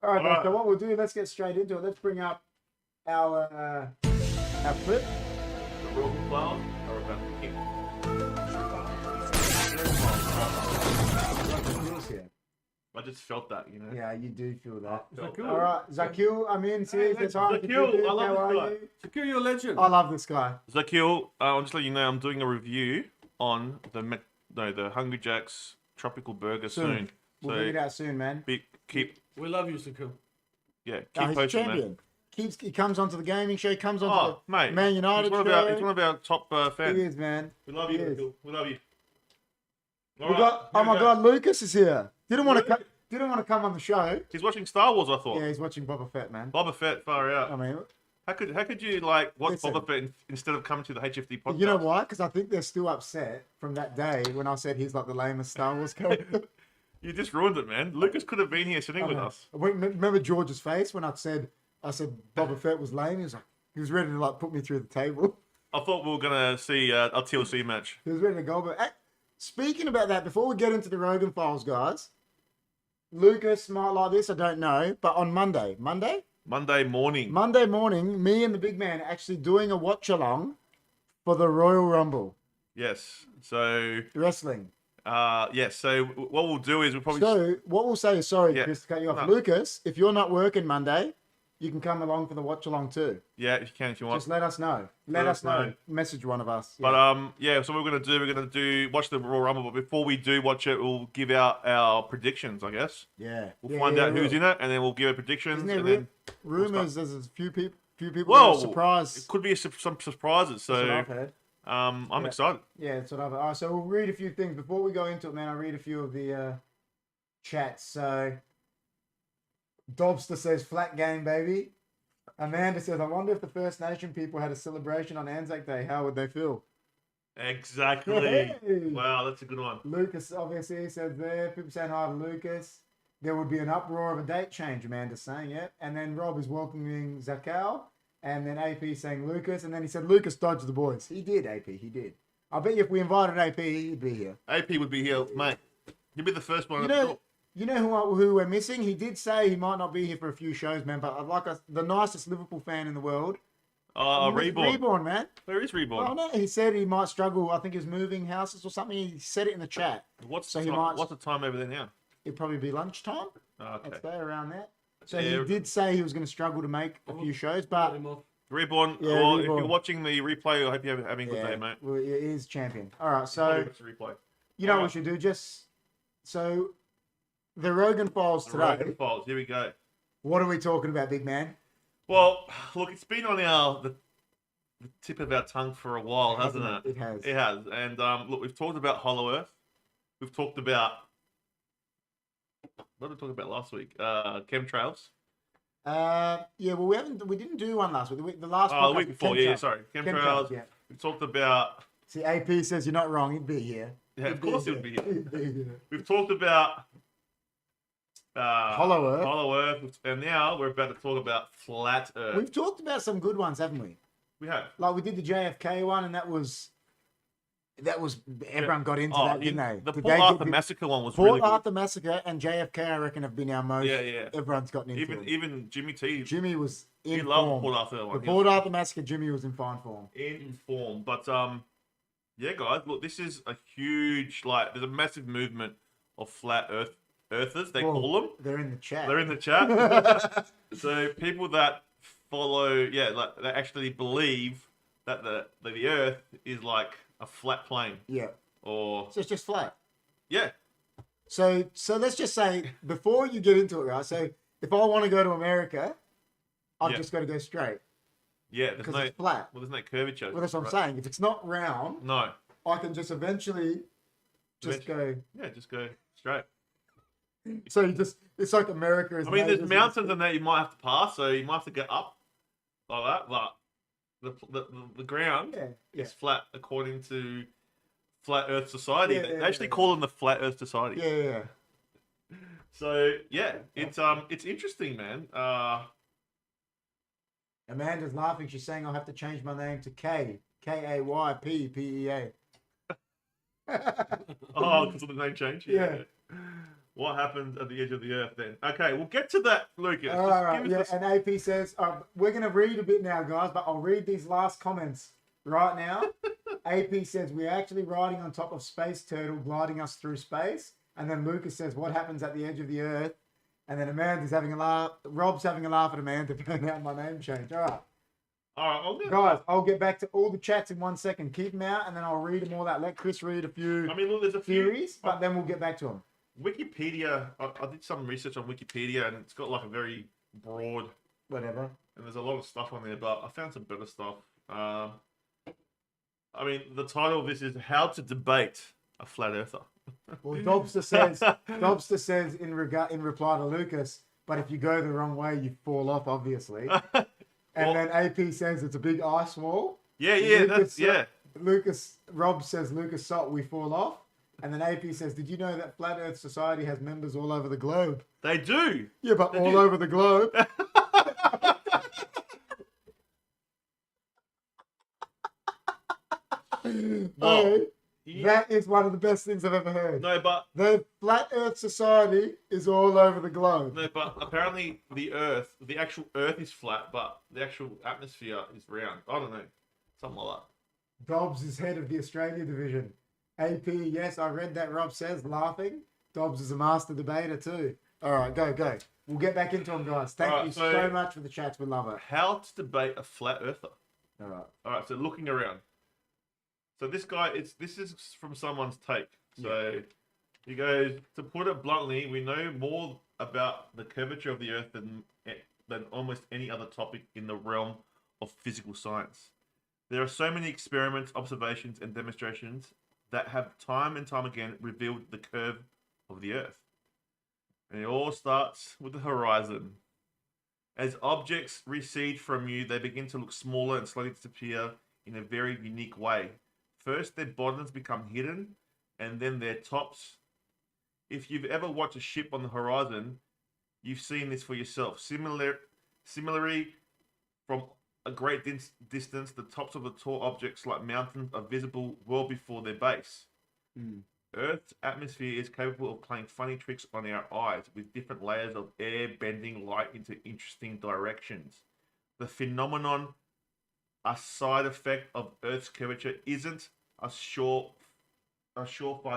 All right, guys, so what we'll do, let's get straight into it. Let's bring up our clip. The ROGEN FILES are about to kick. I just felt that, you know. Yeah, you do feel that. Zakul. All right, Zakul, I'm in. See, it's time. Zakul, I love How this are guy. you? Zakul, you're a legend. I love this guy. Zakil, I'll just let you know I'm doing a review on the Hungry Jack's Tropical Burger soon. We'll bring it out soon, man. Keep We love you, Zakul. keep He's a posting, champion. man. He comes onto the gaming show. He comes onto the Mate, Man United he's show. one of our top fans. He is, man. We love He you, is. Zakil. We love you. We got. Oh my God, Lucas is here. Didn't want to come on the show. He's watching Star Wars, I thought. Yeah, he's watching Boba Fett, man. Boba Fett, far out. I mean, How could you like watch Listen. Boba Fett instead of coming to the HFD podcast? you know why? Because I think they're still upset from that day when I said he's like the lamest Star Wars character. You just ruined it, man. Lucas could have been here sitting with us. Remember George's face when I said Boba Fett was lame? He was ready to like put me through the table. I thought we were gonna see a TLC match. He was ready to go. But speaking about that, before we get into the Rogan Files, guys, Lucas might like this. I don't know, but on Monday morning. me and the big man are actually doing a watch along for the Royal Rumble Yes. So wrestling. yes. So what we'll do is we'll probably. So what we'll say is, sorry, Yeah. Chris, to cut you off. No. Lucas, if you're not working Monday, you can come along for the watch along too. Yeah, if you can, if you want. Just let us know. Let us know. Message one of us. But yeah. So what we're gonna do watch the Royal Rumble. But before we do watch it, we'll give out our predictions. I guess yeah. we'll find out who's in it, and then we'll give our predictions. Isn't there and then rumors? There's a few people. Whoa! That are surprised. It could be some surprises. That's what So I've heard. I'm excited. Yeah, that's what I've heard. All right, so we'll read a few things before we go into it, man. I'll read a few of the chats. So Dobster says flat game, baby. Amanda says, I wonder if the First Nation people had a celebration on Anzac Day. How would they feel? Exactly. Hey. Wow, that's a good one. Lucas obviously says there. People saying hi to Lucas. There would be an uproar of a date change, Amanda's saying it. And then Rob is welcoming Zakal. And then AP saying Lucas. And then he said Lucas dodged the boys. He did, AP. He did. I bet you if we invited AP, he'd be here. AP would be here, mate. He'd be the first one. You know who we're missing? He did say he might not be here for a few shows, man. But I'd like the nicest Liverpool fan in the world. Reborn. Reborn, man. Where is Reborn? Oh, no. He said he might struggle. I think he was moving houses or something. He said it in the chat. What's So the he time? might- What's the time over there now? It'd probably be lunchtime. Okay. I'd say around that. So Yeah. he did say he was going to struggle to make a few shows, Let but him off. Reborn. Yeah, Well, if Reborn. you're watching the replay, I hope you're having a good yeah, day, mate. well, he is champion. All right, Probably so watch the replay. you know what we Alright. should do? So the Rogan Files The today. Rogan Files. Here we go. What are we talking about, big man? Well, look, it's been on the tip of our tongue for a while, hasn't it? It has. It has. And look, we've talked about Hollow Earth. We've talked about what did we talk about last week? Chemtrails. Yeah, well, we didn't do one last week. The last Oh, the podcast, week before. chemtrails. Yeah, sorry. Chemtrails. Yeah. We talked about. See, AP says you're not wrong. He'd be here. Yeah, of course it would be here. He'd be here. We've talked about Hollow Earth. Hollow Earth, and now we're about to talk about Flat Earth. We've talked about some good ones, haven't we? We have. Like we did the JFK one, and that was everyone got into that, didn't they? The Did Port they Arthur get- Massacre one was Port really good. Arthur Massacre and JFK, I reckon, have been our most. Yeah. Everyone's gotten into Even it. even Jimmy T. Jimmy was He in loved the form. Port Arthur The one. Port Arthur Massacre, Jimmy was in fine form. In form, but yeah, guys, look, this is a huge there's a massive movement of flat earthers. They Well, call them. They're in the chat. They're in the chat. So people that follow, they actually believe that the Earth is like a flat plane, Yeah. or So it's just flat. yeah, So let's just say before you get into it, right? So if I want to go to America, I've Yeah. just got to go straight. Yeah, there's because no it's flat. well, there's no curvature. Well, that's what I'm saying. If it's not round, No. I can just eventually just go. Yeah, just go straight. So you just, it's like America is. I mean, there's neighbours mountains and that you might have to pass, so you might have to get up like that. But the ground Yeah. is flat according to Flat Earth Society. Yeah, They yeah, actually yeah. call them the Flat Earth Society. Yeah. So yeah, it's interesting, man. Amanda's laughing. She's saying I'll have to change my name to Kaypppea. Oh, because of the name change. Yeah. What happened at the edge of the earth then? Okay, we'll get to that, Lucas. All Just right, give yeah. us And AP says we're going to read a bit now, guys, but I'll read these last comments right now. AP says we're actually riding on top of space turtle gliding us through space. And then Lucas says what happens at the edge of the earth. And then Amanda's having a laugh. Rob's having a laugh at Amanda found out my name change. All right. All right, Guys, I'll get back to all the chats in 1 second. Keep them out, and then I'll read them all out. Let Chris read a few I mean, look, there's a few. theories, but then we'll get back to them. Wikipedia. I did some research on Wikipedia, and it's got like a very broad, Whatever. and there's a lot of stuff on there. But I found some better stuff. I mean, the title of this is "How to Debate a Flat Earther." Well, Dobster says in reply to Lucas, but if you go the wrong way, you fall off, obviously. And then AP says it's a big ice wall. Yeah, Rob says Lucas Salt, we fall off. And then AP says, did you know that Flat Earth Society has members all over the globe? They do. Yeah, but They all do. over the globe. Well, Hey, that is one of the best things I've ever heard. No, but The Flat Earth Society is all over the globe. apparently the actual Earth is flat, but the actual atmosphere is round. I don't know, something like that. Dobbs is head of the Australia division. AP, yes, I read that. Rob says, laughing. Dobbs is a master debater too. All right, go. We'll get back into them, guys. Thank you so much for the chats. We love it. How to debate a flat earther. All right. So looking around. So this guy, this is from someone's take. So he goes, to put it bluntly, we know more about the curvature of the Earth than almost any other topic in the realm of physical science. There are so many experiments, observations, and demonstrations that have time and time again revealed the curve of the Earth. And it all starts with the horizon. As objects recede from you, they begin to look smaller and slowly disappear in a very unique way. First, their bottoms become hidden, and then their tops. If you've ever watched a ship on the horizon, you've seen this for yourself. Similarly, from a great distance, the tops of the tall objects like mountains are visible well before their base. Earth's atmosphere is capable of playing funny tricks on our eyes with different layers of air bending light into interesting directions. The phenomenon, a side effect of Earth's curvature, isn't a surefire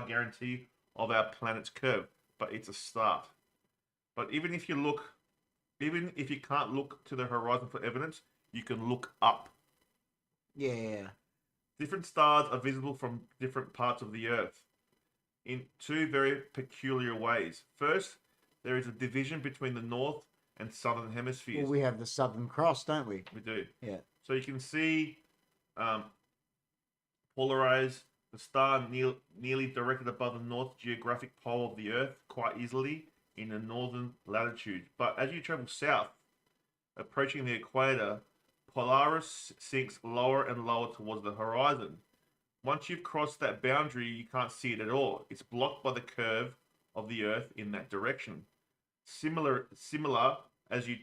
guarantee of our planet's curve, but it's a start. But even if you can't look to the horizon for evidence, you can look up. Yeah. Different stars are visible from different parts of the Earth in two very peculiar ways. First, there is a division between the north and southern hemispheres. Well, we have the Southern Cross, don't we? We do. Yeah. So you can see polarized the star nearly directed above the north geographic pole of the Earth quite easily in the northern latitude. But as you travel south, approaching the equator, Polaris sinks lower and lower towards the horizon. Once you've crossed that boundary, you can't see it at all. It's blocked by the curve of the Earth in that direction. Similar as you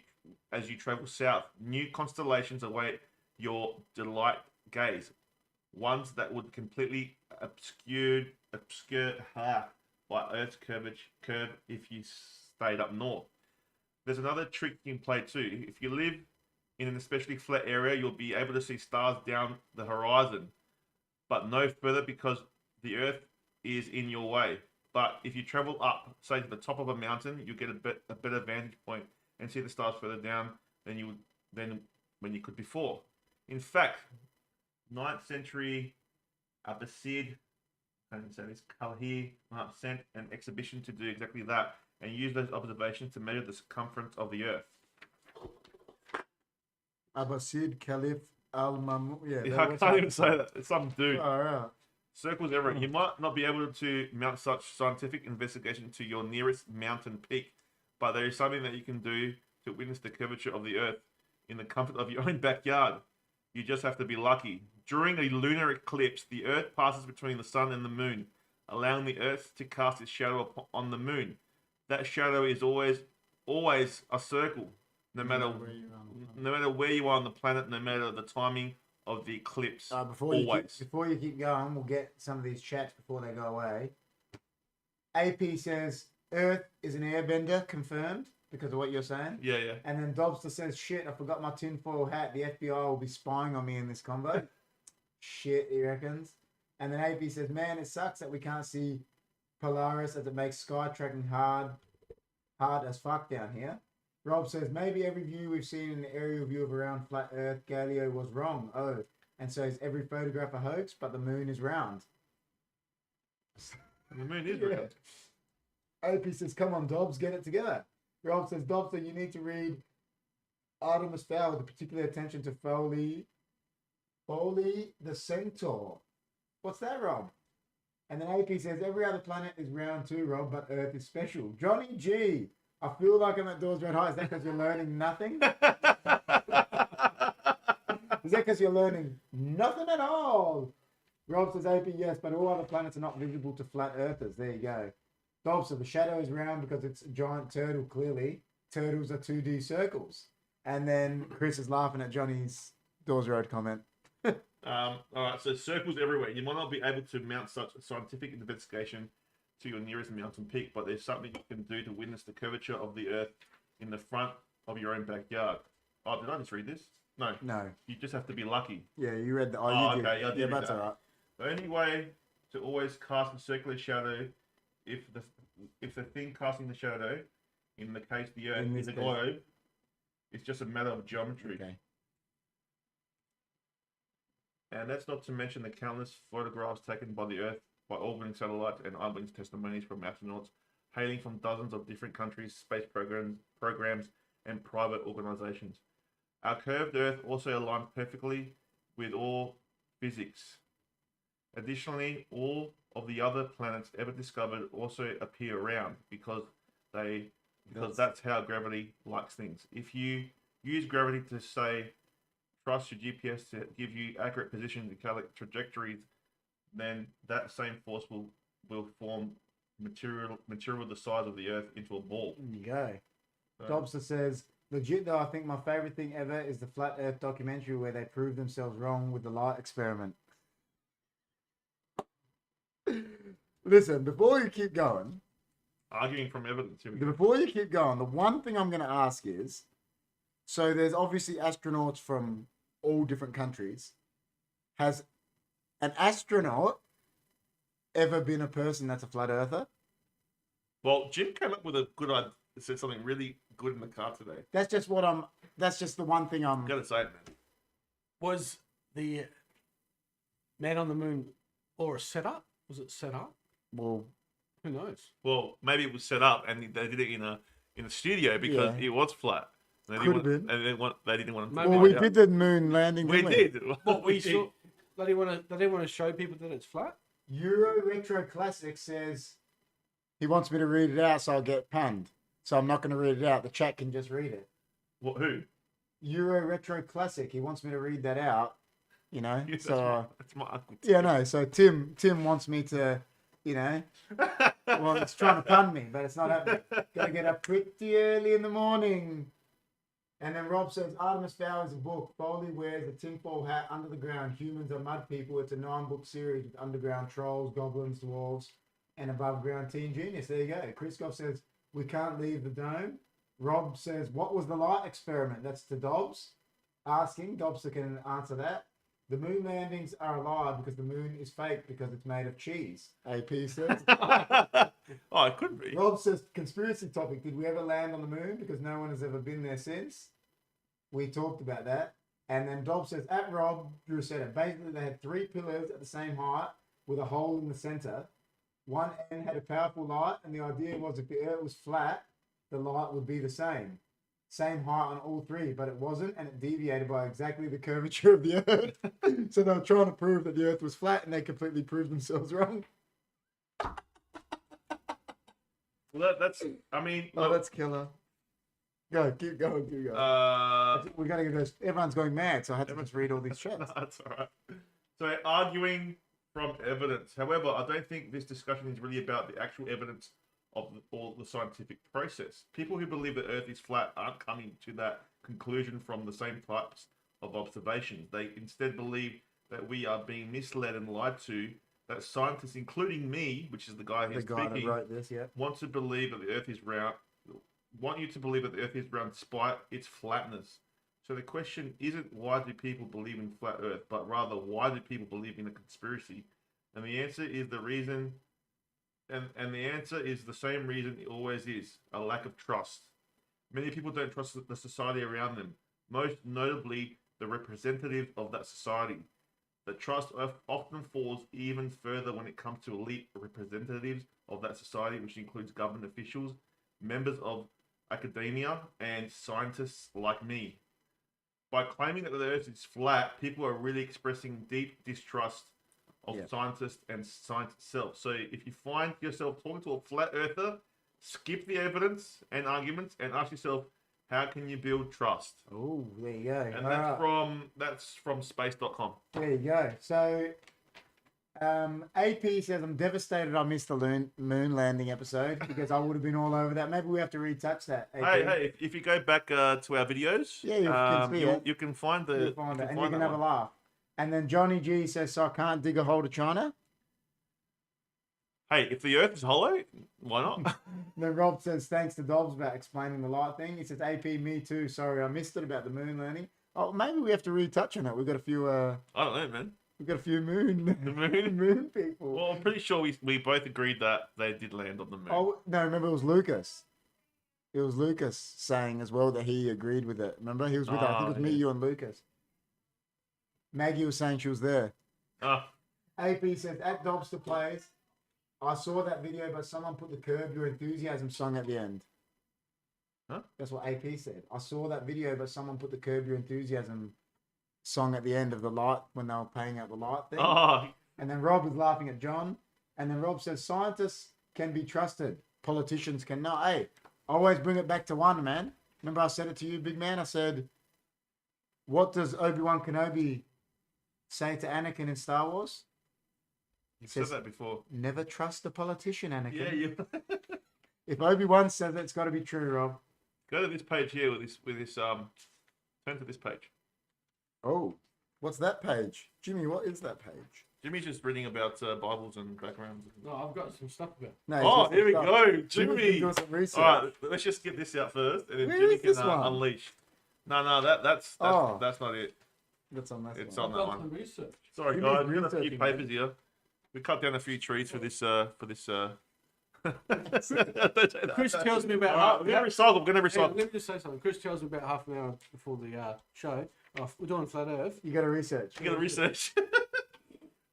travel south, new constellations await your delight gaze. Ones that would completely obscured by Earth's curve if you stayed up north. There's another trick you can play too. If you live in an especially flat area, you'll be able to see stars down the horizon, but no further because the Earth is in your way. But if you travel up, say to the top of a mountain, you'll get a better vantage point and see the stars further down than when you could before. In fact, 9th century Abbasid, I can say this, Kalhi sent an exhibition to do exactly that and use those observations to measure the circumference of the Earth. Abbasid Caliph Al Mamun. Yeah, Yeah, I can't even say that. It's some dude. All right. Circles everywhere. You might not be able to mount such scientific investigation to your nearest mountain peak, but there is something that you can do to witness the curvature of the Earth in the comfort of your own backyard. You just have to be lucky. During a lunar eclipse, the Earth passes between the Sun and the Moon, allowing the Earth to cast its shadow on the Moon. That shadow is always a circle, no matter where you are on the planet, no matter the timing of the eclipse. Before you keep going, we'll get some of these chats before they go away. AP says Earth is an airbender, confirmed because of what you're saying. Yeah, yeah. And then Dobster says, "Shit, I forgot my tinfoil hat. The FBI will be spying on me in this convo." Shit, he reckons. And then AP says, "Man, it sucks that we can't see Polaris as it makes sky tracking hard as fuck down here." Rob says, "Maybe every view we've seen in the aerial view of around flat Earth, Galileo was wrong. Oh, and so is every photograph a hoax, but the moon is round." The moon is round. AP says, "Come on, Dobbs, get it together." Rob says, "Dobson, you need to read Artemis Fowl with particular attention to Foley the Centaur." What's that, Rob? And then AP says, "Every other planet is round too, Rob, but Earth is special." Johnny G, I feel like I'm at Doors Red High. Is that because you're learning nothing? Is that because you're learning nothing at all? Rob says, "AP, yes, but all other planets are not visible to flat earthers." There you go. Dobson, the shadow is round because it's a giant turtle, clearly. Turtles are 2D circles. And then Chris is laughing at Johnny's Doors Road comment. All right, so circles everywhere. You might not be able to mount such a scientific investigation to your nearest mountain peak, but there's something you can do to witness the curvature of the Earth in the front of your own backyard. Oh, did I just read this? No. No. You just have to be lucky. Yeah, you read the... Oh, you did. okay. I did Yeah, read that's that. all right. The only way to always cast a circular shadow, if the thing casting the shadow, in the case the Earth is a globe, it's just a matter of geometry. Okay. And that's not to mention the countless photographs taken by the Earth by orbiting satellites and eyewitness testimonies from astronauts hailing from dozens of different countries, space programs, and private organizations. Our curved Earth also aligns perfectly with all physics. Additionally, all of the other planets ever discovered also appear round because that's how gravity likes things. If you use gravity to say trust your GPS to give you accurate position to calculate trajectories, then that same force will form material the size of the Earth into a ball. There you go. Dobson says, "Legit though, I think my favorite thing ever is the Flat Earth documentary where they prove themselves wrong with the light experiment." Listen, before you keep going, arguing from evidence. Before you keep going, the one thing I'm going to ask is, so there's obviously astronauts from all different countries. Has an astronaut ever been a person that's a flat earther? Well, Jim came up with a good idea. Said something really good in the car today. That's just the one thing I'm... Gotta say it, man. Was the Man on the Moon or a setup? Was it set up? Well, who knows? Well, maybe it was set up and they did it in a studio because it was flat. They Could have been. And they didn't want to. Well, we did the moon landing. We did. What we saw? They didn't want to show people that it's flat. Euro Retro Classic says he wants me to read it out, so I'll get punned. So I'm not going to read it out. The chat can just read it. What? Who? Euro Retro Classic. He wants me to read that out. You know. Yeah, so that's my uncle. Tim. Yeah, no. So Tim wants me to, you know. Well, it's trying to pun me, but it's not happening. Gotta get up pretty early in the morning. And then Rob says, Artemis Fowl is a book. Foley wears a tinfoil hat under the ground. Humans are mud people. It's a 9-book series with underground trolls, goblins, dwarves, and above ground teen genius. There you go. Chris Goff says, we can't leave the dome. Rob says, what was the light experiment? That's to Dobbs. Asking. Dobbs can answer that. The moon landings are a lie because the moon is fake because it's made of cheese. AP says. Oh, it could be. Rob says, conspiracy topic. Did we ever land on the moon? Because no one has ever been there since. We talked about that. And then Dobbs says, at Rob, Drew said it. Basically, they had 3 pillars at the same height with a hole in the center. One end had a powerful light, and the idea was if the Earth was flat, the light would be the same. same height on all three, but it wasn't, and it deviated by exactly the curvature of the Earth. So they were trying to prove that the Earth was flat, and they completely proved themselves wrong. Well, that's. I mean, Oh, look, that's killer. Go, keep going, keep going. We gotta get this. Everyone's going mad, so I had to just read all these chats. That's all right. So arguing from evidence. However, I don't think this discussion is really about the actual evidence of all the scientific process. People who believe the Earth is flat aren't coming to that conclusion from the same types of observations. They instead believe that we are being misled and lied to. That scientists, including me, which is the guy who's The guy that speaking, wrote this, yeah. want to believe that the Earth is round. Want you to believe that the Earth is round despite its flatness. So the question isn't why do people believe in flat Earth, but rather why do people believe in a conspiracy? And the answer is the reason, and the answer is the same reason it always is: a lack of trust. Many people don't trust the society around them, most notably the representatives of that society. The trust often falls even further when it comes to elite representatives of that society, which includes government officials, members of academia, and scientists like me. By claiming that the Earth is flat, people are really expressing deep distrust of scientists and science itself. So if you find yourself talking to a flat earther, skip the evidence and arguments and ask yourself, how can you build trust? Oh, there you go. And All that's from space.com. There you go. So, AP says, I'm devastated I missed the moon landing episode because I would have been all over that. Maybe we have to retouch that. AP. Hey, if you go back to our videos, Yeah, you can see it. you can find the You'll find it, and you find can that have a one. laugh. And then Johnny G says, so I can't dig a hole to China. Hey, if the Earth is hollow, why not? And then Rob says, thanks to Dobbs about explaining the light thing. He says, AP, me too. Sorry, I missed it about the moon landing. Oh, maybe we have to retouch on it. We've got a few, I don't know, man. we've got a few moon, The moon? moon people. Well, I'm pretty sure we both agreed that they did land on the moon. Oh, no, remember it was Lucas. It was Lucas saying as well that he agreed with it. Remember? He was with us. I think it was me, yeah. you, and Lucas. Maggie was saying she was there. Ah, AP says, at Dobster Plays, I saw that video, but someone put the Curb Your Enthusiasm song at the end. Huh? That's what AP said. I saw that video, but someone put the Curb Your Enthusiasm song at the end of the light when they were paying out the light thing. oh, And then Rob was laughing at John. And then Rob says, scientists can be trusted. Politicians cannot. Hey, always bring it back to one, man. Remember I said it to you, big man? I said, what does Obi-Wan Kenobi say to Anakin in Star Wars? you've says- said that before. Never trust a politician, Anakin. Yeah, you If Obi-Wan says it, it's got to be true, Rob. go to this page here with this turn to this page. Oh, what's that page? Jimmy, what is that page? Jimmy's just reading about Bibles and backgrounds. No, I've got some stuff about. No, Oh, it's just here we stuff. go, Jimmy's been Jimmy. doing some research. All right, let's just get this out first, and then Where Jimmy is can this one? unleash. No, that's Oh. that's not it. That's on that It's one. on I've that done one. some research. Sorry, Jimmy's guys, we've got a few researching, papers mate. here. We cut down a few trees for this. Chris tells me about. All right, we're gonna recycle. We're gonna Hey, recycle. let me just say something. Chris tells me about half an hour before the show. We're doing flat Earth. You got to research. You gotta research.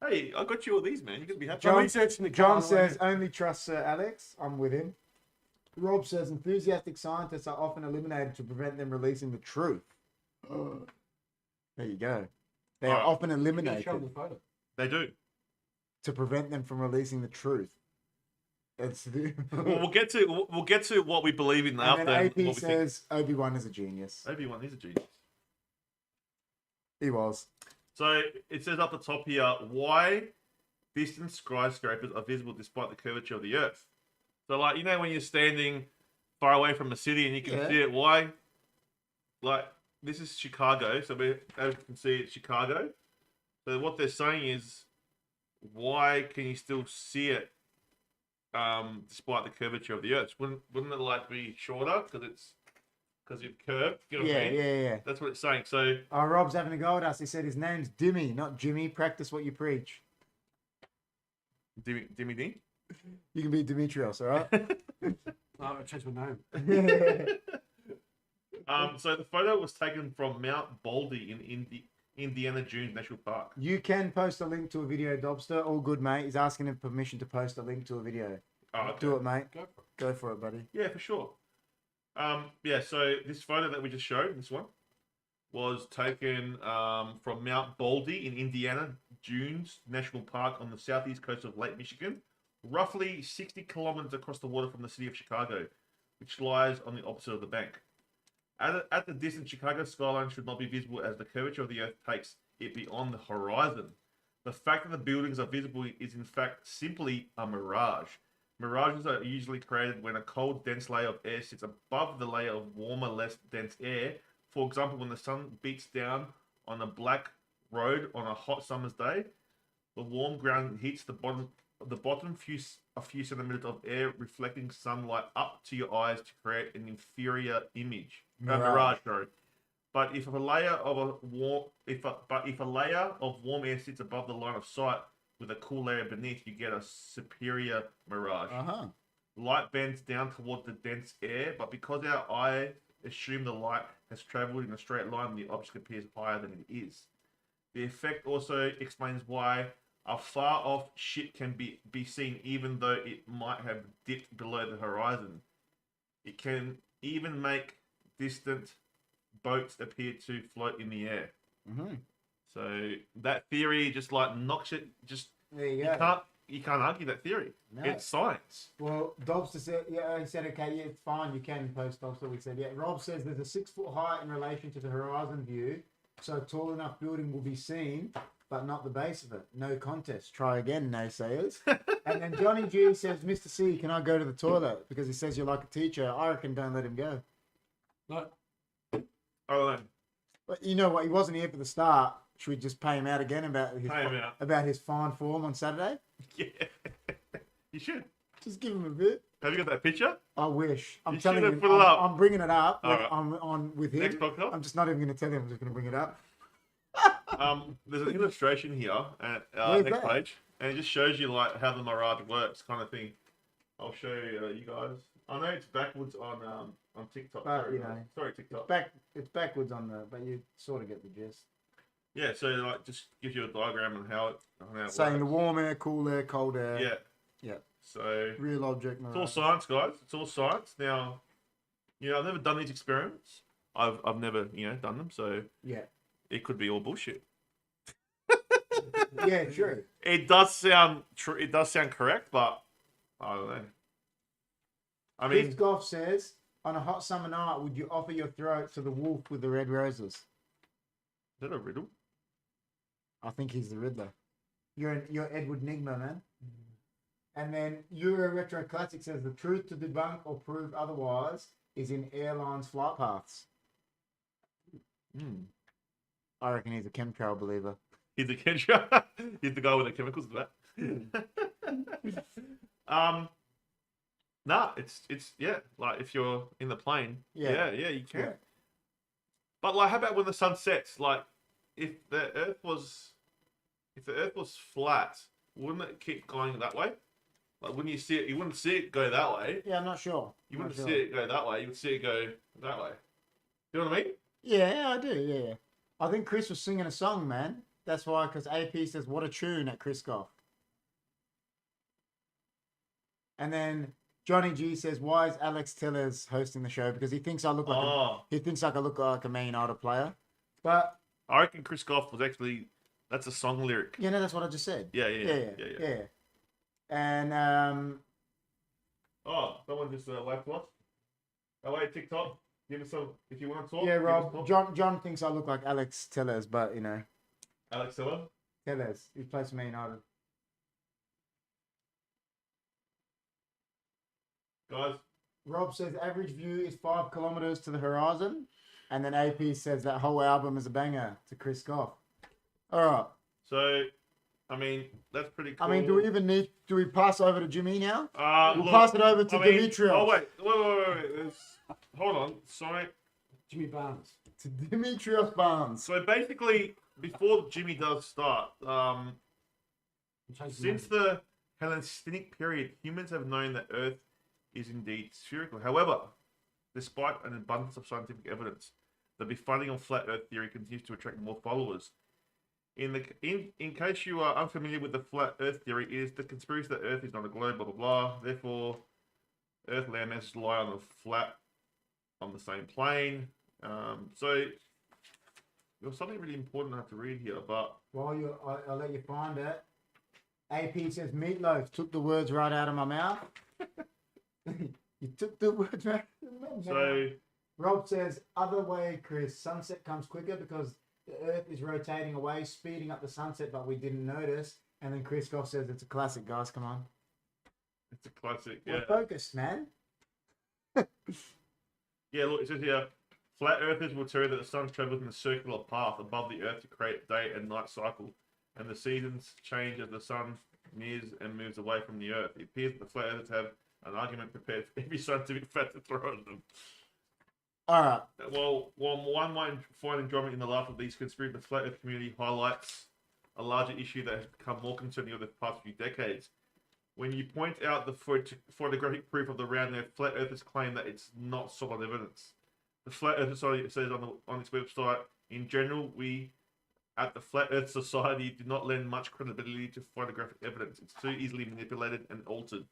Hey, I got you all these, man. You can be happy. John- I'm researching the car John on the way says, here. only trust Sir Alex. I'm with him. Rob says, enthusiastic scientists are often eliminated to prevent them releasing the truth. There you go. They are Alright. often You gotta eliminated show them the photo. They do. to prevent them from releasing the truth. It's the... Well, we'll get to what we believe in and after. then what we AP think. says, Obi-Wan is a genius. Obi-Wan is a genius. He was. So it says up the top here, why distant skyscrapers are visible despite the curvature of the Earth. So, like, you know, when you're standing far away from a city and you can Yeah. see it, why? Like, this is Chicago, so as you can see, it's Chicago. So what they're saying is, why can you still see it despite the curvature of the Earth? Wouldn't it like be shorter because it's curved? You know what I mean? Yeah. That's what it's saying. So Oh, Rob's having a go at us. He said his name's Dimmy, not Jimmy. Practice what you preach. Dimmy D. You can be Demetrios, all right? Oh, I changed my name. So the photo was taken from Mount Baldy in Indiana Dunes National Park. You can post a link to a video, Dobster. All good, mate. He's asking him permission to post a link to a video. Oh, okay. Do it, mate. Go for it. Go for it, buddy. Yeah, for sure. Yeah, so this photo that we just showed, this one, was taken from Mount Baldy in Indiana Dunes National Park on the southeast coast of Lake Michigan, roughly 60 kilometers across the water from the city of Chicago, which lies on the opposite of the bank. At the distance, Chicago's skyline should not be visible as the curvature of the Earth takes it beyond the horizon. The fact that the buildings are visible is in fact simply a mirage. Mirages are usually created when a cold, dense layer of air sits above the layer of warmer, less dense air. For example, when the sun beats down on a black road on a hot summer's day, the warm ground hits the bottom a few centimeters of air, reflecting sunlight up to your eyes to create an inferior image. Mirage, sorry. But if a layer of layer of warm air sits above the line of sight with a cool layer beneath, you get a superior mirage. Light bends down toward the dense air, but because our eye assume the light has traveled in a straight line, the object appears higher than it is. The effect also explains why a far off ship can be seen even though it might have dipped below the horizon. It can even make distant boats appear to float in the air. So that theory just like knocks it. Just there you go. You can't argue that theory. No. It's science. Well, Dobbs said, yeah, he said, okay, yeah, it's fine, you can post Dobbs. So we said, yeah. Rob says there's a 6 foot height in relation to the horizon view, so tall enough building will be seen, but not the base of it. No contest. Try again, naysayers. And then Johnny G says, Mr. C, can I go to the toilet? Because he says you're like a teacher. I reckon don't let him go. No. Oh, no. But you know what? He wasn't here for the start. Should we just pay him out again about his fine form on Saturday? Yeah. You should. Just give him a bit. Have you got that picture? I wish. I'm you telling you, put it up. I'm bringing it up. Right. I'm on with him. Next podcast? I'm just not even going to tell him. I'm just going to bring it up. There's an illustration here at next page, and it just shows you like how the mirage works, kind of thing. I'll show you guys. I know it's backwards on TikTok. But, sorry, TikTok. It's backwards on but you sort of get the gist. Yeah, so like just gives you a diagram on how it saying works. the warm air, cool air, cold air. Yeah. Yeah. So real object mirage. It's all science, guys. It's all science. Now, I've never done these experiments. I've never, done them, so yeah. It could be all bullshit. Yeah, true. It does sound true. It does sound correct, but I don't know. I mean, Chris Goff says, on a hot summer night, would you offer your throat to the wolf with the red roses? Is that a riddle? I think he's the Riddler. You're Edward Nigma, man. And then Euro Retro Classic says the truth to debunk or prove otherwise is in airlines' flight paths. I reckon he's a chemtrail believer. He's a chemtrail. He's the guy with the chemicals in that. Nah, it's yeah. Like if you're in the plane, yeah, you can. Yeah. But like, how about when the sun sets? Like, if the Earth was flat, wouldn't it keep going that way? Like, wouldn't you see it? You wouldn't see it go that way. Yeah, I'm not sure. You wouldn't see it go that way. You would see it go that way. You know what I mean? Yeah, I do. Yeah. I think Chris was singing a song, man. That's why, because AP says, "What a tune" at Chris Goff. And then Johnny G says, "Why is Alex Tellers hosting the show? Because he thinks I look like I look like a Man United player." But I reckon Chris Goff was actually that's a song lyric. Yeah, no, that's what I just said. Yeah. And someone just left us. Oh wait, TikTok. Give us some if you want to talk. Yeah, Rob. John thinks I look like Alex Tellers, but Alex Tellers. Tellers. He plays for Man United. Guys. Rob says average view is 5 kilometers to the horizon, and then AP says that whole album is a banger to Chris Goff. All right. So, I mean, that's pretty cool. I mean, do we pass over to Jimmy now? We'll pass it over to Dimitrios. Oh, wait. Hold on. Sorry. Jimmy Barnes. To Dimitrios Barnes. So basically, before Jimmy does start, since the Hellenistic period, humans have known that Earth is indeed spherical. However, despite an abundance of scientific evidence, the befunding of flat Earth theory continues to attract more followers. In case you are unfamiliar with the flat Earth theory, it is the conspiracy that Earth is not a globe, blah blah blah. Therefore, Earth land masses lie on a flat on the same plane. So there was something really important I have to read here, but I'll let you find it. AP says Meatloaf took the words right out of my mouth. You took the words right out of my mouth. so Rob says, other way, Chris. Sunset comes quicker because the Earth is rotating away, speeding up the sunset, but we didn't notice. And then Chris Goff says, it's a classic, guys. Come on. it's a classic. We're Yeah. focused, man. Yeah, look, it says here, flat earthers will tell you that the sun travels in a circular path above the earth to create day and night cycle, and the seasons change as the sun nears and moves away from the earth. It appears that the flat earthers have an argument prepared for every scientific fact to throw at them. All right. Well, one might find enjoyment in the laugh of these conspiracies, the flat earth community highlights a larger issue that has become more concerning over the past few decades. When you point out the photographic proof of the round earth, flat earthers claim that it's not solid evidence. The Flat Earth Society says on its website, in general, we at the Flat Earth Society do not lend much credibility to photographic evidence. It's too easily manipulated and altered.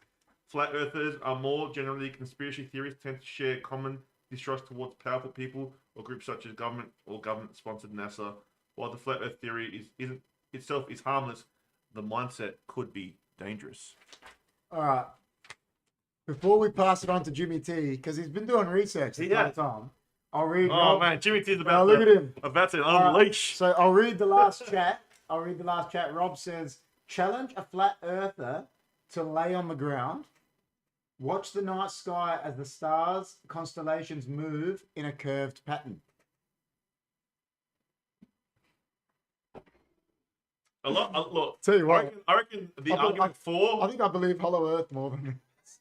Flat earthers are more generally conspiracy theorists, tend to share common distrust towards powerful people or groups such as government or government-sponsored NASA. While the flat Earth theory isn't itself is harmless, the mindset could be dangerous. All right. Before we pass it on to Jimmy T, because he's been doing research the whole time, I'll read. Oh man, Jimmy T's now look at him. about to unleash. So I'll read the last chat. Rob says, challenge a flat earther to lay on the ground. Watch the night sky as the stars, constellations move in a curved pattern. Look, Tell you what, I reckon the argument for... I think I believe Hollow Earth more than this.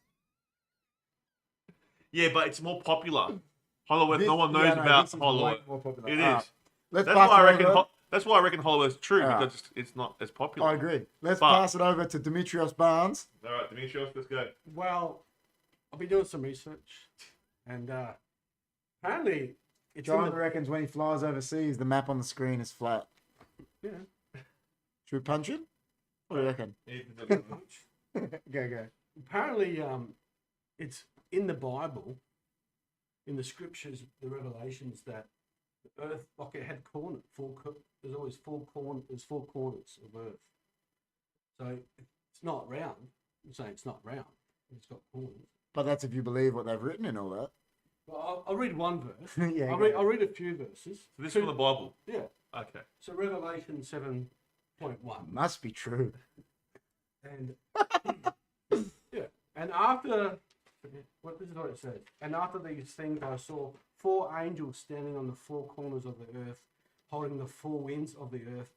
Yeah, but it's more popular. Hollow Earth, no one knows about Hollow Earth. It is. That's why I reckon Hollow Earth is true, because it's not as popular. I agree. Let's pass it over to Demetrios Barnes. All right, Demetrios, let's go. Well, I've been doing some research, and apparently it's John reckons when he flies overseas, the map on the screen is flat. Yeah. Should we punch him? What do you reckon? Go. Apparently, it's in the Bible, in the scriptures, the revelations that the Earth, like it had there's always four corners of Earth. So it's not round. I'm saying it's not round. It's got corners. But that's if you believe what they've written and all that. Well, I'll read one verse. Yeah, I'll read a few verses. So this is from the Bible? Yeah. Okay. So Revelation 7.1. Must be true. And yeah, and after this is what it says. And after these things, I saw 4 angels standing on the 4 corners of the earth, holding the 4 winds of the earth,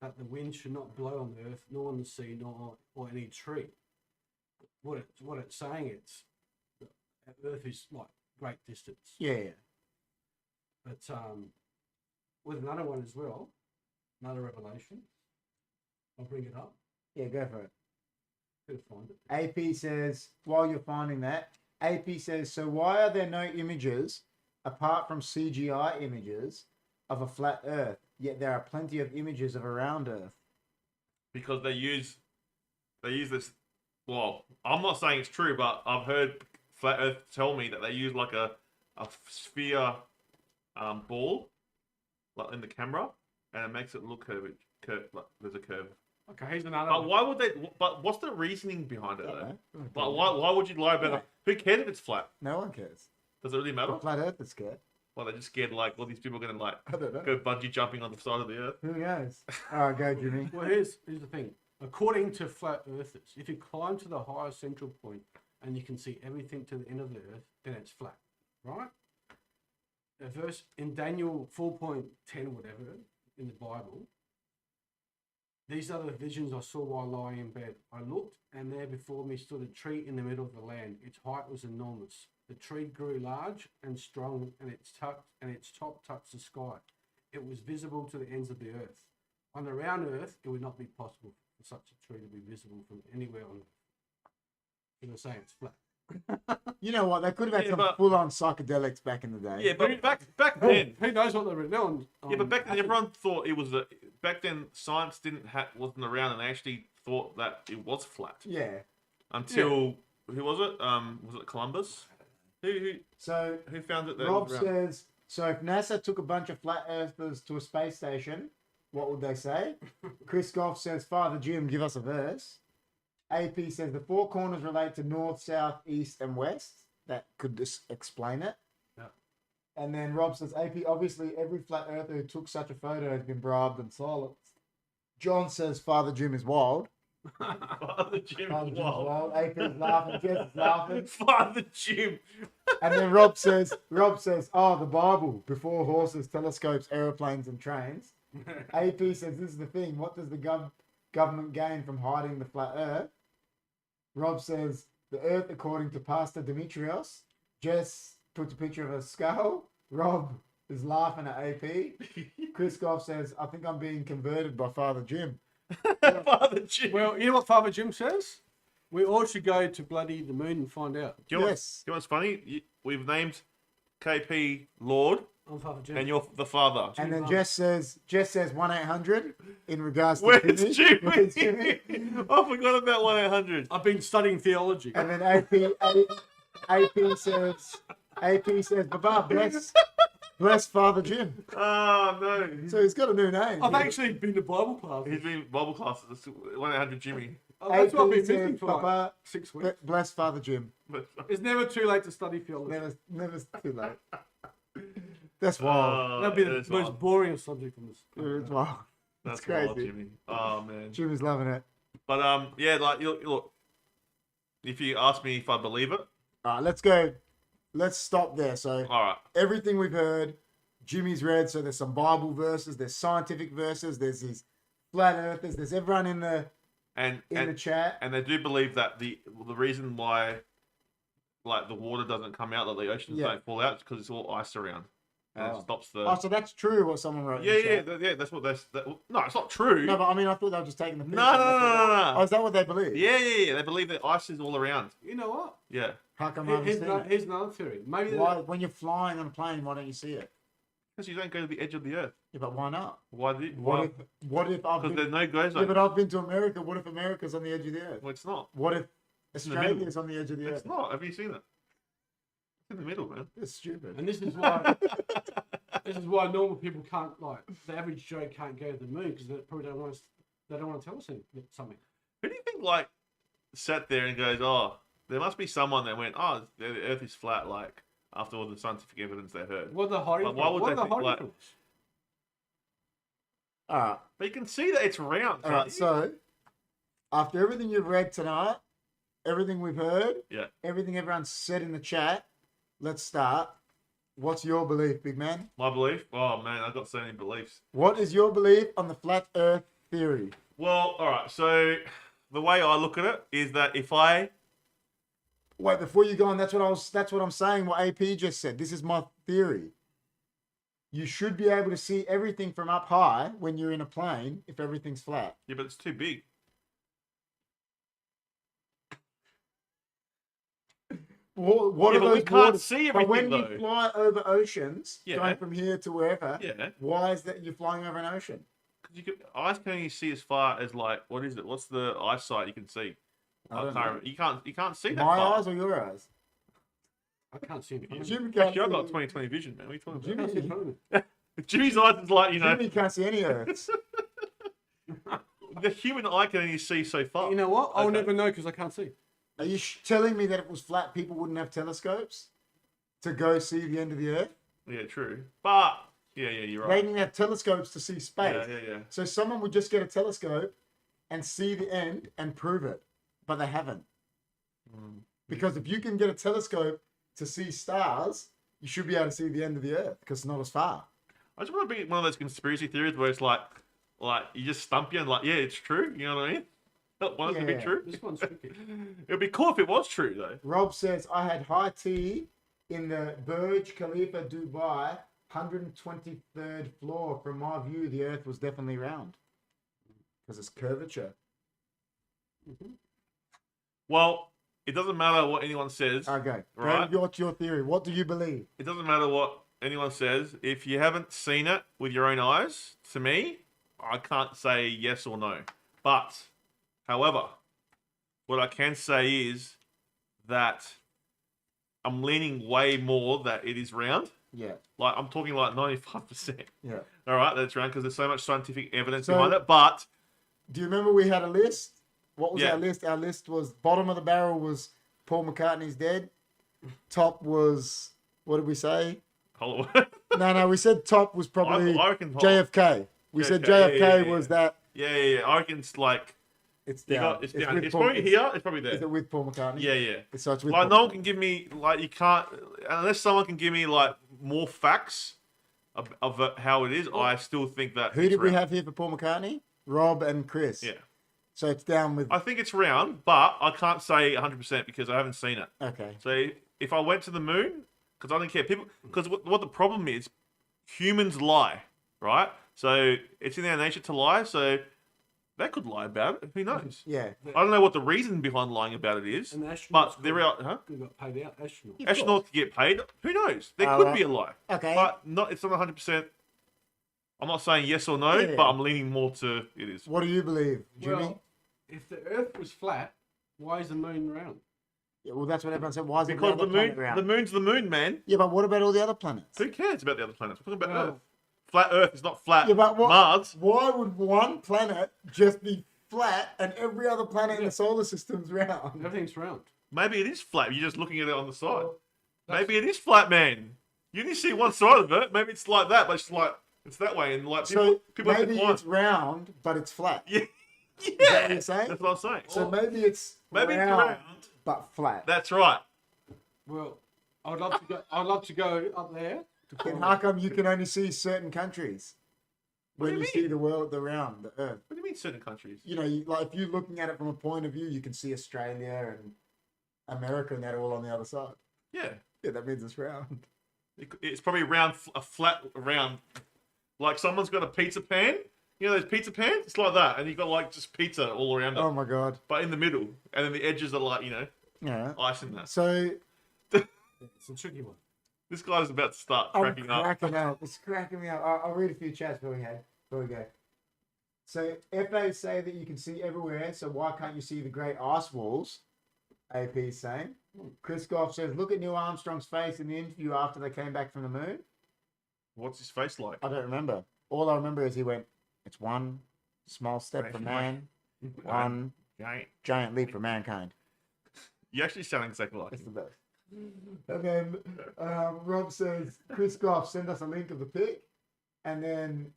that the wind should not blow on the earth, nor on the sea, nor or any tree. What it's saying, it's Earth is like great distance. Yeah. But with another one as well, another revelation. I'll bring it up. Yeah, go for it. Gotta find it. AP says, while you're finding that, AP says, so why are there no images, apart from CGI images, of a flat Earth, yet there are plenty of images of a round Earth? Because they use this. Well, I'm not saying it's true, but I've heard Flat Earth tell me that they use like a sphere ball like in the camera, and it makes it look curved like there's a curve. Okay, here's another But one. why would they? But what's the reasoning behind it though? Yeah, But why would you lie about it? Who cares if it's flat? no one cares. Does it really matter? The flat Earth is scared. Well, they're just scared like all these people are gonna like I don't know. go bungee jumping on the side of the earth. Who knows? All right, go, Jimmy. Well, here's the thing. According to flat earthers, if you climb to the highest central point and you can see everything to the end of the earth, then it's flat, right? The verse in Daniel 4.10 whatever in the Bible, these are the visions I saw while lying in bed. I looked, and there before me stood a tree in the middle of the land. Its height was enormous. The tree grew large and strong, and its top touched the sky. It was visible to the ends of the earth. On the round earth, it would not be possible for such a tree to be visible from anywhere on earth. You're saying it's flat. You know what? They could have had some full-on psychedelics back in the day. Yeah, but back then, Who knows what they've written on? yeah, but back then everyone thought it was back then science wasn't around, and they actually thought that it was flat Yeah. until who was it? Was it Columbus? So Who found it? That Rob was around? says, so if NASA took a bunch of flat earthers to a space station, what would they say? Chris Goff says, Father Jim, give us a verse. AP says the four corners relate to north, south, east, and west. That could just explain it. Yeah. And then Rob says, AP, obviously every flat earther who took such a photo has been bribed and silenced. John says Father Jim is wild. Father Jim Father is Jim's wild. wild. AP's laughing, Jess is laughing. Father Jim. And then Rob says, oh, the Bible, before horses, telescopes, aeroplanes, and trains. AP says, this is the thing. What does the government gain from hiding the flat earth? Rob says, the earth according to Pastor Demetrios. Jess puts a picture of a skull. Rob is laughing at AP. Chris Goff says, I think I'm being converted by Father Jim. Father Jim. Well, you know what Father Jim says? We all should go to bloody the moon and find out. Do you know Yes. do you know what's funny? We've named KP Lord, I'm Father Jim. and you're the father. And then Jess says 1-800 in regards to Where's Jimmy. Jimmy? Where's Jimmy? I forgot about 1-800. I've been studying theology. And then AP says, Baba, bless Father Jim. Oh, no. So he's got a new name. I've actually been to Bible class. He's been Bible classes. 1-800 Jimmy. Oh, that's what I've been AP missing says, for like Papa, 6 weeks. bless Father Jim. It's never too late to study theology. Never too late. That's wild. That'd be the That's most wild. boring subject from this. It's wild. That's crazy. wild, Jimmy. Oh, man. Jimmy's loving it. But, yeah, like, look, if you ask me if I believe it, All right, let's go. Let's stop there. So all right. everything we've heard, Jimmy's read. So there's some Bible verses, there's scientific verses, there's these flat earthers, there's everyone in the And chat. and they do believe that the reason why, like, the water doesn't come out, that the oceans Yeah. don't fall out, is because it's all ice around, and Oh. it stops the. Oh, so that's true what someone wrote. in the yeah, chat. yeah. That's what that's. No, it's not true. No, but I mean, I thought they were just taking the piss. No. Oh, is that what they believe? Yeah. They believe that ice is all around. You know what? Yeah. How come I haven't Here's, seen no, it? here's another theory. Maybe Why, when you're flying on a plane, why don't you see it? Because you don't go to the edge of the earth. Yeah, but why not? Why do you? What if I've Because been, there's no go yeah, zone. but I've been to America. What if America's on the edge of the earth? Well, it's not. What if in the Australia middle. is on the edge of the It's earth? not. Have you seen it? It's in the middle, man. It's stupid. And this is why normal people can't, like, the average Joe can't go to the moon because they probably don't want us. They don't want to tell us something. Who do you think, like, sat there and goes, oh, there must be someone that went, oh, the earth is flat, like, after all the scientific evidence they heard. What are the hiding? Like, why would what they are the think, hiding like- from us? All right. But you can see that it's round. All right. can't you? So, after everything you've read tonight, everything we've heard, Yeah. everything everyone's said in the chat, let's start. What's your belief, big man? My belief? Oh, man, I've got so many beliefs. What is your belief on the flat Earth theory? Well, all right. So the way I look at it is that if I Wait, before you go on, that's what I'm saying. What AP just said. This is my theory. You should be able to see everything from up high when you're in a plane if everything's flat. yeah, but it's too big. What Yeah, are but we those can't waters? see But when everything, though. you fly over oceans, Yeah. going from here to wherever, Yeah. why is that you're flying over an ocean? Because you can, eyes can only see as far as, like, what is it? What's the eyesight you can see? I don't can't know. remember. You can't see that My far. eyes or your eyes? I can't see anything. Jimmy can't Actually, I've got see- 20/20 vision, man. What are you talking I about? can't see in front of me. Jimmy's eyes is like, you know, Jimmy can't see any Earths. the human eye can only see so far. You know what? I'll Okay. never know because I can't see. Are you telling me that if it was flat, people wouldn't have telescopes to go see the end of the Earth? Yeah, true. But yeah, you're They right. didn't have telescopes to see space. Yeah. So someone would just get a telescope and see the end and prove it, but they haven't. Mm. Because if you can get a telescope to see stars, you should be able to see the end of the Earth because it's not as far. I just want to be one of those conspiracy theories where it's like you just stump you and like, yeah, it's true. You know what I mean? Not want it to be Yeah. true. This one's tricky. It'd be cool if it was true though. Rob says, I had high tea in the Burj Khalifa, Dubai, 123rd floor. From my view, the Earth was definitely round because it's curvature. Well, it doesn't matter what anyone says. Okay, Right. what's your theory? What do you believe? It doesn't matter what anyone says. If you haven't seen it with your own eyes, to me, I can't say yes or no. But, however, what I can say is that I'm leaning way more that it is round. Yeah. Like I'm talking like 95%. Yeah. All right, that's round because there's so much scientific evidence So- behind it. But Do you remember we had a list? What was Yeah. our list? Our list was bottom of the barrel was Paul McCartney's dead. Top was, what did we say? Hollywood. No, we said top was probably I reckon JFK. We said JFK, JFK yeah. was that. yeah. I reckon it's like It's you down. got it's down. with It's Paul- probably here. It's probably Is there. it with Paul McCartney? Yeah. So it's with Like Paul no one can give me like you can't unless someone can give me like more facts of how it is. I still think that. Who it's did we round. have here for Paul McCartney? Rob and Chris. Yeah, So it's down with. I think it's round, but I can't say 100% because I haven't seen it. Okay. So if I went to the moon, because I don't care, people, because what the problem is, humans lie, right? So it's in our nature to lie. So they could lie about it. Who knows? Yeah. I don't know what the reason behind lying about it is, And the astronauts but they're out. Huh? got paid out. Astronauts. Yeah. Astronauts get paid. Who knows? There Oh, could well. be a lie, Okay. but not. It's not 100%. I'm not saying yes or no, Yeah. but I'm leaning more to it is. What do you believe, Jimmy? Well, if the Earth was flat, why is the moon round? Yeah, well, that's what everyone said. Why is Because every other planet round? the moon's the moon, man. Yeah, but what about all the other planets? Who cares about the other planets? We're talking about Well- Earth. Flat Earth is not flat. Yeah, but what? Mars. Why would one planet just be flat and every other planet in the solar system's round? Everything's round. Maybe it is flat. You're just looking at it on the side. Well, that's- Maybe it is flat, man. You only see one side of it. Maybe it's like that, but it's like it's that way, and like So people have to maybe climb. it's round, but it's flat. Yeah, Is that what you're saying? That's what I'm saying. So maybe it's Maybe it's round, round. but flat. That's right. Well, I'd love to go. I'd love to go up there. To Then find how out. come you can only see certain countries What do when you you see mean? the world, the round, the Earth? What do you mean certain countries? You know, like if you're looking at it from a point of view, you can see Australia and America and that all on the other side. Yeah, Yeah, that means it's round. it's probably round, a flat round. Like someone's got a pizza pan. You know those pizza pans? It's like that, and you've got like just pizza all around it, Oh my god. but in the middle, and then the edges are like Yeah. ice in that. So It's a tricky one. This guy's about to start I'm cracking up. cracking up. It's cracking me up. I'll read a few chats before we go. So FA say that you can see everywhere. So why can't you see the great ice walls? AP is saying. Chris Goff says, look at Neil Armstrong's face in the interview after they came back from the moon. What's his face like? I don't remember. All I remember is he went, it's one small step Right, for right. man, one Right. giant leap for mankind. You actually sound exactly like It's the him. best. And then Rob says, Chris Goff, send us a link of the pic. And then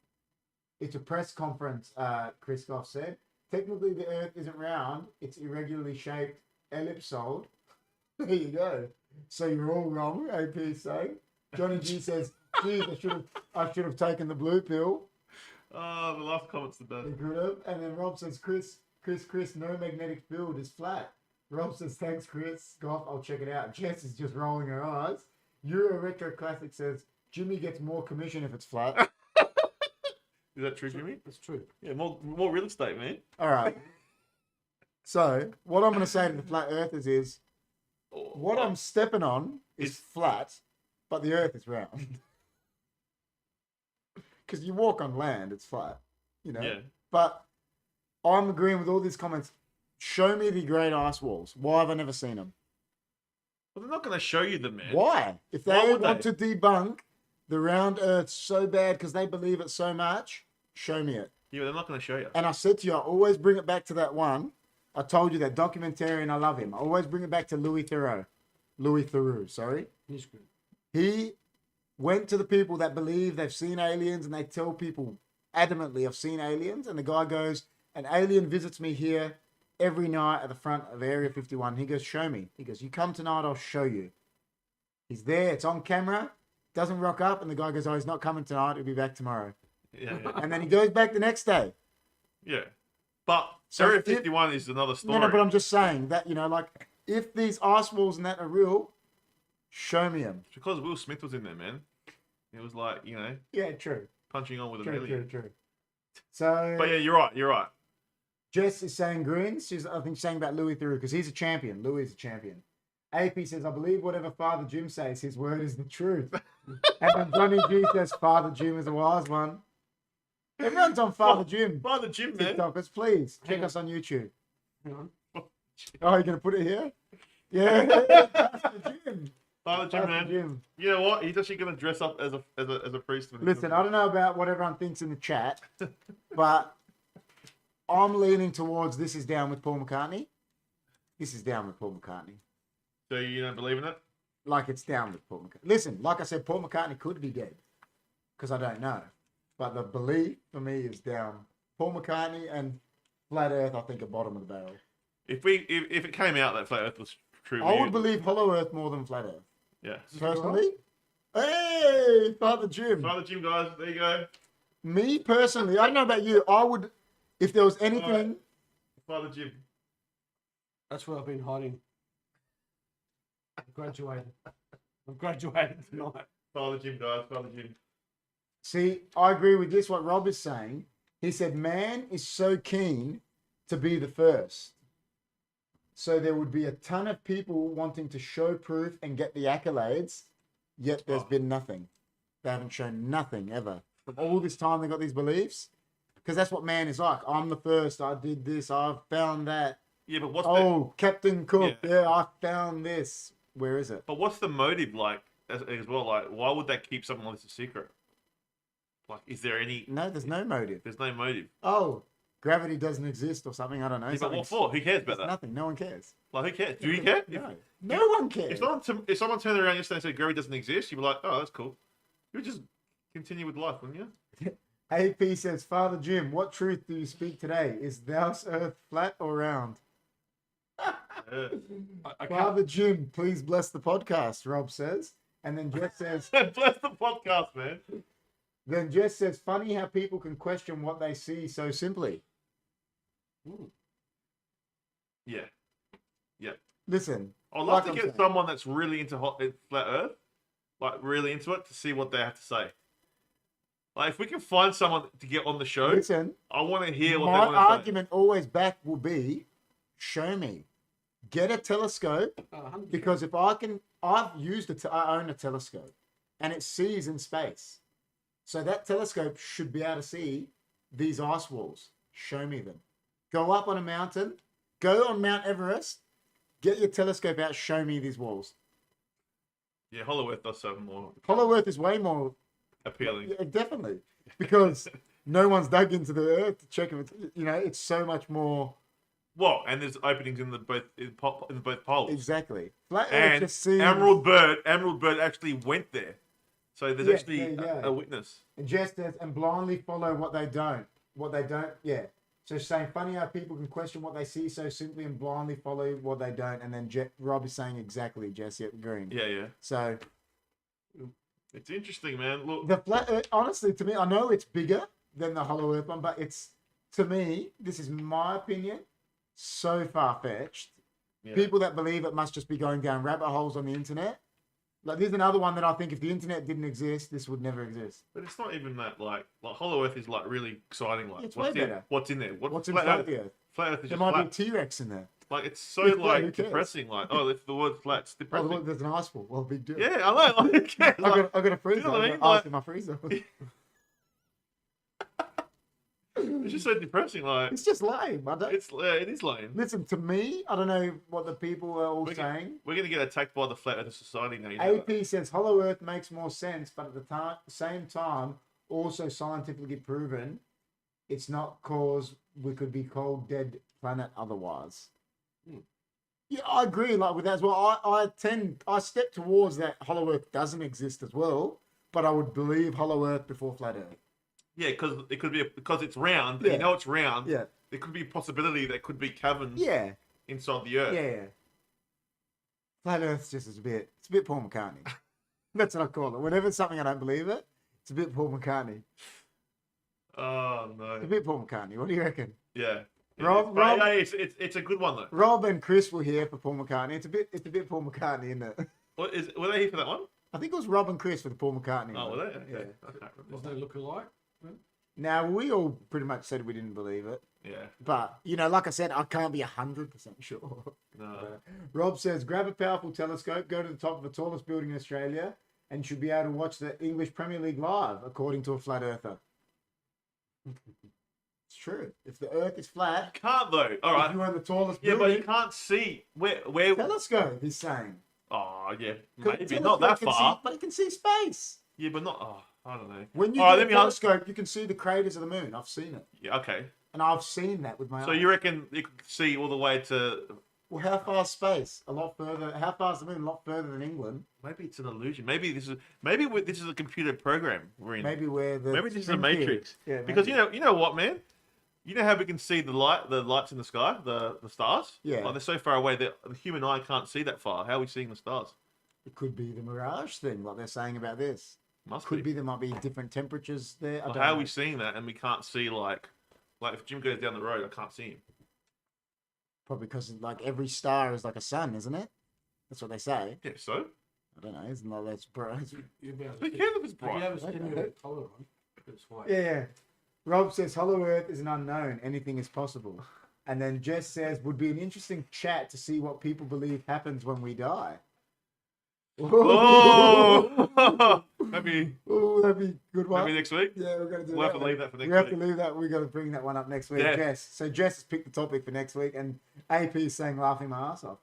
it's a press conference, Chris Goff said. Technically, the Earth isn't round. It's irregularly shaped ellipsoid. There you go. So you're all wrong, AP is saying. Johnny G says, geez, I should have taken the blue pill. Oh, the last comment's the best. He could have. And then Rob says, Chris, no magnetic field is flat. Rob says, thanks, Chris. Goff, I'll check it out. Jess is just rolling her eyes. Euro Retro Classic says, Jimmy gets more commission if it's flat. Is that true, Jimmy? That's true. Yeah, more real estate, man. All right. So, what I'm going to say to the flat earthers is, what I'm stepping on is Is- flat, but the earth is round. Because you walk on land, it's flat, you know? Yeah. But I'm agreeing with all these comments. Show me the great ice walls. Why have I never seen them? Well, they're not going to show you them, man. Why? If Why they would want they? to debunk the round earth so bad because they believe it so much, show me it. Yeah, they're not going to show you. And I said to you, I always bring it back to that one. I told you that documentarian, I love him. I always bring it back to Louis Theroux, sorry. He's good. He went to the people that believe they've seen aliens and they tell people adamantly, I've seen aliens. And the guy goes, an alien visits me here every night at the front of Area 51. He goes, show me. He goes, you come tonight, I'll show you. He's there, it's on camera, doesn't rock up. And the guy goes, oh, he's not coming tonight, he'll be back tomorrow. Yeah. And then he goes back the next day. Yeah. But So Area if- 51 is another story. No, but I'm just saying that, you know, like, if these ice walls and that are real, show me them. It's because Will Smith was in there, man. It was like, Yeah, true. punching on with an True, alien. true. So, But yeah, you're right. Jess is saying green. I think she's saying about Louis Theroux because he's a champion. Louis is a champion. AP says, I believe whatever Father Jim says, his word is the truth. And then Johnny G says, Father Jim is a wise one. Everyone's on Father Jim. By the gym, man. TikTokers, please check us on YouTube. Hang on. Oh, you're going to put it here? Yeah, Pastor Jim. Father Jim, man. Jim. You know what? He's actually going to dress up as a priest. When he Listen, comes I don't know about what everyone thinks in the chat, but I'm leaning towards this is down with Paul McCartney. This is down with Paul McCartney. So you don't believe in it? Like it's down with Paul McCartney. Listen, like I said, Paul McCartney could be dead because I don't know. But the belief for me is down. Paul McCartney and Flat Earth, I think, are bottom of the barrel. If it came out that Flat Earth was true, I would believe Hollow Earth more than Flat Earth. Yeah. Personally. Hey, Father Jim. Father Jim, guys, there you go. Me personally, I don't know about you. I would, if there was anything. Father Jim. That's where I've been hiding. I've graduated tonight. Father Jim, guys, Father Jim. See, I agree with this, what Rob is saying. He said, man is so keen to be the first. So there would be a ton of people wanting to show proof and get the accolades, yet there's been nothing. They haven't shown nothing ever. From all this time they got these beliefs. Because that's what man is like. I'm the first. I did this. I found that. Yeah, but what's Captain Cook. Yeah, I found this. Where is it? But what's the motive like as well? Like, why would they keep something like this a secret? Like, is there any? No, there's no motive. There's no motive. Oh, gravity doesn't exist or something. I don't know. Yeah, but what for? Who cares about that? Nothing. No one cares. Like, who cares? Do you care? No. No one cares. If someone turned around yesterday and said gravity doesn't exist, you'd be like, oh, that's cool. You would just continue with life, wouldn't you? AP says, Father Jim, what truth do you speak today? Is thou earth flat or round? Father Jim, please bless the podcast, Rob says. And then Jess says... Bless the podcast, man. Then Jess says, funny how people can question what they see so simply. Yeah. Yeah. Listen. I'd love to get someone that's really into flat Earth, like really into it, to see what they have to say. Like, if we can find someone to get on the show, listen, I want to hear what they want to say. My argument always back will be, show me. Get a telescope, because if I can, I own a telescope, and it sees in space. So that telescope should be able to see these ice walls. Show me them. Go up on a mountain, go on Mount Everest, get your telescope out, show me these walls. Yeah, Hollow Earth does have more. Hollow Earth is way more appealing. Yeah, definitely. Because no one's dug into the earth to check if it's, it's so much more. Well, and there's openings in both poles. Exactly. Flat Earth and just seems... Emerald Bird actually went there. So there's actually a witness. And Jess says, and blindly follow what they don't. Yeah. So saying, funny how people can question what they see so simply and blindly follow what they don't. And then Rob is saying exactly, Jess, agreeing. Yeah. So... It's interesting, man. Look, the flat Earth, honestly, to me, I know it's bigger than the Hollow Earth one, but it's, to me, this is my opinion, so far-fetched. Yeah. People that believe it must just be going down rabbit holes on the internet. Like, there's another one that I think if the internet didn't exist, this would never exist. But it's not even that, like Hollow Earth is, like, really exciting. Like, it's way better. What's in there? What's in flat Earth? Flat Earth is there just might flat. be a T-Rex in there. Like, it's so, like, depressing. Like, oh, if the word flat's depressing. Oh, there's an ice wall. Well, big deal. Yeah, I know. Like, yeah, I got a freezer. You know what I mean? Ice in my freezer. It's just so depressing. Like, it's just lame. It is lame. Listen, to me, I don't know what the people are all saying. We're going to get attacked by the Flat Earth Society now. AP says Hollow Earth makes more sense, but at the same time, also scientifically proven, it's not cause we could be cold, dead planet otherwise. Yeah, I agree. Like with that as well, I step towards that Hollow Earth doesn't exist as well, but I would believe Hollow Earth before Flat Earth. Yeah, because it could be because it's round. Yeah. You know it's round. Yeah. There could be a possibility that could be caverns. Yeah. Inside the Earth. Yeah. Flat Earth just is a bit Paul McCartney. That's what I call it. Whenever it's something I don't believe it, it's a bit Paul McCartney. Oh no. It's a bit Paul McCartney. What do you reckon? Yeah. Rob, it's a good one though. Rob and Chris were here for Paul McCartney. It's a bit Paul McCartney, isn't it? Were they here for that one? I think it was Rob and Chris for the Paul McCartney. Oh, one. were they? Okay. Yeah. Does they look alike? Now we all pretty much said we didn't believe it. Yeah. But like I said, I can't be 100% sure. No. Rob says, grab a powerful telescope, go to the top of the tallest building in Australia, and should be able to watch the English Premier League live, according to a flat earther. It's true. If the Earth is flat, you can't though. All right. If you're on the tallest building, but you can't see where. Telescope, he's saying. Oh yeah, Could maybe telescope not that can see- far. but it can see space. Yeah, but not. Oh, I don't know. When you All right, get let a me ask. telescope, you can see the craters of the moon. I've seen it, Yeah, okay. and I've seen that with my So eyes. you reckon you could see all the way to? Well, how far is space? A lot further. How far is the moon? A lot further than England. Maybe it's an illusion. Maybe this is a computer program we're in. Maybe where the Maybe this is a string theory- matrix. Yeah, Because maybe. you know what, man. You know how we can see the lights in the sky, the stars. Yeah. Like they're so far away that the human eye can't see that far. How are we seeing the stars? It could be the mirage thing, like they're saying about this. Must Could be. be there might be different temperatures there. I Like, don't how know. are we seeing that and we can't see like if Jim goes down the road, I can't see him. Probably because like every star is like a sun, isn't it? That's what they say. Yeah, so I don't know. Isn't that that's bright? You'll be able who to cares if it's Have you bright? ever seen the color on? It's white. Yeah. Rob says Hollow Earth is an unknown. Anything is possible. And then Jess says would be an interesting chat to see what people believe happens when we die. Oh, maybe Oh, that'd be a good one. maybe next week. Yeah, we're gonna do We'll that. have to one. leave that for next We have to week. leave that. We're gonna bring that one up next week. Yeah. Jess. So Jess has picked the topic for next week, and AP is saying laughing my ass off.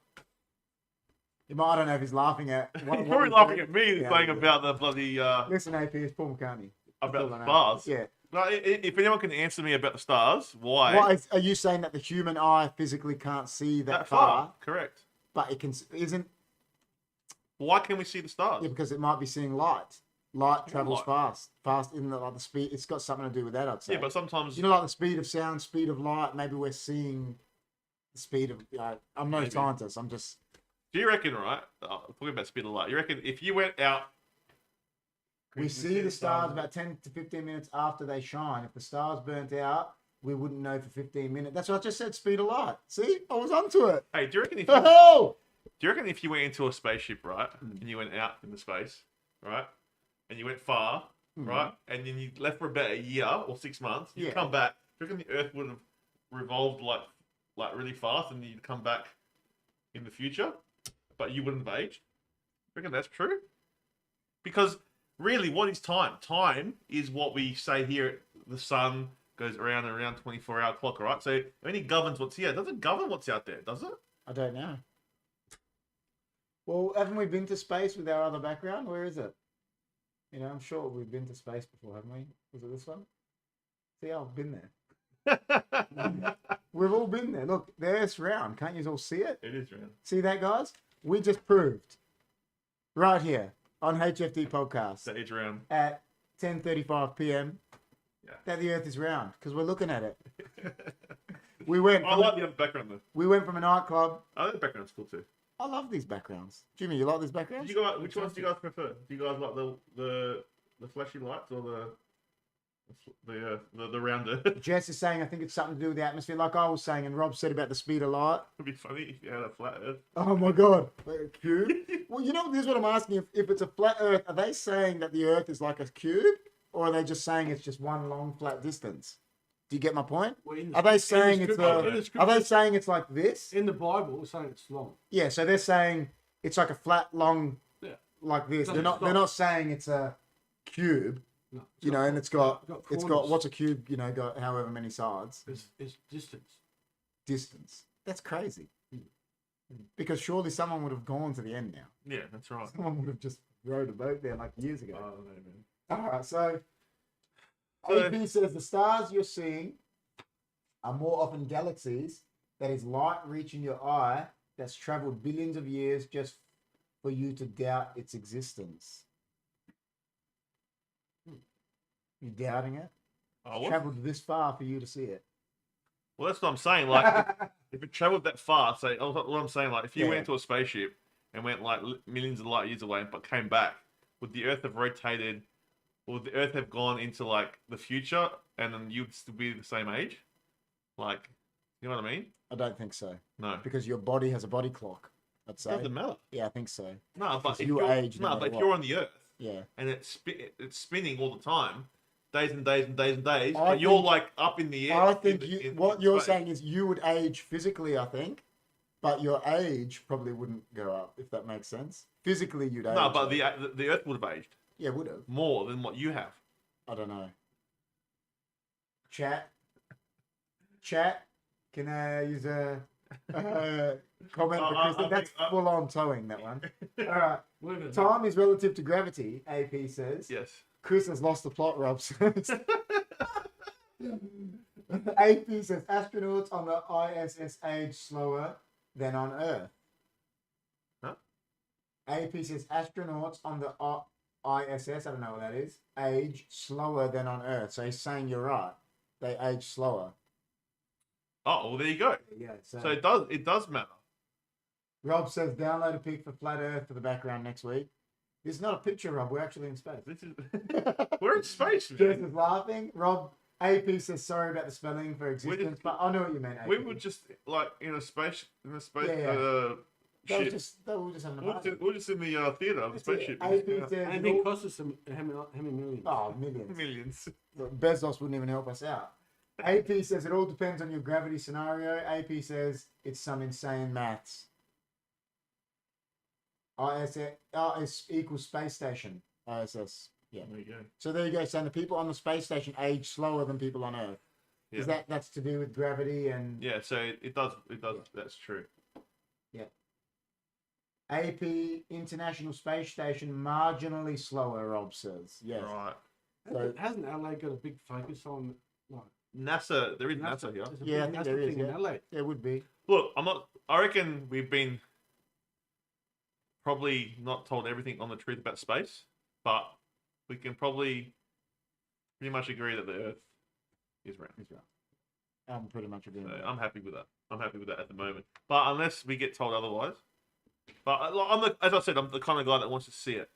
I don't know if he's laughing at. He's probably laughing at me Yeah, saying yeah. about the bloody Listen, AP, it's Paul McCartney. That's about all the I know. stars. Yeah. But if anyone can answer me about the stars, why What are you saying that the human eye physically can't see that, far, Correct. but it can isn't Why can we see the stars? yeah, because it might be seeing light. Light travels light? fast in the like the speed. It's got something to do with that, I'd say. Yeah, but sometimes you know, like the speed of sound, speed of light. Maybe we're seeing the speed of. I'm no Maybe. scientist. I'm just. do you reckon, right? Talking about speed of light, you reckon if you went out, We see the stars about 10 to 15 minutes after they shine. If the stars burnt out, we wouldn't know for 15 minutes. That's what I just said. Speed of light. See, I was onto it. Hey, do you reckon if you, Oh, went into a spaceship, right, and you went out into space, right, and you went far, right, and then you left for about a year or 6 months, you Yeah. come back. Do you reckon the Earth would have revolved like really fast, and you'd come back in the future, but you wouldn't have aged? You reckon that's true? Because really, what is time? Time is what we say here. The sun goes around and around 24-hour clock, right? So it only governs what's here. It doesn't govern what's out there, does it? I don't know. Well, haven't we been to space with our other background? Where is it? You know, I'm sure we've been to space before, haven't we? Was it this one? See, I've been there. We've all been there. Look, the Earth's round. Can't you all see it? It is round. See that, guys? We just proved right here on HFD Podcast That is round. at 10:35 p.m. Yeah. that the Earth is round because we're looking at it. We went. I From like the other background though. we went from a nightclub. I think the background's cool too. I love these backgrounds. Jimmy, you like these Did backgrounds? you guys, which ones do you guys prefer? Do you guys like the flashy lights or the rounder? It'd Jess is saying I think it's something to do with the atmosphere, like I was saying, and Rob said about the speed of light. be funny if you had a flat Earth. Oh my god, like a cube. Well, you know, this is what I'm asking. If it's a flat Earth, are they saying that the Earth is like a cube, or are they just saying it's just one long flat distance? Do you get my point? Well, in the Are they scrip- in saying the it's scripture- a? in the Are scripture- they saying it's like this? in the Bible, it's saying it's long. Yeah, so they're saying it's like a flat, long, Yeah. like this. Doesn't They're stop. not saying it's a cube. No, You know, and it's got corners. what's a cube? You know, got however many sides. It's distance. Distance. That's crazy. Because surely someone would have gone to the end now. Yeah, that's right. Someone would have just rowed a boat there like years ago. I don't know, man. All right, so So- AP says the stars you're seeing are more often galaxies. That is light reaching your eye that's traveled billions of years just for you to doubt its existence. You doubting it? Oh, what? Traveled this far for you to see it. Well, that's what I'm saying. Like, if it traveled that far, say, what I'm saying, like, if you Yeah. went into a spaceship and went like millions of light years away, but came back, would the Earth have rotated? Or would the Earth have gone into like the future, and then you'd still be the same age? Like, you know what I mean? I don't think so. No, Because your body has a body clock, I'd it say. doesn't matter. Yeah, I think so. No, but Because if you you're, age no no, matter but if what. you're on the Earth Yeah. and it's spinning all the time, days and days and days and days, I but you're think- like up in the air. I think what in you're space. saying is you would age physically, I think, but your age probably wouldn't go up, if that makes sense. Physically, you'd age. No, but though. the Earth would have aged Yeah, would have. more than what you have. I don't know. Chat. Can I use a Comment for I Chris. That's think- full on towing, that one. All right. Whatever that- Time is relative to gravity, AP says. Yes. Chris has lost the plot, Rob says. AP says astronauts on the ISS age slower than on Earth. Huh? AP says astronauts on the ISS, I don't know what that is, age slower than on Earth. So he's saying you're right. They age slower. Oh, well, there you go. Yeah. So it does matter. Rob says download a pic for flat Earth for the background next week. This is not a picture, Rob. We're actually in space. This is we're in space, Jess man. is laughing. Rob, AP says sorry about the spelling for existence, just- but I know what you meant. AP. We were just like in a space. Yeah. They were Ship. just having a We're party. just in the theater of the That's it. spaceship. AP says And it cost us how many millions? oh, millions. Millions. Look, Bezos wouldn't even help us out. AP says it all depends on your gravity scenario. AP says it's some insane maths. ISS equals space station. ISS. Yeah. There you go. So there you go. So the people on the space station age slower than people on Earth. Yeah. Is that's to do with gravity and Yeah. So it does. That's true. AP International Space Station marginally slower, Rob says. Yes. Right. So- Hasn't LA got a big focus on like NASA. There is NASA here. there's a Yeah, I big think NASA there is, thing in yeah. LA. There would be. Look, I'm not. I reckon we've been probably not told everything on the truth about space, but we can probably pretty much agree that the Earth is round. He's right. I'm pretty much agreeing. So with that. I'm happy with that. I'm happy with that at the moment. But unless we get told otherwise, but as I said, I'm the kind of guy that wants to see it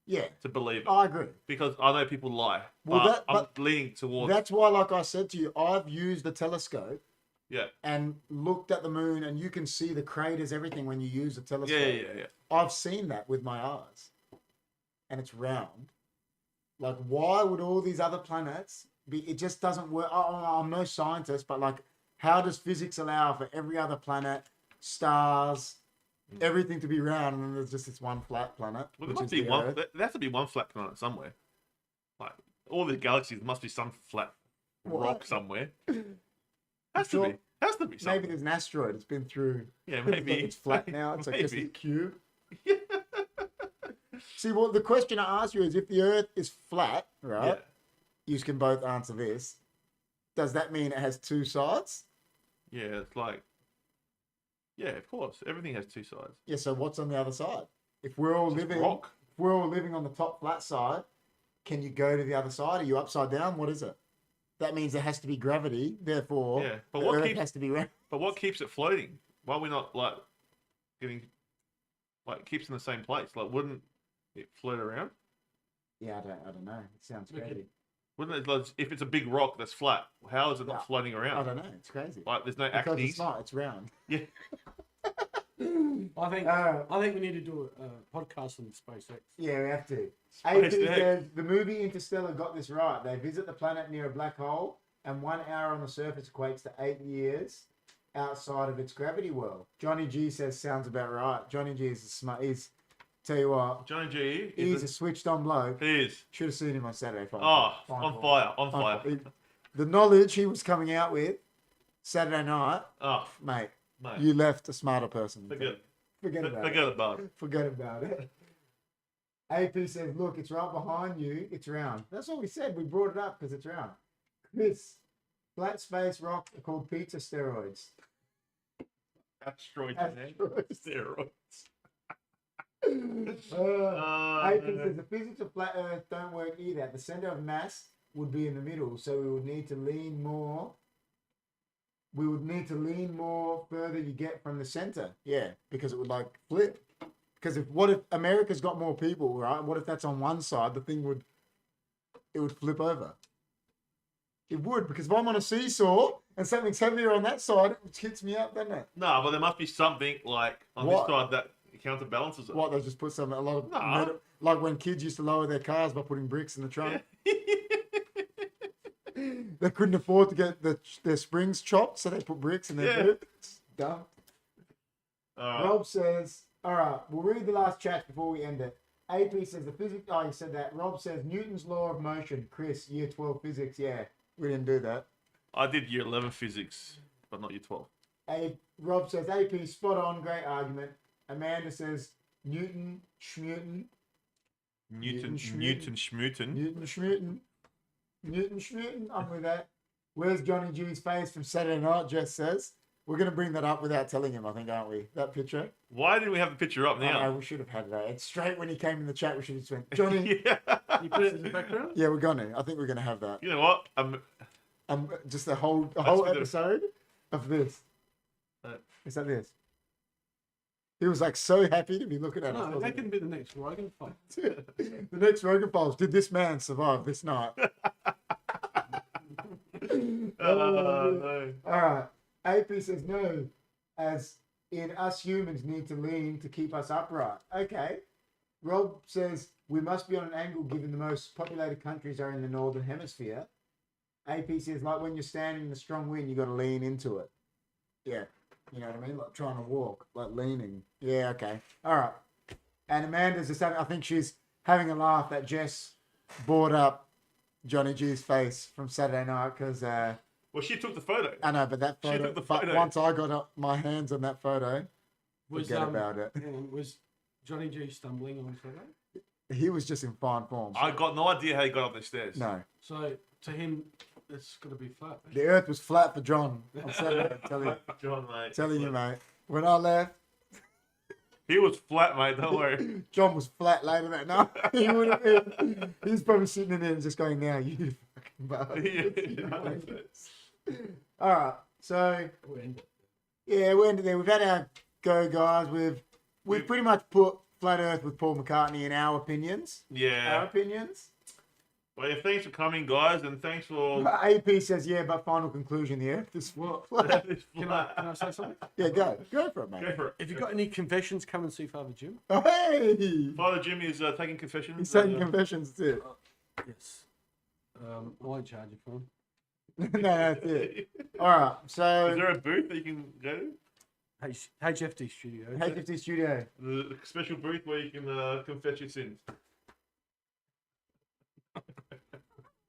Yeah, to believe it I agree. because I know people lie. Well, But I'm leaning towards. That's why, like I said to you, I've used the telescope Yeah. and looked at the moon, and you can see the craters, everything when you use a telescope. Yeah. I've seen that with my eyes, and it's round. Like, why would all these other planets be? It just doesn't work. I'm no scientist, but like, how does physics allow for every other planet, stars, everything to be round, and then there's just this one flat planet? Well, there which must is be the one. Earth? There has to be one flat planet somewhere. Like all the galaxies, there must be some flat What? rock somewhere. Has to Sure. be. Has to be something. Maybe there's an asteroid. It's been through. Yeah, It's like maybe. it's flat now. It's like just a Maybe. cube. See, well, the question I asked you is, if the Earth is flat, right? Yeah. You can both answer this. Does that mean it has two sides? Yeah, it's like. Yeah, of course. Everything has two sides. Yeah. So what's on the other side? If we're all Just living, rock. if we're all living on the top flat side, can you go to the other side? Are you upside down? What is it? That means there has to be gravity. Therefore, Yeah, but the what Earth keeps- has to be round. But what keeps it floating? Why are we not like getting like keeps in the same place? Like, wouldn't it float around? Yeah, I don't know. It sounds Okay. crazy. Wouldn't it? Like, if it's a big rock that's flat, how is it Yeah. not floating I around? don't know. It's crazy. Like, there's no Because axes. it's not. It's round. Yeah. I think Uh, I think we need to do a podcast on SpaceX. Yeah, we have to. Space AP X. says the movie Interstellar got this right. They visit the planet near a black hole, and 1 hour on the surface equates to 8 years outside of its gravity world. Johnny G says sounds about right. Johnny G is a smart. Tell you what, Johnny G he's a is switched on bloke. he is. Should have seen him on Saturday. Fine. Oh, Fine on for- fire, on fine fire. for- The knowledge he was coming out with Saturday night, Oh, mate. mate. You left a smarter person. Forget Forget about it. Forget about it. Forget about it. AP says, look, it's right behind you. It's round. That's all we said. We brought it up because it's round. Chris, flat space rock are called pizza steroids. Asteroids, Asteroids. steroids. AP says the physics of flat Earth don't work either. The center of mass would be in the middle, so we would need to lean more. We would need to lean more further you get from the center. Yeah, because it would like flip. Because what if America's got more people, right? What if that's on one side? The thing would flip over. It would, because if I'm on a seesaw and something's heavier on that side, it hits me up, doesn't it? No, but there must be something like on What? this side that counterbalances it. What, they just put a lot of Nah. metal, like when kids used to lower their cars by putting bricks in the trunk. They couldn't afford to get their springs chopped, so they put bricks in their Yeah. boot. It's dumb. Alright. Rob says, all right, we'll read the last chat before we end it. AP says the physics. Oh, you said that. Rob says Newton's law of motion. Chris, year 12 physics. Yeah, we didn't do that. I did year 11 physics, but not year 12. Rob says, AP, spot on, great argument. Amanda says, Newton Schmuten. Newton Schmuten. Newton Schmuten. Newton Schmuten. I'm with that. Where's Johnny G's face from Saturday night? Jess says. We're going to bring that up without telling him, I think, aren't we? That picture. Why didn't we have the picture up now? I know, we should have had that. It's straight when he came in the chat, we should have just went, Johnny. Yeah. You put it in the background? Yeah, we're going to. I think we're going to have that. You know what? Just a whole episode of this. Is that this? He was like so happy to be looking at us. No, that can be the next Rogan fight. The next Rogan Files. Did this man survive this night? No. All right. AP says no, as in us humans need to lean to keep us upright. Okay. Rob says we must be on an angle given the most populated countries are in the northern hemisphere. AP says like when you're standing in the strong wind, you got to lean into it. Yeah. You know what I mean? Like trying to walk, like leaning. Yeah, okay. All right. And Amanda's just having, I think she's having a laugh that Jess brought up Johnny G's face from Saturday night because... well, she took the photo. I know, but that photo... She took the photo. Once I got up my hands on that photo, forget about it. Was Johnny G stumbling on Saturday? He was just in fine form. I got no idea how he got up the stairs. No. So, to him, it's got to be flat. The earth was flat for John on Saturday, John, mate. telling you, mate. When I left, he was flat, mate. Don't worry. John was flat later that night. He would have been. He's probably sitting in there and just going, now, you fucking bastard. All right. So, yeah, we ended there. We've had our go, guys. We've pretty much put Flat Earth with Paul McCartney in our opinions. Yeah. Our opinions. Well, yeah, thanks for coming, guys, and thanks for... AP says, yeah, but final conclusion, the Earth is Well, flat. can I say something? Yeah, go for it, mate. Go for it. If you've got any confessions, come and see Father Jim. Oh, hey! Father Jim is taking confessions. He's taking confessions too. Yes. I won't charge you for him. No, that's it. All right, so Is there a booth that you can go to? HFD Studio. HFD Studio. The special booth where you can confess your sins.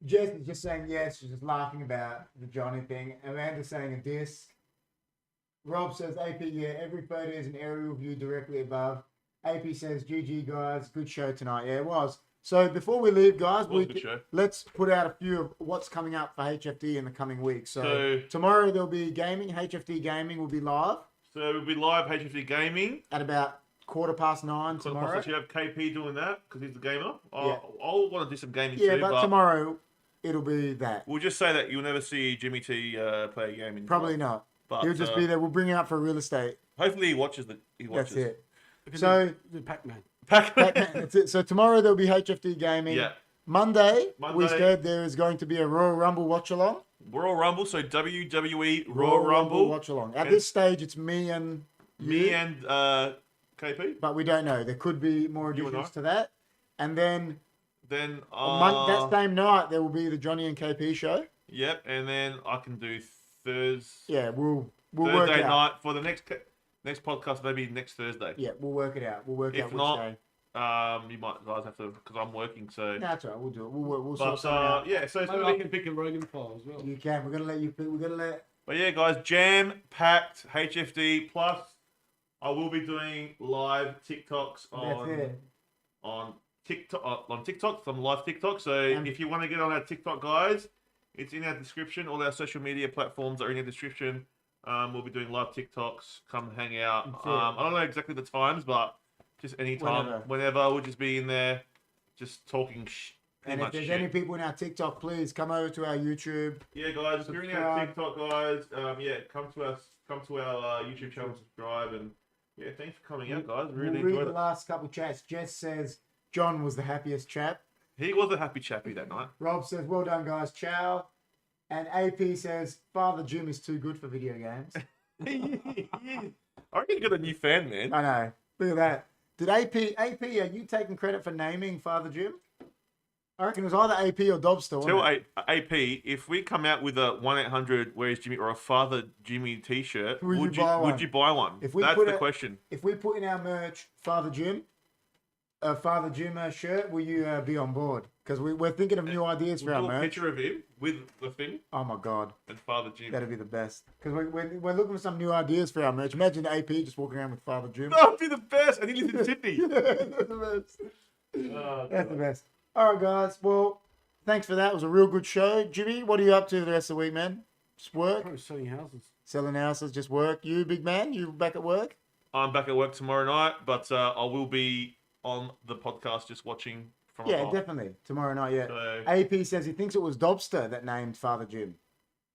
Jess is just saying yes. She's just laughing about the Johnny thing. Amanda's saying a disc. Rob says, AP, yeah, every photo is an aerial view directly above. AP says, GG, guys. Good show tonight. Yeah, it was. So before we leave, guys, let's put out a few of what's coming up for HFD in the coming weeks. So tomorrow there'll be gaming. HFD Gaming will be live. So we'll be live HFD Gaming. At about 9:15 tomorrow. So you have KP doing that because he's the gamer. Yeah. I'll want to do some gaming too. Yeah, but tomorrow it'll be that. We'll just say that you'll never see Jimmy T play a game in Probably not. But, he'll just be there. We'll bring him out for real estate. Hopefully he watches. That's it. So the Pac-Man. Pac-Man. That's it. So tomorrow there'll be HFD Gaming. Yeah. Monday, we said there is going to be a Royal Rumble watch-along. Royal Rumble, so WWE Royal Rumble watch-along. At this stage, it's me and KP. But we don't know. There could be more additions to that. And then that same night, there will be the Johnny and KP show. Yep, and then I can do Thursday. Yeah, we'll Thursday work it out. night for the next podcast, maybe next Thursday. Yeah, we'll work it out. We'll work out which day. You might guys have to because I'm working. So no, that's all right. We'll do it. We'll sort something out. Yeah, so maybe I can pick a Rogan file as well. You can. We're gonna let you pick. We're gonna let. But yeah, guys, jam-packed HFD plus. I will be doing live TikToks on TikTok, some live TikTok. So if you want to get on our TikTok, guys, it's in our description. All our social media platforms are in the description. We'll be doing live TikToks. Come hang out. I don't know exactly the times, but just any time, whenever, we'll just be in there, just talking. And if there's any people in our TikTok, please come over to our YouTube. Yeah, guys, if you're in our TikTok, guys, come to our YouTube channel, subscribe, and yeah, thanks for coming out, guys. Really enjoyed it. Read the last couple of chats. Jess says John was the happiest chap. He was a happy chappy that night. Rob says, well done, guys. Ciao. And AP says, Father Jim is too good for video games. I reckon you got a new fan, man. I know. Look at that. Did AP, are you taking credit for naming Father Jim? I reckon it was either AP or Dobster. Tell AP, if we come out with a 1-800 Where's Jimmy or a Father Jimmy t-shirt, would you buy one? That's the question. If we put in our merch Father Jim, a Father Jim shirt, will you be on board? Because we're thinking of new ideas for We'll our do a merch. picture of him with the thing Oh my God, and Father Jim. that'd be the best. Because we're looking for some new ideas for our merch. Imagine AP just walking around with Father Jim. That'd be the best. And he lives in Sydney. Yeah, that's the best. Oh, That's the God. best. All right, guys. Well, thanks for that. It was a real good show. Jimmy, what are you up to the rest of the week, man? Just work? Probably selling houses. Selling houses, just work. You, big man, you back at work? I'm back at work tomorrow night, but I will be on the podcast just watching from Yeah, afar. definitely. Tomorrow night, yeah. So- AP says he thinks it was Dobster that named Father Jim.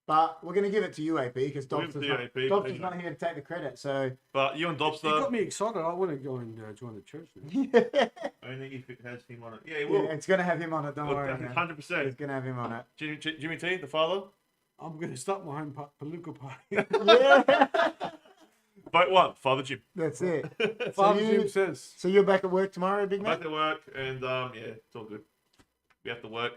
But we're going to give it to you, AP, because We'll give it Dobster's, to you, not, AP. Dobster's Thank not here to take the credit. So, But you and It got Dobster, me excited. I want to go and join the church now. yeah, only if it has him on it. Yeah, it will. it's going to have him on it. Don't worry. man. 100%. It's going to have him on it. Jimmy T, the father. I'm going to start my own political party. Yeah, Vote 1, Father Jim. that's it. Father you- Jim says. So you're back at work tomorrow, big man? Back to work, and yeah, it's all good. We have to work.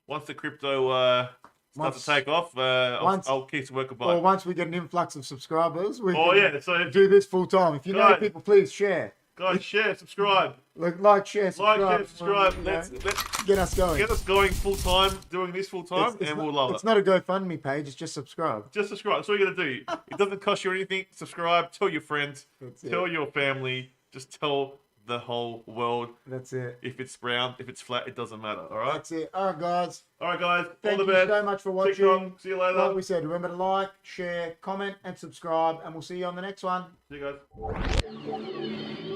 Once the crypto starts to take off, I'll kiss work Or goodbye. once we get an influx of subscribers, we Oh, can yeah, so do this full time. If you know Guys. people, please share. guys, share, subscribe. Like, share, subscribe. Like, share, subscribe. you know, Let's get us going. get us going full time, doing this full time, It's and not, we'll love it's it. not a GoFundMe page. It's just subscribe. Just subscribe. That's all you got to do. It doesn't cost you anything. Subscribe. Tell your friends. That's it. Tell your family. Just tell the whole world. That's it. If it's brown, if it's flat, it doesn't matter. All right. That's it. All right, guys. All right, guys. Thank all the you best. so much for Tick tock. watching. See you later. Like we said, remember to like, share, comment, and subscribe. And we'll see you on the next one. See you guys.